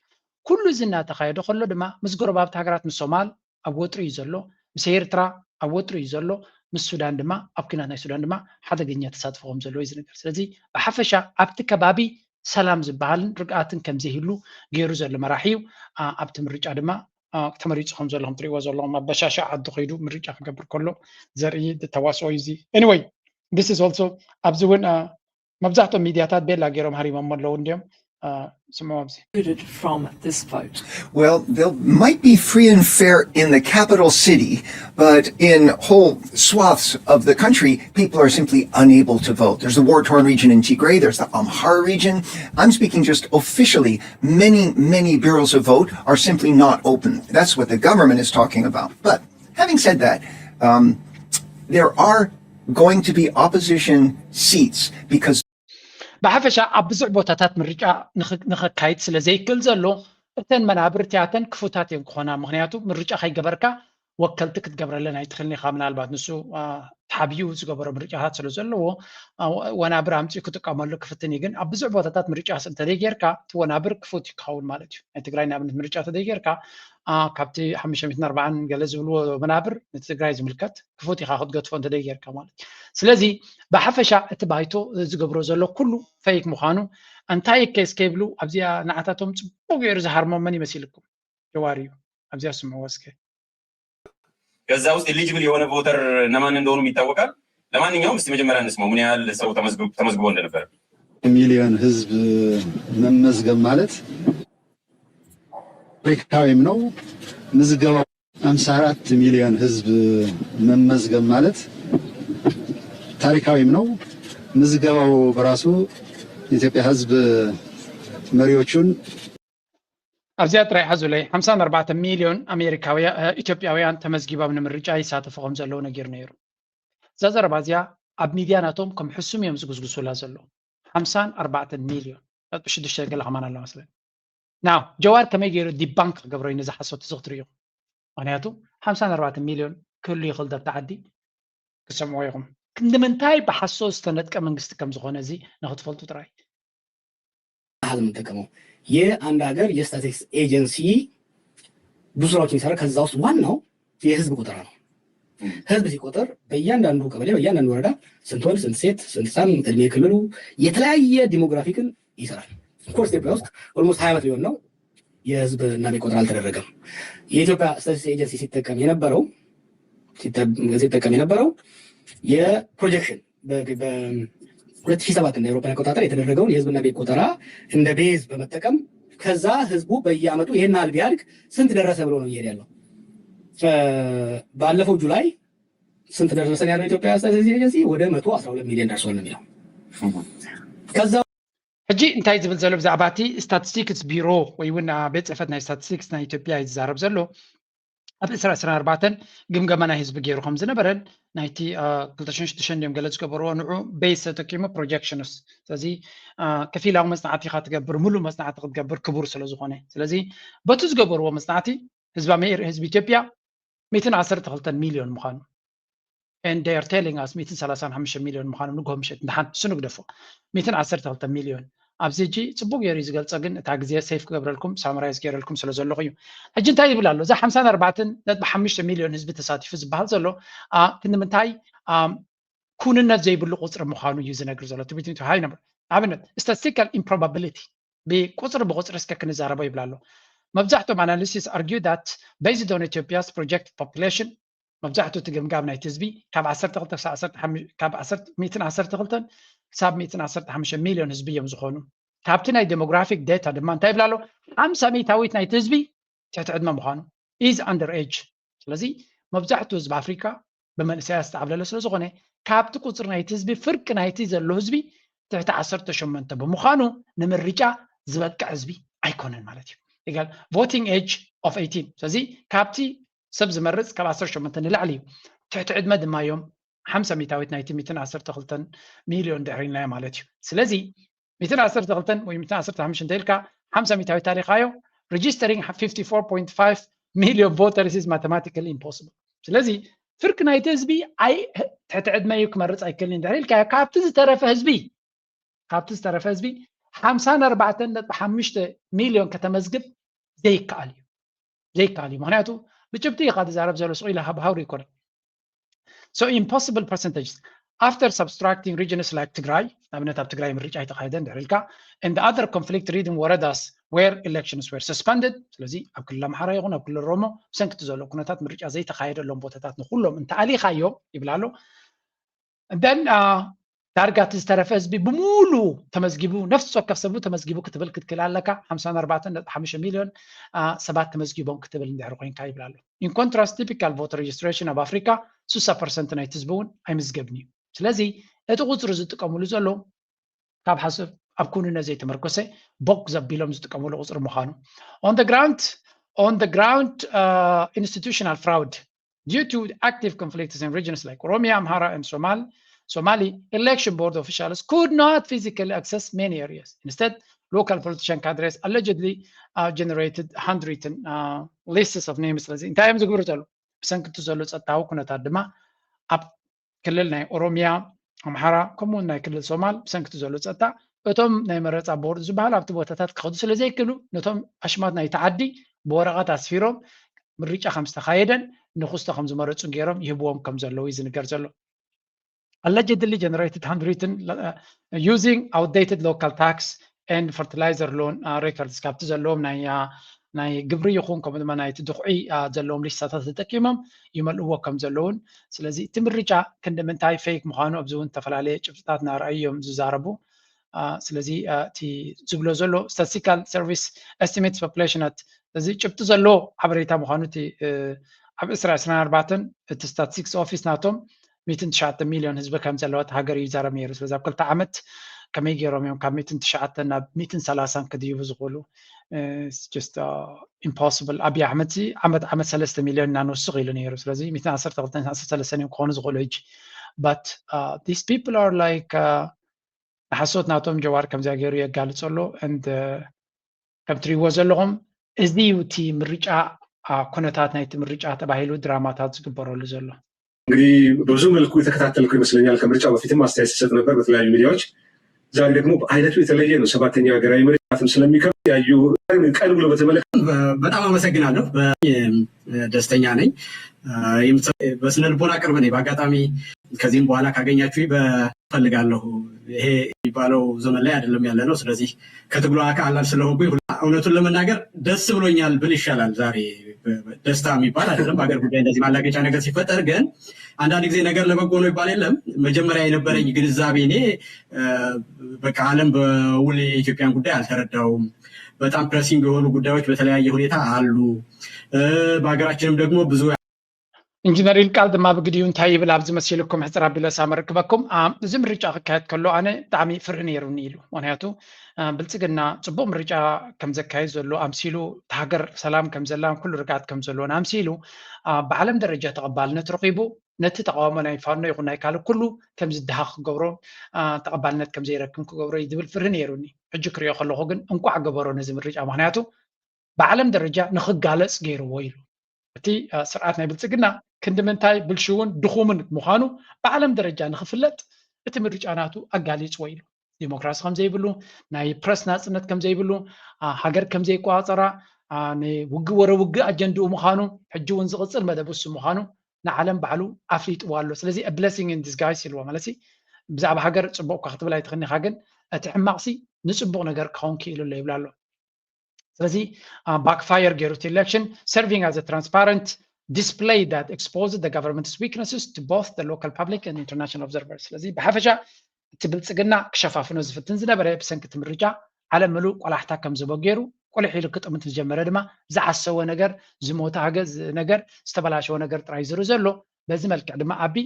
ኩሉ እዚ እናተኻየደ ከሎ ድማ ምስ ጎረባብቲ ሃገራት ምስ ሶማል ኣብ ወጥሪ እዩ ዘሎ ምስ ኤርትራ ኣብ ወጥሪ እዩ ዘሎ ምስ ሱዳን ድማ ኣብ ኩናት ናይ ሱዳን ድማ ሓደገኛ ተሳትፎም ዘለዎ እዩ ዝነገር ስለዚ ብሓፈሻ ኣብቲ ከባቢ ሰላም ዝበሃልን ርግኣትን ከምዘይህሉ ገይሩ ዘሎ መራሒ እዩ ኣብቲ ምርጫ ድማ ተመሪፁ ከም ዘለኹም ትሪእዎ ዘለኹም ኣበሻሻ ዓዲ ኸይዱ ምርጫ ክገብር ከሎ ዘርኢ ተዋስኦ እዩ እዚ anyway this is also ኣብዚ እውን መብዛሕትኦም ሚድያታት ቤላ ገይሮም ሃሪሞም ኣለዉ እንዲኦም from this vote? Well, there might be free and fair in the capital city, but in whole swaths of the country, people are simply unable to vote. There's the war-torn region in Tigray, there's the Amhara region. I'm speaking just officially. Many bureaus of vote are simply not open. That's what the government is talking about. But having said that, there are going to be opposition seats because ብሓፈሻ ኣብ ብዙሕ ቦታታት ምርጫ ንኽካይድ ስለ ዘይክእል ዘሎ እተን መናብርትያተን ክፉታት እዮም ክኾና ምክንያቱ ምርጫ ከይገበርካ ወከልቲ ክትገብረለን ኣይትኽእልኒ ኢኻ ምናልባት ንሱ ተሓቢኡ ዝገበሮ ምርጫታት ስለ ዘለዎ ወናብር ኣምፂኡ ክጥቀመሉ ክፍትን እዩ ግን ኣብ ብዙሕ ቦታታት ምርጫ እንተደይ ጌርካ እቲ ወናብር ክፉት ክኸውን ማለት እዩ ናይ ትግራይ ንኣብነት ምርጫ ተደይ ጌርካ ካብቲ 540 ገለ ዝብልዎ መናብር ነቲ ትግራይ ዝምልከት ክፉት ኢኻ ክትገድፎ እንተደይ ጌርካ ማለት እዩ ስለዚ ብሓፈሻ እቲ ባይቶ ዝገብሮ ዘሎ ኩሉ ፈይክ ምዃኑ እንታይ ከይስ ከይብሉ ኣብዚኣ ንዓታቶም ፅቡቅ ገይሩ ዝሃርሞም መን ይመስልኩም ጀዋር እዩ ኣብዚኣ ስምዕዎ እስከ ከዛ ውስጥ ኤሊጂብል የሆነ ቮተር እነማን እንደሆኑ ይታወቃል ለማንኛውም እስቲ መጀመሪያ እንስማው ምን ያህል ሰው ተመዝግቦ እንደነበረ ሚሊዮን ህዝብ መመዝገብ ማለት ታሪካዊም ነው ምዝገባው 54 ሚሊዮን ህዝብ መመዝገብ ማለት ታሪካዊም ነው። ምዝገባው በራሱ የኢትዮጵያ ሕዝብ መሪዎቹን ኣብዚያ ጥራይ ሓዙለይ 54 ሚሊዮን ኢትዮጵያውያን ተመዝጊቦም ንምርጫ ይሳተፉ ከም ዘለዉ ነጊሩ ነይሩ። እዛ ዘረባ እዚኣ ኣብ ሚድያናቶም ከም ሕሱም እዮም ዝግዝግሱላ ዘለዉ 54 ሚሊዮን ሽዱሽተ ገለ ከማን ኣሎ መስለኒ ናው ጀዋር ከመይ ገይሩ ዲባንክ ክገብሮ እዩ ነዚ ሓሶት እዚ ክትርእዩ ምክንያቱ 54 ሚሊዮን ክህሉ ይኽእል ደብቲ ዓዲ ክሰምዑ ኢኹም ንምንታይ ብሓሶት ዝተነጥቀ መንግስቲ ከም ዝኾነ እዚ ንክትፈልጡ ጥራይ አሃዝ የምንጠቀመው የአንድ ሀገር የስታቲስቲክስ ኤጀንሲ ብዙ ስራዎችን ይሰራል። ከዛ ውስጥ ዋናው የህዝብ ቁጥር ነው። ህዝብ ሲቆጠር በእያንዳንዱ ቀበሌ በእያንዳንዱ ወረዳ ስንት ወንድ ስንት ሴት ስንት ህፃን እድሜ ክልሉ የተለያየ ዲሞግራፊክን ይሰራል። ኦፍኮርስ ኢትዮጵያ ውስጥ ኦልሞስት 20 ዓመት ሊሆን ነው የህዝብ እና ቤት ቆጠራ አልተደረገም። የኢትዮጵያ ስታቲስቲክስ ኤጀንሲ ሲጠቀም የነበረው የፕሮጀክሽን በ2007 እንደ አውሮፓውያን አቆጣጠር የተደረገውን የህዝብና ቤት ቆጠራ እንደ ቤዝ በመጠቀም ከዛ ህዝቡ በየአመቱ ይሄን ያህል ቢያድግ ስንት ደረሰ ብሎ ነው እየሄደ ያለው። ባለፈው ጁላይ ስንት ደረሰን ያለው ኢትዮጵያ ስታቲስቲክስ ኤጀንሲ ወደ 112 ሚሊዮን ደርሷል ነው የሚለው። ከዛ ሕጂ እንታይ ዝብል ዘሎ ብዛዕባ እቲ ስታቲስቲክስ ቢሮ ወይ እውን ቤት ፅሕፈት ናይ ስታቲስቲክስ ናይ ኢትዮጵያ እዩ ዝዛረብ ዘሎ ኣብ 2024 ግምገማ ናይ ህዝቢ ገይሩ ከም ዝነበረን ናይቲ 2006 እዮም ገለ ዝገበርዎ ንዑ ቤስ ተጠቂሙ ፕሮጀክሽንስ ስለዚ ከፊላዊ መፅናዕቲ ኢኻ ትገብር ሙሉእ መፅናዕቲ ክትገብር ክቡር ስለዝኾነ ስለዚ በቱ ዝገበርዎ መፅናዕቲ ህዝቢ ኢትዮጵያ 112 ሚሊዮን ምዃኑ and they are telling us 135 ሚሊዮን ምዃኑ ንግሆም ምሸት ንሓን እሱ ንግደፎ 112 ሚሊዮን ኣብዚ ሕጂ ፅቡቅ ገይሩ ዝገልፀ ግን እታ ግዜ ሴፍ ክገብረልኩም ሳምራይዝ ገይረልኩም ስለ ዘለኹ እዩ ሕጂ እንታይ ይብል ኣሎ እዛ 54.5 ሚሊዮን ህዝቢ ተሳቲፉ ዝበሃል ዘሎ ክንምንታይ ኩንነት ዘይብሉ ቁፅሪ ምዃኑ እዩ ዝነግር ዘሎ ትቢት ሃይ ነበር ኣብነት statistical improbability ብቁፅሪ ብቁፅሪ እስከ ክንዛረበ ይብል ኣሎ መብዛሕትኦም analysis argue that based on Ethiopia's projected population መብዛሕትኡ ትግምጋም ናይቲ ህዝቢ ካብ 12 ክሳብ 115 ሚሊዮን ህዝቢ እዮም ዝኾኑ ካብቲ ናይ ዴሞግራፊክ ዴታ ድማ እንታይ ይብል ኣሎ 50 ሚታዊት ናይቲ ህዝቢ ትሕቲ ዕድመ ምዃኑ is under age ስለዚ መብዛሕትኡ ህዝቢ ኣፍሪካ ብመንእሰያት ዝተዓብለለ ስለ ዝኾነ ካብቲ ቁፅሪ ናይቲ ህዝቢ ፍርቂ ናይቲ ዘሎ ህዝቢ ትሕቲ 18 ብምዃኑ ንምርጫ ዝበቅዕ ህዝቢ ኣይኮነን ማለት እዩ ይጋል voting age of 18 ስለዚ ካብቲ ሰብ ዝመርፅ ካብ 18 ንላዕሊ እዩ ትሕቲ ዕድመ ድማ እዮም 50 ሚታዊት ናይቲ 112 ሚሊዮን ድሕሪና ማለት እዩ ስለዚ 112 ወይ 115 እንተኢልካ 50 ሚታዊት ታሪኻዮ registering 54.5 million voters is mathematically impossible ስለዚ ፍርቂ ናይቲ ህዝቢ ኣይ ትሕቲ ዕድመ እዩ ክመርፅ ኣይክእልን ድሕሪልካ ካብቲ ዝተረፈ ህዝቢ 54.5 ሚሊዮን ከተመዝግብ ዘይከኣል እዩ ምክንያቱ ብጭብጢ ኢኻ ትዛረብ ዘሎ ስቑ ኢላ ሃብሃውሪ ይኮነን so impossible percentages after subtracting regions like Tigray ኣብነት ኣብ ትግራይ ምርጫ ኣይተኻየደን ድሕሪልካ and the other conflict ridden ወረዳስ where elections were suspended ስለዚ ኣብ ክልል ኣምሓራ ይኹን ኣብ ክልል ኦሮሞ ብሰንኪቲ ዘሎ ኩነታት ምርጫ ዘይተኻየደሎም ቦታታት ንኩሎም እንተኣሊኻዮም ይብል ኣሎ then ዳርጋ እቲ ዝተረፈ ህዝቢ ብሙሉ ተመዝጊቡ ነፍሲ ወከፍ ሰቡ ተመዝጊቡ ክትብል ክትክእል ኣለካ 54.5 ሚሊዮን ሰባት ተመዝጊቦም ክትብል እንድሕሪ ኮይንካ ይብል ኣሎ in contrast typical voter registration ኣብ ኣፍሪካ 60% ናይቲ ህዝቢ እውን ኣይምዝገብን እዩ ስለዚ እቲ ቁፅሪ ዝጥቀምሉ ዘሎ ካብ ሓሰብ ኣብ ኩንነት ዘይተመርኮሰ ቦክ ዘቢሎም ዝጥቀምሉ ቁፅሪ ምዃኑ on the ground institutional fraud due to active conflicts in regions like Oromia, Amhara and Somali election board officials could not physically access many areas. Instead, local politician cadres allegedly generated handwritten lists of names. In times of Gurutalo, Sanktu Zolus at Taukunata Dema, up Kelelna, Oromia, Amhara, Common Nakel Somal, Sanktu Zolus at Otom Namerata board Zubal after what at Kodsulezekulu, Notom Ashmat Naitadi, Boragat Asfirom, Richa Hamsta Hayden, Nohusta Hamzumarat Gerom, Yubom comes a Louis in Garzalo. Allegedly generated handwritten using outdated local tax and fertilizer loan records ካብቲ ዘለዎም ናይ ግብሪ ይኹን ከምኡ ድማ ናይቲ ድቑዒ ዘለዎም ሊስታታት ተጠቂሞም ይመልእዎ ከም ዘለውን ስለዚ እቲ ምርጫ ክንዲ ምንታይ ፌክ ምዃኑ ኣብዚ እውን ዝተፈላለየ ጭብጥታት እናርኣዮም ዝዛረቡ ስለዚ እቲ ዝብሎ ዘሎ statistical service estimates population እዚ ጭብጢ ዘሎ ሓበሬታ ምዃኑ እቲ ኣብ 2024 እቲ ስታቲስቲክስ ኦፊስ ናቶም 109 ሚሊዮን ህዝቢ ከም ዘለወት ሃገር እዩ ዛረብ ነይሩ ስለዚ ኣብ 2 ዓመት ከመይ ገይሮም እዮም ካብ 109 ናብ 130 ክድይቡ ዝኽእሉ just impossible ኣብይ ኣሕመድ ዓመት 3 ሚሊዮን እናንወስኽ ኢሉ ነይሩ ስለዚ 112 እዮም ክኾኑ ዝኽእሉ ሕጂ but these people are like ሓሶት ናቶም ጀዋር ከምዚያ ገይሩ የጋልፅ ኣሎ and ከም ትሪእዎ ዘለኹም እዚ እቲ ምርጫ ኩነታት ናይቲ ምርጫ ተባሂሉ ድራማታት ዝግበረሉ ዘሎ እንግዲህ በብዙ መልኩ የተከታተልኩ ይመስለኛል ከምርጫው በፊትም አስተያየት ሲሰጥ ነበር በተለያዩ ሚዲያዎች ዛሬ ደግሞ በአይነቱ የተለየ ነው ሰባተኛ ሀገራዊ ምርጫትም ስለሚከብድ ያዩ ቀን ብሎ በተመለከተ በጣም አመሰግናለሁ ደስተኛ ነኝ በስነ ልቦና ቅርብ ነኝ በአጋጣሚ ከዚህም በኋላ ካገኛችሁ በፈልጋለሁ ይሄ የሚባለው ዘመን ላይ አይደለም ያለ ነው ስለዚህ ከትግሉ አካል ስለሆንኩኝ እውነቱን ለመናገር ደስ ብሎኛል ብል ይሻላል ዛሬ ደስታ የሚባል አይደለም በአገር ጉዳይ እንደዚህ ማላገጫ ነገር ሲፈጠር ግን አንዳንድ ጊዜ ነገር ለበጎ ነው ይባል የለም መጀመሪያ የነበረኝ ግንዛቤ እኔ በቃ ዓለም በውል የኢትዮጵያን ጉዳይ አልተረዳውም በጣም ፕሬሲንግ የሆኑ ጉዳዮች በተለያየ ሁኔታ አሉ በአገራችንም ደግሞ ብዙ ኢንጂነር ይልቃል ድማ ብግዲዩ እንታይ ይብል ኣብዚ መሲልኩም ሕፅር ኣቢለ ሳመርክበኩም እዚ ምርጫ ክካየድ ከሎ ኣነ ብጣዕሚ ፍርሒ ነይሩኒ ኢሉ ምክንያቱ ብልፅግና ፅቡቅ ምርጫ ከም ዘካየድ ዘሎ ኣምሲሉ ሃገር ሰላም ከም ዘላ ኩሉ ርግኣት ከም ዘለዎን ኣምሲሉ ብዓለም ደረጃ ተቐባልነት ረኺቡ ነቲ ተቃውሞ ናይ ፋኖ ይኹን ናይ ካልእ ኩሉ ከም ዝድሃኽ ክገብሮ ተቐባልነት ከም ዘይረክብ ክገብሮ ዝብል ፍርሒ ነይሩኒ ሕጂ ክሪኦ ከለኹ ግን እንቋዕ ገበሮ ነዚ ምርጫ ምክንያቱ ብዓለም ደረጃ ንክጋለፅ ገይርዎ ኢሉ እቲ ስርዓት ናይ ብልፅግና ክንዲ ምንታይ ብልሽውን ድኹምን ምዃኑ ብዓለም ደረጃ ንኽፍለጥ እቲ ምርጫ ናቱ ኣጋሊፅዎ ኢሉ ዲሞክራሲ ከም ዘይብሉ ናይ ፕረስ ናፅነት ከም ዘይብሉ ሃገር ከም ዘይቋፀራ ንውግእ ወረውግእ ኣጀንድኡ ምዃኑ ሕጂ እውን ዝቕፅል መደብ እሱ ምዃኑ ንዓለም ባዕሉ ኣፍሊጥዎ ኣሎ ስለዚ ብለሲንግ ኢን ዲስጋይስ ኢልዎ ማለት ብዛዕባ ሃገር ፅቡቅ እኳ ክትብል ኣይትኽእልኒኻ ግን እቲ ሕማቕሲ ንፅቡቅ ነገር ክኸውን ክኢሉ ኣሎ ይብላ ኣሎ ስለዚ ባክፋየር ገይሩ እቲ ኤሌክሽን ሰርቪንግ as a transparent display that exposed the government's weaknesses to both the local public and international observers ስለዚ ብሓፈሻ እቲ ብልፅግና ክሸፋፍኖ ዝፍትን ዝነበረ ብሰንኪ እቲ ምርጫ ዓለም ምሉእ ቆላሕታ ከም ዝቦ ገይሩ ቆሊሕ ኢሉ ክጥምት ዝጀመረ ድማ ዝዓሰወ ነገር ዝሞተ ሃገዝ ነገር ዝተበላሸወ ነገር ጥራይ ዝሩ ዘሎ በዚ መልክዕ ድማ ኣቢ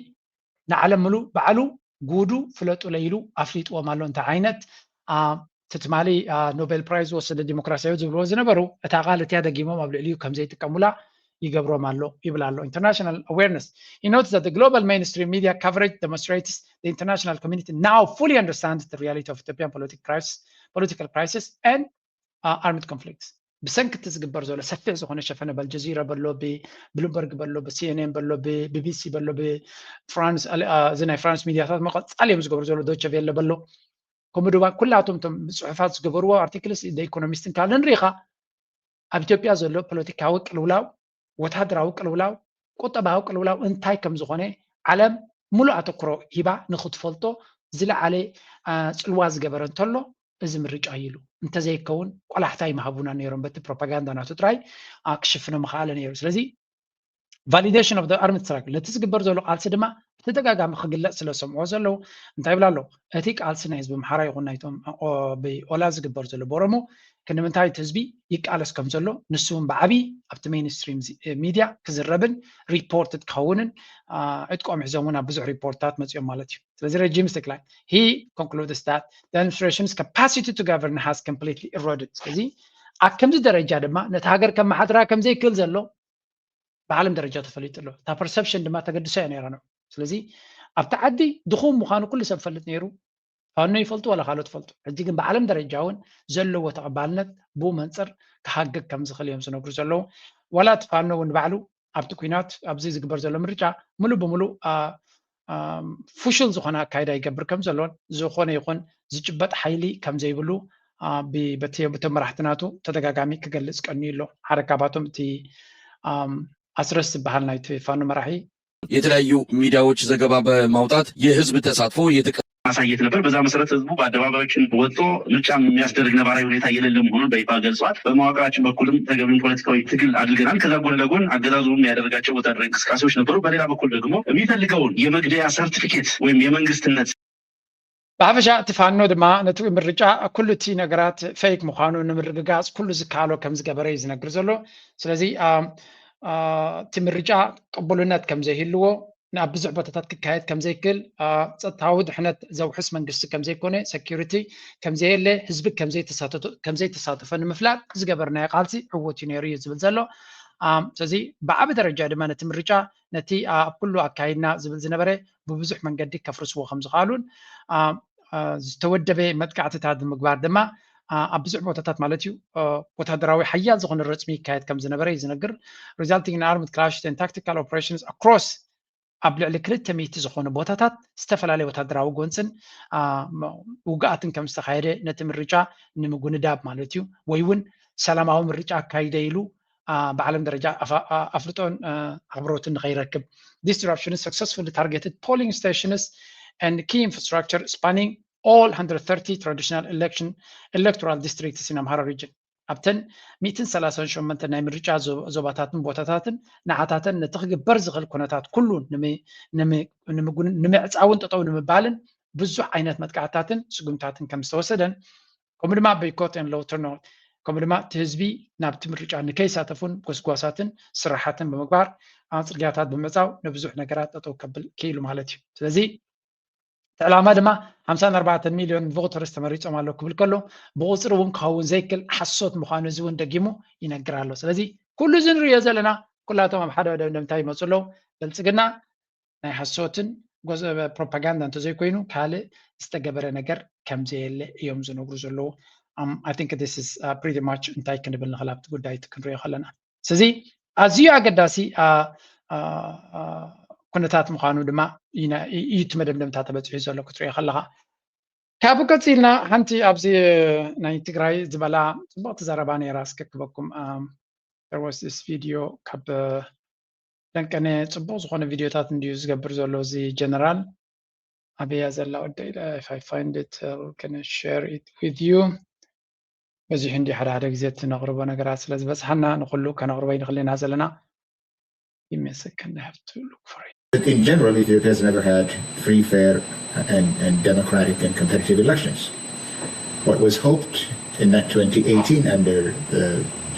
ንዓለም ምሉእ ባዕሉ ጉዱ ፍለጡ ለይሉ ኣፍሊጥዎም ኣሎ እንታይ ዓይነት ትትማሊ ኖቤል ፕራይዝ ወሰደ ዲሞክራሲያዊ ዝብልዎ ዝነበሩ እታ ቃል እትያ ደጊሞም ኣብ ልዕሊኡ ከም ዘይጥቀሙላ ይገብሮም ኣሎ ይብላ ኣሎ international awareness he notes that the global mainstream media coverage demonstrates the international community now fully understands the reality of Ethiopian political crisis and armed conflicts ብሰንኪ እቲ ዝግበር ዘሎ ሰፊሕ ዝኾነ ሸፈነ በልጀዚራ በሎ ብብሉምበርግ በሎ ብሲኤንኤን በሎ ብቢቢሲ በሎ ብፍራንስ እዚ ናይ ፍራንስ ሚድያታት መቐፃል እዮም ዝገብሩ ዘሎ ዶይቸ ቬለ በሎ ከምኡ ድማ ኩላቶም ቶም ፅሑፋት ዝገበርዎ ኣርቲክልስ ኢኮኖሚስትን ካልእ ንሪኢኻ ኣብ ኢትዮጵያ ዘሎ ፖለቲካዊ ቅልውላው ወታደራዊ ቅልውላው ቁጠባዊ ቅልውላው እንታይ ከም ዝኾነ ዓለም ሙሉእ ኣተኩሮ ሂባ ንኽትፈልጦ ዝለዓለ ፅልዋ ዝገበረ እንተሎ እዚ ምርጫ ኢሉ እንተዘይከውን ቆላሕታ ይመሃቡና ነይሮም በቲ ፕሮፓጋንዳ ናቱ ጥራይ ክሽፍኖ ምኽኣለ ነይሩ ስለዚ ቫሊዴሽን ኦፍ ኣርምድ ስትራግል ነቲ ዝግበር ዘሎ ቃልሲ ድማ ብተደጋጋሚ ክግለፅ ስለ ሰምዖ ዘለዉ እንታይ ይብላ ኣሎ እቲ ቃልሲ ናይ ህዝቢ ምሓራ ይኹን ናይቶም ብኦላ ዝግበር ዘሎ በኦሮሞ ክንምንታይ እቲ ህዝቢ ይቃለስ ከም ዘሎ ንሱ እውን ብዓብዪ ኣብቲ ሜይንስትሪም ሚድያ ክዝረብን ሪፖርትድ ክኸውንን ዕጥቆም ሒዞም እውን ኣብ ብዙሕ ሪፖርትታት መፅኦም ማለት እዩ ስለዚ ረጂም ስትክላይ he concludes that the administration's capacity to govern has completely eroded ስለዚ ኣብ ከምዚ ደረጃ ድማ ነቲ ሃገር ከም ማሓድራ ከም ዘይክእል ዘሎ ብዓለም ደረጃ ተፈሊጡ ኣሎ እታ ፐርሰፕሽን ድማ ተገዲሳ እያ ነይራ ነው ስለዚ ኣብቲ ዓዲ ድኹም ምዃኑ ኩሉ ሰብ ፈልጥ ነይሩ ፋኖ ይፈልጡ ወላ ካልኦት ፈልጡ ሕጂ ግን ብዓለም ደረጃ እውን ዘለዎ ተቐባልነት ብኡ መንፅር ክሃግግ ከም ዝኽእል እዮም ዝነግሩ ዘለዉ ወላ እቲ ፋኖ እውን ባዕሉ ኣብቲ ኩናት ኣብዚ ዝግበር ዘሎ ምርጫ ሙሉእ ብሙሉእ ፍሹል ዝኾነ ኣካይዳ ይገብር ከም ዘሎን ዝኾነ ይኹን ዝጭበጥ ሓይሊ ከም ዘይብሉ በቶም መራሕትናቱ ተደጋጋሚ ክገልፅ ቀኒ ኣሎ ሓደ ካብኣቶም እቲ አስረስ ዝበሃል ናይቲ ፋኖ መራሒ የተለያዩ ሚዲያዎች ዘገባ በማውጣት የህዝብ ተሳትፎ ማሳየት ነበር። በዛ መሰረት ህዝቡ በአደባባዮችን ወጥቶ ምርጫ የሚያስደርግ ነባራዊ ሁኔታ የሌለ መሆኑን በይፋ ገልጿል። በመዋቅራችን በኩልም ተገቢውን ፖለቲካዊ ትግል አድርገናል። ከዛ ጎን ለጎን አገዛዙም ያደረጋቸው ወታደራዊ እንቅስቃሴዎች ነበሩ። በሌላ በኩል ደግሞ የሚፈልገውን የመግደያ ሰርቲፊኬት ወይም የመንግስትነት ብሓፈሻ እቲ ፋኖ ድማ ነቲ ምርጫ ኩሉ እቲ ነገራት ፌክ ምዃኑ ንምርግጋፅ ኩሉ ዝከኣሎ ከም ዝገበረ እዩ ዝነግር ዘሎ። ስለዚ እቲ ምርጫ ቅቡልነት ከም ዘይህልዎ ናብ ብዙሕ ቦታታት ክካየድ ከም ዘይክእል ፀጥታዊ ድሕነት ዘውሕስ መንግስቲ ከም ዘይኮነ ሴኩሪቲ ከም ዘየለ ህዝቢ ከም ዘይተሳተፈ ንምፍላጥ ዝገበርናዮ ቃልሲ ዕውት እዩ ነይሩ እዩ ዝብል ዘሎ ስለዚ ብዓብ ደረጃ ድማ ነቲ ምርጫ ነቲ ኣብ ኩሉ ኣካይድና ዝብል ዝነበረ ብብዙሕ መንገዲ ከፍርስዎ ከም ዝኽኣሉን ዝተወደበ መጥቃዕትታት ብምግባር ድማ ኣብ ብዙሕ ቦታታት ማለት እዩ ወታደራዊ ሓያል ዝኾነ ረፅሚ ይካየድ ከም ዝነበረ እዩ ዝነግር resulting in armed clashes and tactical operations across ኣብ ልዕሊ 200 ዝኾኑ ቦታታት ዝተፈላለየ ወታደራዊ ጎንፅን ውግኣትን ከም ዝተካየደ ነቲ ምርጫ ንምጉንዳብ ማለት እዩ ወይ እውን ሰላማዊ ምርጫ ኣካይደ ኢሉ بعلم درجة أفرطون عبروتن غيركب. This disruption successfully targeted polling stations and key infrastructure spanning all 130 traditional electoral districts in Amhara region. أبتن 230 شمنت نايم رجع زوباتاتن بوتاتاتن نعاتاتن نتخيل برزغ الكوناتات كلون نمي أتعاون تطور نمي بالن بزح عينات متقعتاتن سقمتاتن كم استوسدن كم ما بيكوت and low turnout كم ድማ ትህዝቢ ናብቲ ምርጫ ንከይሳተፉን ጎስጓሳትን ስራሓትን ብምግባር ኣንፅርግያታት ብምዕፃው ንብዙሕ ነገራት ጠጠው ከብል ክኢሉ ማለት እዩ ስለዚ ዕላማ ድማ 54 ሚሊዮን ቮተርስ ተመሪፆም ኣለዉ ክብል ከሎ ብቁፅሪ እውን ክኸውን ዘይክል ሓሶት ምዃኑ እዚ እውን ደጊሙ ይነግር ኣሎ ስለዚ ኩሉ እዚ ንሪኦ ዘለና ኩላቶም ኣብ ሓደ ደምዳምታ ይመፁ ኣለዉ ብልፅግና ናይ ሓሶትን ፕሮፓጋንዳ እንተዘይኮይኑ ካልእ ዝተገበረ ነገር ከምዘየለ እዮም ዝነግሩ ዘለዉ I think this is pretty much እንታይ ክንብል ንኽእል ኣብቲ ጉዳይ ክንሪኦ ከለና ስለዚ ኣዝዩ ኣገዳሲ ኩነታት ምዃኑ ድማ እዩ እቲ መደምደምታ ተበፂሑ ዘሎ ክትሪኦ ከለኻ ካብኡ ቀፂልና ሓንቲ ኣብዚ ናይ ትግራይ ዝበላ ፅቡቕቲ ዘረባ ነይራ እስከክበኩም there was this video ካብ ደንቀነ ፅቡቕ ዝኾነ ቪድዮታት እንድዩ ዝገብር ዘሎ እዚ ጀነራል ኣበያ ዘላ ወደ if I find it can share it with you በዚህ እንዲህ ሓደ ጊዜ ትነቕርቦ ነገራት ስለዚ በፅሓና ንኩሉ ከነቕርቦ ይንኽልና ዘለና give me a second I have to look for it. In general, Ethiopia has never had free, fair, and democratic and competitive elections. What was hoped in that 2018 under the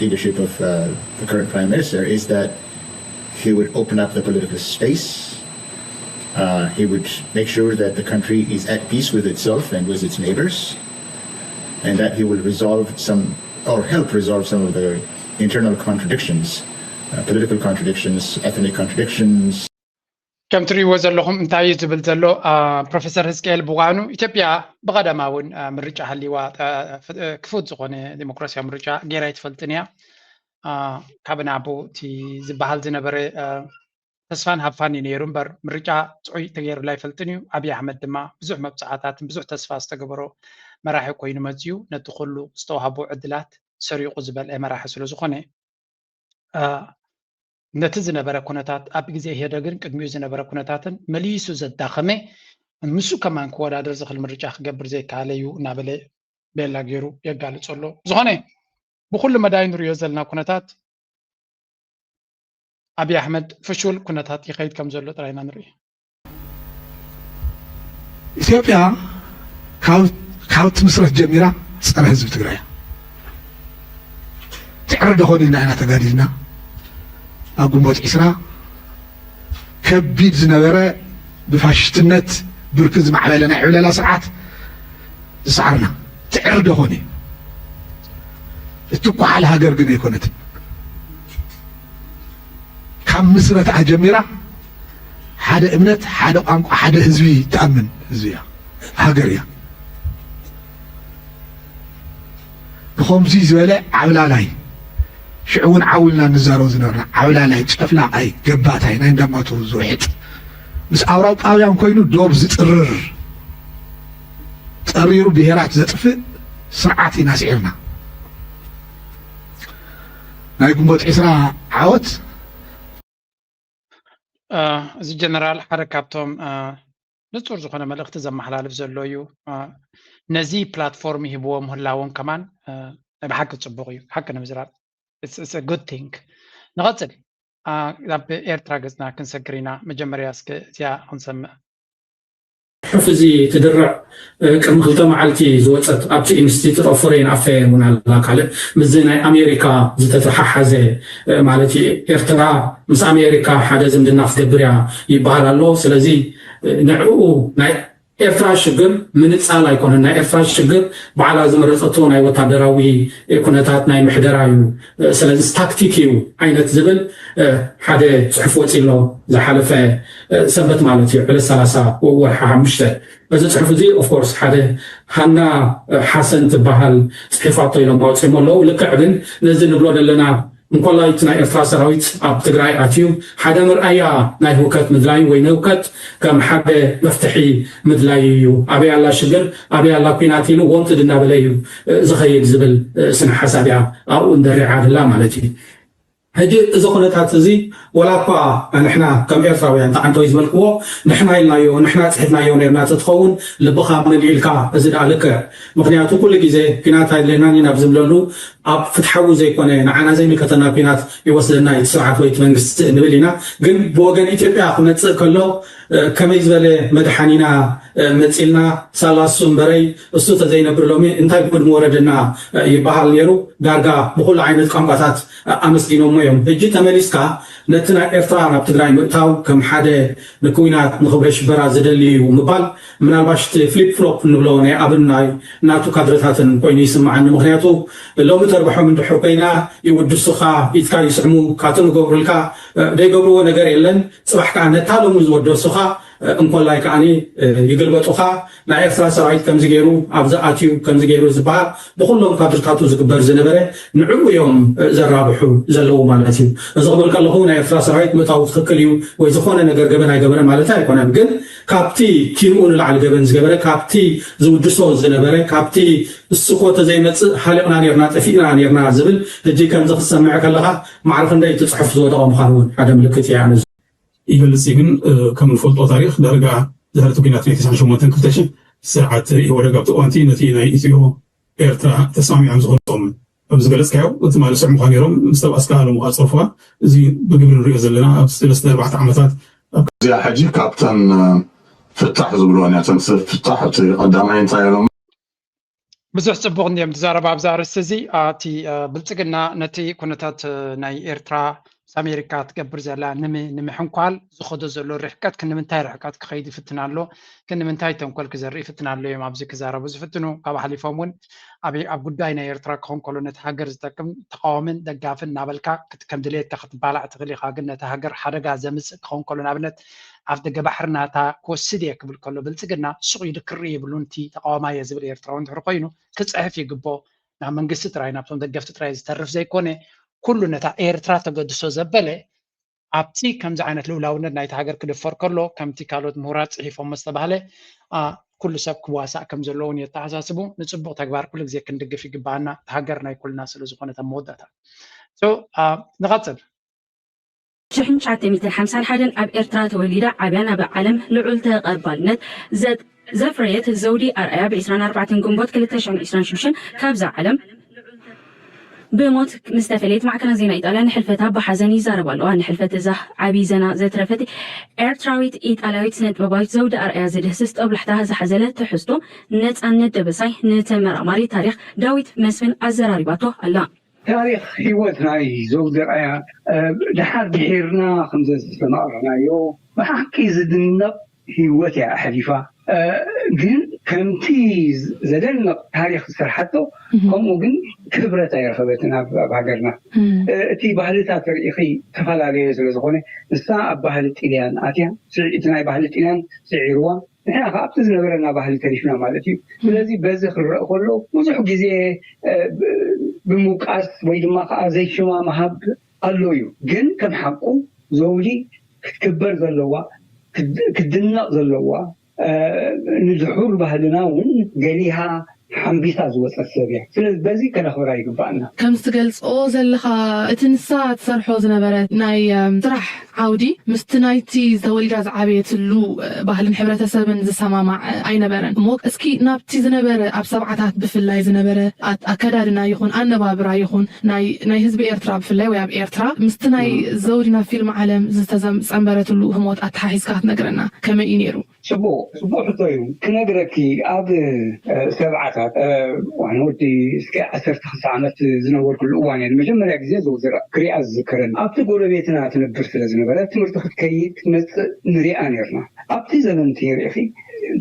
leadership of the current Prime Minister is that he would open up the political space. He would make sure that the country is at peace with itself and with its neighbors, and that he will resolve some, or help resolve some of the internal contradictions, political contradictions, ethnic contradictions. كم تري وزلهم انتاي زبل زلو بروفيسور هزكيل بوغانو إثيوبيا بغدا ون مرجع هاللي كفوت زغوني ديمقراطيا مرجع غير يتفلتنيا كابنا ابو تي زبحال زنبري تسفان هفاني نيرون بر مرجع صعي تغير لا يفلتنيو ابي احمد دما بزح مبصعاتات بزح تسفا استغبرو مراحي كوينو مزيو نتخلو استوهبو عدلات سريقو زبل مراحي سلو زغوني ነቲ ዝነበረ ኩነታት ኣብ ግዜ ሄደ ግን ቅድሚኡ ዝነበረ ኩነታትን መሊሱ ዘዳኸመ ምሱ ከማን ክወዳደር ዝኽእል ምርጫ ክገብር ዘይከኣለ እዩ እናበለ ቤላ ገይሩ የጋልፅ ኣሎ ዝኾነ ብኩሉ መዳይ ንሪኦ ዘለና ኩነታት ኣብይ ኣሕመድ ፍሹል ኩነታት ይኸይድ ከም ዘሎ ጥራይና ንርኢ ኢትዮጵያ ካብቲ ምስረት ጀሚራ ፀረ ህዝቢ ትግራይ ትዕርደ ኮይንና ኢና ተጋዲድና ኣብ ግንቦት 20 ከቢድ ዝነበረ ብፋሽስትነት ብርክ ዝማዕበለ ናይ ዕብለላ ስርዓት ዝሰዓርና ትዕርደ ኾነ እትኳሓል ሃገር ግን ኣይኮነትን ካብ ምስረትዓ ጀሚራ ሓደ እምነት ሓደ ቋንቋ ሓደ ህዝቢ ተኣምን ህዝቢ እያ ሃገር እያ ብኸምዚ ዝበለ ዓብላላይ شعون عاولنا نزارو زنرنا عولا لا يتفلا اي جبات هاي ناين دماتو زوحت بس اوراو قاويان كوينو دوب زترر تقريرو بهيرات زطفئ سرعاتي ناسعرنا ناي قنبوت 10 عاوت زي جنرال حركاتهم نصور زخونه ملእኽቲ ዘመሓላልፍ ዘሎ እዩ ነዚ ፕላትፎርም ይህብዎም ህላዎም ከማን ብሓቂ ጽቡቕ እዩ ሓቂ ንምዝራብ it's a good thing نغزل أب إيرترا جزنا كنسكرينا مجمريا سك زيا خنسم ፅሑፍ እዚ ትድርዕ ቅድሚ 2 መዓልቲ ዝወፀት ኣብቲ ኢንስቲትዩት ኦፍ ፎሬን ኣፌር እውን ኣላ ካልእ ምዝ ናይ ኣሜሪካ ዝተተሓሓዘ ማለት ኤርትራ ምስ ኣሜሪካ ሓደ ዝምድና ክትገብር እያ ይበሃል ኣሎ ስለዚ ንዕኡ ናይ ኤርትራ ሽግር ምንፃል ኣይኮነን ናይ ኤርትራ ሽግር በዓላ ዝመረፀቶ ናይ ወታደራዊ ኩነታት ናይ ምሕደራ እዩ ስለዚ ታክቲክ እዩ ዓይነት ዝብል ሓደ ፅሑፍ ወፂሎ ዝሓለፈ ሰንበት ማለት እዩ 30 ወርሓ 5 እዚ ፅሑፍ እዚ ኦፍ ኮርስ ሓደ ሃና ሓሰን ትበሃል ፅሒፋቶ ኢሎም ኣውፂኦም ኣለዉ ልክዕ ግን ነዚ ንብሎ ዘለና እንኳላይት ናይ ኤርትራ ሰራዊት ኣብ ትግራይ ኣትዩ ሓደ ምርኣያ ናይ ህውከት ምድላይ ወይ ንህውከት ከም ሓደ መፍትሒ ምድላይ እዩ ኣበይ ኣላ ሽግር ኣበይ ኣላ ኩናት ኢሉ ወንትድ እናበለ እዩ ዝኸይድ ዝብል ስነ ሓሳብ እያ ኣብኡ እንደሪዓ ኣላ ማለት እዩ ሕጂ እዚ ኩነታት እዚ ወላ እኳ ንሕና ከም ኤርትራውያን ተዓንተው ዝመልክዎ ንሕና ኢልናዮ ንሕና ፅሒፍናዮ ነርና ትትኸውን ልብኻ ምን ኢልካ እዚ ዳ ልክዕ ምክንያቱ ኩሉ ግዜ ኩናት ኣይድለናን ናብ ዝብለሉ ኣብ ፍትሓዊ ዘይኮነ ንዓና ዘይምልከተና ኩናት ይወስደና እቲ ስርዓት ወይ መንግስቲ ንብል ኢና ግን ብወገን ኢትዮጵያ ክመፅእ ከሎ ከመይ ዝበለ መድሓኒና መፂልና ሳላሱ እምበረይ እሱ ተዘይነብር ሎሚ እንታይ ጉድሚ ወረደና ይበሃል ነይሩ ዳርጋ ብኩሉ ዓይነት ቋንቋታት ኣመስጊኖሞ እዮም ሕጂ ተመሊስካ ነቲ ናይ ኤርትራ ናብ ትግራይ ምእታው ከም ሓደ ንኩናት ንክብረ ሽበራ ዝደሊ እዩ ምባል ምናልባሽ ፍሊፕ ፍሎፕ ንብሎ ናይ ኣብን ናይ ናቱ ካድረታትን ኮይኑ ይስምዓኒ ምክንያቱ ሎሚ ተርብሖም እንድሕር ኮይና ይውድሱኻ ኢትካ ይስዕሙ ካቶም ይገብሩልካ ደይገብርዎ ነገር የለን ፅባሕ ከዓ ነታ ሎሚ ዝወደሱኻ እንኮላይ ከዓኒ ይገልበጡኻ ናይ ኤርትራ ሰራዊት ከምዚ ገይሩ ኣብዚ ኣትዩ ከምዚ ገይሩ ዝበሃል ብኩሎም ካድርታቱ ዝግበር ዝነበረ ንዕኡ እዮም ዘራብሑ ዘለዉ ማለት እዩ እዚ ክብል ከለኹ ናይ ኤርትራ ሰራዊት ምእታው ትክክል እዩ ወይ ዝኾነ ነገር ገበን ኣይገበረ ማለት ኣይኮነን ግን ካብቲ ኪንኡ ንላዕሊ ገበን ዝገበረ ካብቲ ዝውድሶ ዝነበረ ካብቲ እስኮ ተዘይመፅእ ሓሊቕና ነርና ጠፊእና ነርና ዝብል ሕጂ ከምዚ ክሰምዕ ከለኻ ማዕርፍ እንደይ ትፅሑፍ ዝወደቐ ምዃኑ እውን ሓደ ምልክት እያ ይገልጽ ግን ከም ንፈልጦ ታሪክ ዳርጋ ዝሃረቱ ኩናት 1998 ስርዓት ይወደጋ ብጥዋንቲ ነቲ ናይ ኢትዮ ኤርትራ ተስማሚዖም ዝኸልጦም ኣብ ዝገለጽካዮ እቲ ማለት ስዕ ምዃን ነይሮም ምስ ተባእስካ ኣለሙ ኣፅርፍዋ እዚ ብግብሪ ንሪኦ ዘለና ኣብ 3-4 ዓመታት እዚኣ ሕጂ ካብተን ፍታሕ ዝብልዎን እያ ፍታሕ እቲ ቀዳማይ እንታይ ኢሎም ብዙሕ ፅቡቅ እንዲኦም ትዛረባ ኣብዛ ኣርእስቲ እዚ እቲ ብልፅግና ነቲ ኩነታት ናይ ኤርትራ ኣሜሪካ ትገብር ዘላ ንምሕንኳል ዝኸዶ ዘሎ ርሕቀት ክንምንታይ ርሕቀት ክኸይድ ይፍትና ኣሎ ክንምንታይ ተንኮል ክዘርኢ ይፍትና ኣሎ እዮም ኣብዚ ክዛረቡ ዝፍትኑ ካብ ሓሊፎም እውን ኣብ ጉዳይ ናይ ኤርትራ ክኸውን ከሎ ነቲ ሃገር ዝጠቅም ተቃዋምን ደጋፍን እናበልካ ከም ድሌትካ ክትባላዕ ትኽእል ኢኻ ግን ነቲ ሃገር ሓደጋ ዘምፅእ ክኸውን ከሎ ንኣብነት ኣብ ደገ ባሕርናታ ክወስድ እየ ክብል ከሎ ብልፅግና ሱቕ ይድክሪ ይብሉ እቲ ተቃዋማየ ዝብል ኤርትራዊ እንድሕር ኮይኑ ክፅሕፍ ይግቦ ናብ መንግስቲ ጥራይ ናብቶም ደገፍቲ ጥራይ ዝተርፍ ዘይኮነ ኩሉ ነታ ኤርትራ ተገድሶ ዘበለ ኣብቲ ከምዚ ዓይነት ልውላውነት ናይቲ ሃገር ክድፈር ከሎ ከምቲ ካልኦት ምሁራት ፅሒፎም ዝተባሃለ ኩሉ ሰብ ክዋሳእ ከም ዘለዎ እውን የተሓሳስቡ ንፅቡቅ ተግባር ኩሉ ግዜ ክንድግፍ ይግባአና ሃገር ናይ ኩልና ስለ ዝኾነት ኣብ መወዳእታ ንቐፅል 1951 ኣብ ኤርትራ ተወሊዳ ዓብያ ናብ ዓለም ልዑል ተቐባልነት ዘፍረየት ዘውዲ ኣርኣያ ብ24 ግንቦት 2026 ካብዛ ዓለም بموت مستفلت مع كنا زينا إيطاليا نحلفتها بحزني زارب الله نحلفت إذا عبي زنا زترفت إيرتراويت إيطاليويت سنت ببايت زود أرأي زده سست قبل حتى زحزلة تحسته نت عن نت بساي نتمر أماري تاريخ داويت مسفن الزراريباتو الله تاريخ هيوتنا زود أرأي لحد بحيرنا 5 سنة أرنا يو ما حكي زدنا هيوتي حليفة ግን ከምቲ ዘደንቕ ታሪክ ዝሰርሓቶ ከምኡ ግን ክብረት ኣይረኸበትን ኣብ ሃገርና እቲ ባህልታት ርኢኺ ተፈላለየ ስለ ዝኾነ ንሳ ኣብ ባህሊ ጢልያን ኣትያ እቲ ናይ ባህሊ ጢልያን ስዒርዋ ንሕና ከዓ ኣብቲ ዝነበረና ባህሊ ተሪፍና ማለት እዩ ስለዚ በዚ ክረአ ከሎ ብዙሕ ግዜ ብምውቃስ ወይ ድማ ከዓ ዘይሽማ መሃብ ኣሎ እዩ ግን ከም ሓቁ ዘውዲ ክትክበር ዘለዋ ክድነቕ ዘለዋ ንድሑር ባህልና እውን ገሊሃ ሓንቢሳ ዝወፀት ሰብ እያ ስለዚ በዚ ከነኽብራ ይግባአና ከም ዝትገልፆ ዘለኻ እቲ ንሳ ትሰርሖ ዝነበረ ናይ ስራሕ ዓውዲ ምስቲ ናይቲ ተወሊዳ ዝዓበየትሉ ባህልን ሕብረተሰብን ዝሰማማዕ ኣይነበረን እሞ እስኪ ናብቲ ዝነበረ ኣብ ሰብዓታት ብፍላይ ዝነበረ ኣከዳድና ይኹን ኣነባብራ ይኹን ናይ ህዝቢ ኤርትራ ብፍላይ ወይ ኣብ ኤርትራ ምስቲ ናይ ዘውዲ ናብ ፊልም ዓለም ዝተፀንበረትሉ ህሞት ኣተሓሒዝካ ክትነግረና ከመይ እዩ ነይሩ صبوح طيب كنقرك أب سبعة وأنا ودي سك 10 عامات زنور كل أوان يعني مجمع جزاز وزراء كري أذكرن أب تقول بيتنا تنبر في الزنبلة تمرت خد كيد نري أنيرنا أب تزمن تير أخي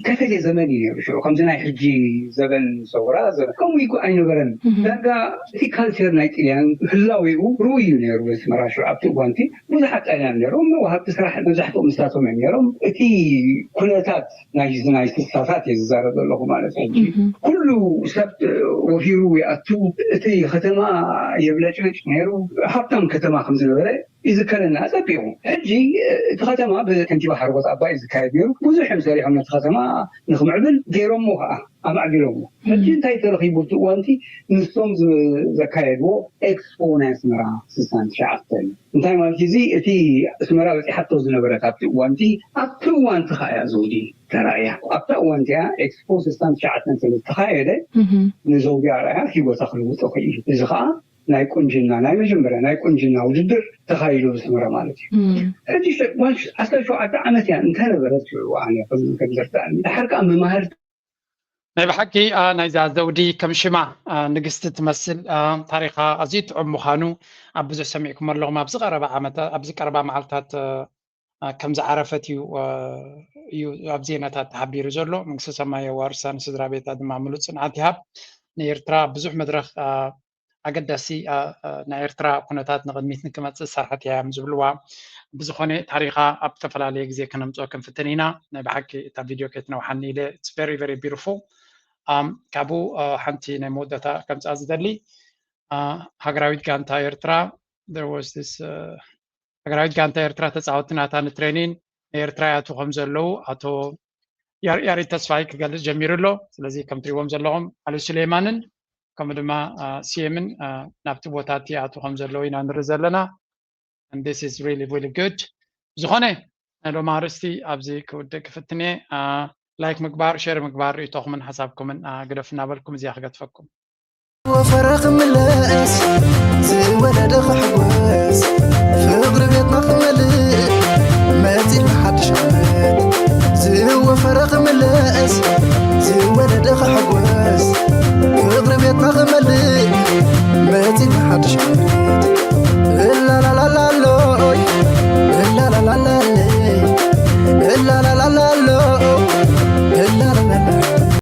كفي زمني شو خمسنا يحجي زمن صورة زمن كم يقول أين برن لقى في كالتشر نايت يعني هلاوي روي نيرو بس مراشو أب تقولنتي مزحت أنا نيروم وهاب تسرح مزحتهم مستاتهم نيروم في كلاتات نايز الصفات يزارد الله ما نفعل كله سبت وفي روي أتو تي ختمة يبلش نيرو حتى كتمة 5 نبرة إذا كان الناس أبيهم هجي ختمة بكنتي بحر وصعبة إذا كان بيرو وزح مساري عملت ختمة نخم عبل ديرهم موها أم عبيرهم هجي انتي ترخي بلتو وانتي نصوم زكايدو إكسبونس مرا سيسان شعبتين انتي ما تيزي تي اسمرا بس حتى زنبرة تابتو وانتي أبتو وانت خايا زودي ترايا أبتو وانتي إكسبو سيسان شعبتين تخايدة نزوجي عليها هي وتخلو تخيل إذا خا ናይ ቁንጅና ናይ መጀመርያ ናይ ቁንጅና ውድድር ተኻይዱ ዝስምረ ማለት እዩ እቲ ዋንሽ 17 ዓመት ያ እንታይ ነበረት ኣነ ከምዘርታኒ ድሓርካ መማህር ናይ ብሓቂ ናይዛ ዘውዲ ከም ሽማ ንግስቲ ትመስል ታሪኻ ኣዝዩ ጥዑም ምዃኑ ኣብ ብዙሕ ሰሚዕኩም ኣለኹም ኣብዚ ቀረባ ዓመታት ኣብዚ ቀረባ መዓልታት ከም ዝዓረፈት እዩ ኣብ ዜናታት ተሓቢሩ ዘሎ መንግስቲ ሰማያዊ ዋርሳ ንስድራ ቤታ ድማ ሙሉእ ፅንዓት ይሃብ ንኤርትራ ብዙሕ መድረኽ ኣገዳሲ ናይ ኤርትራ ኩነታት ንቅድሚት ንክመፅእ ሰርሐት እያ ዝብልዋ ብዝኾነ ታሪኻ ኣብ ዝተፈላለየ ግዜ ክነምፅኦ ክንፍትን ኢና ናይ ብሓቂ እታ ቪድዮ ከይትነውሓኒ ኢለ ኢትስ ቨሪ ቨሪ ቢዩቲፉል ካብኡ ሓንቲ ናይ መወዳእታ ከምፃ ዝደሊ ሃገራዊት ጋንታ ኤርትራ there was this ሃገራዊት ጋንታ ኤርትራ ተፃወቲ ናታ ንትሬኒን ኤርትራ ያቱ ከም ዘለው ኣቶ ያሬድ ተስፋይ ክገልፅ ጀሚሩ ኣሎ ስለዚ ከም ትሪእዎም ዘለኹም ኣሉ ስሌማንን ከምኡ ድማ ሲኤምን ናብቲ ቦታት ይኣቱ ከም ዘለው ኢና ንርኢ ዘለና and this is really really good ዝኾነ ናይ ሎማ ኣርእስቲ ኣብዚ ክውድእ ክፍትነ ላይክ ምግባር ሼር ምግባር ርእቶኹምን ሓሳብኩምን ግደፍ እናበልኩም እዚኣ ክገድፈኩም ወፈረኽ ምለስ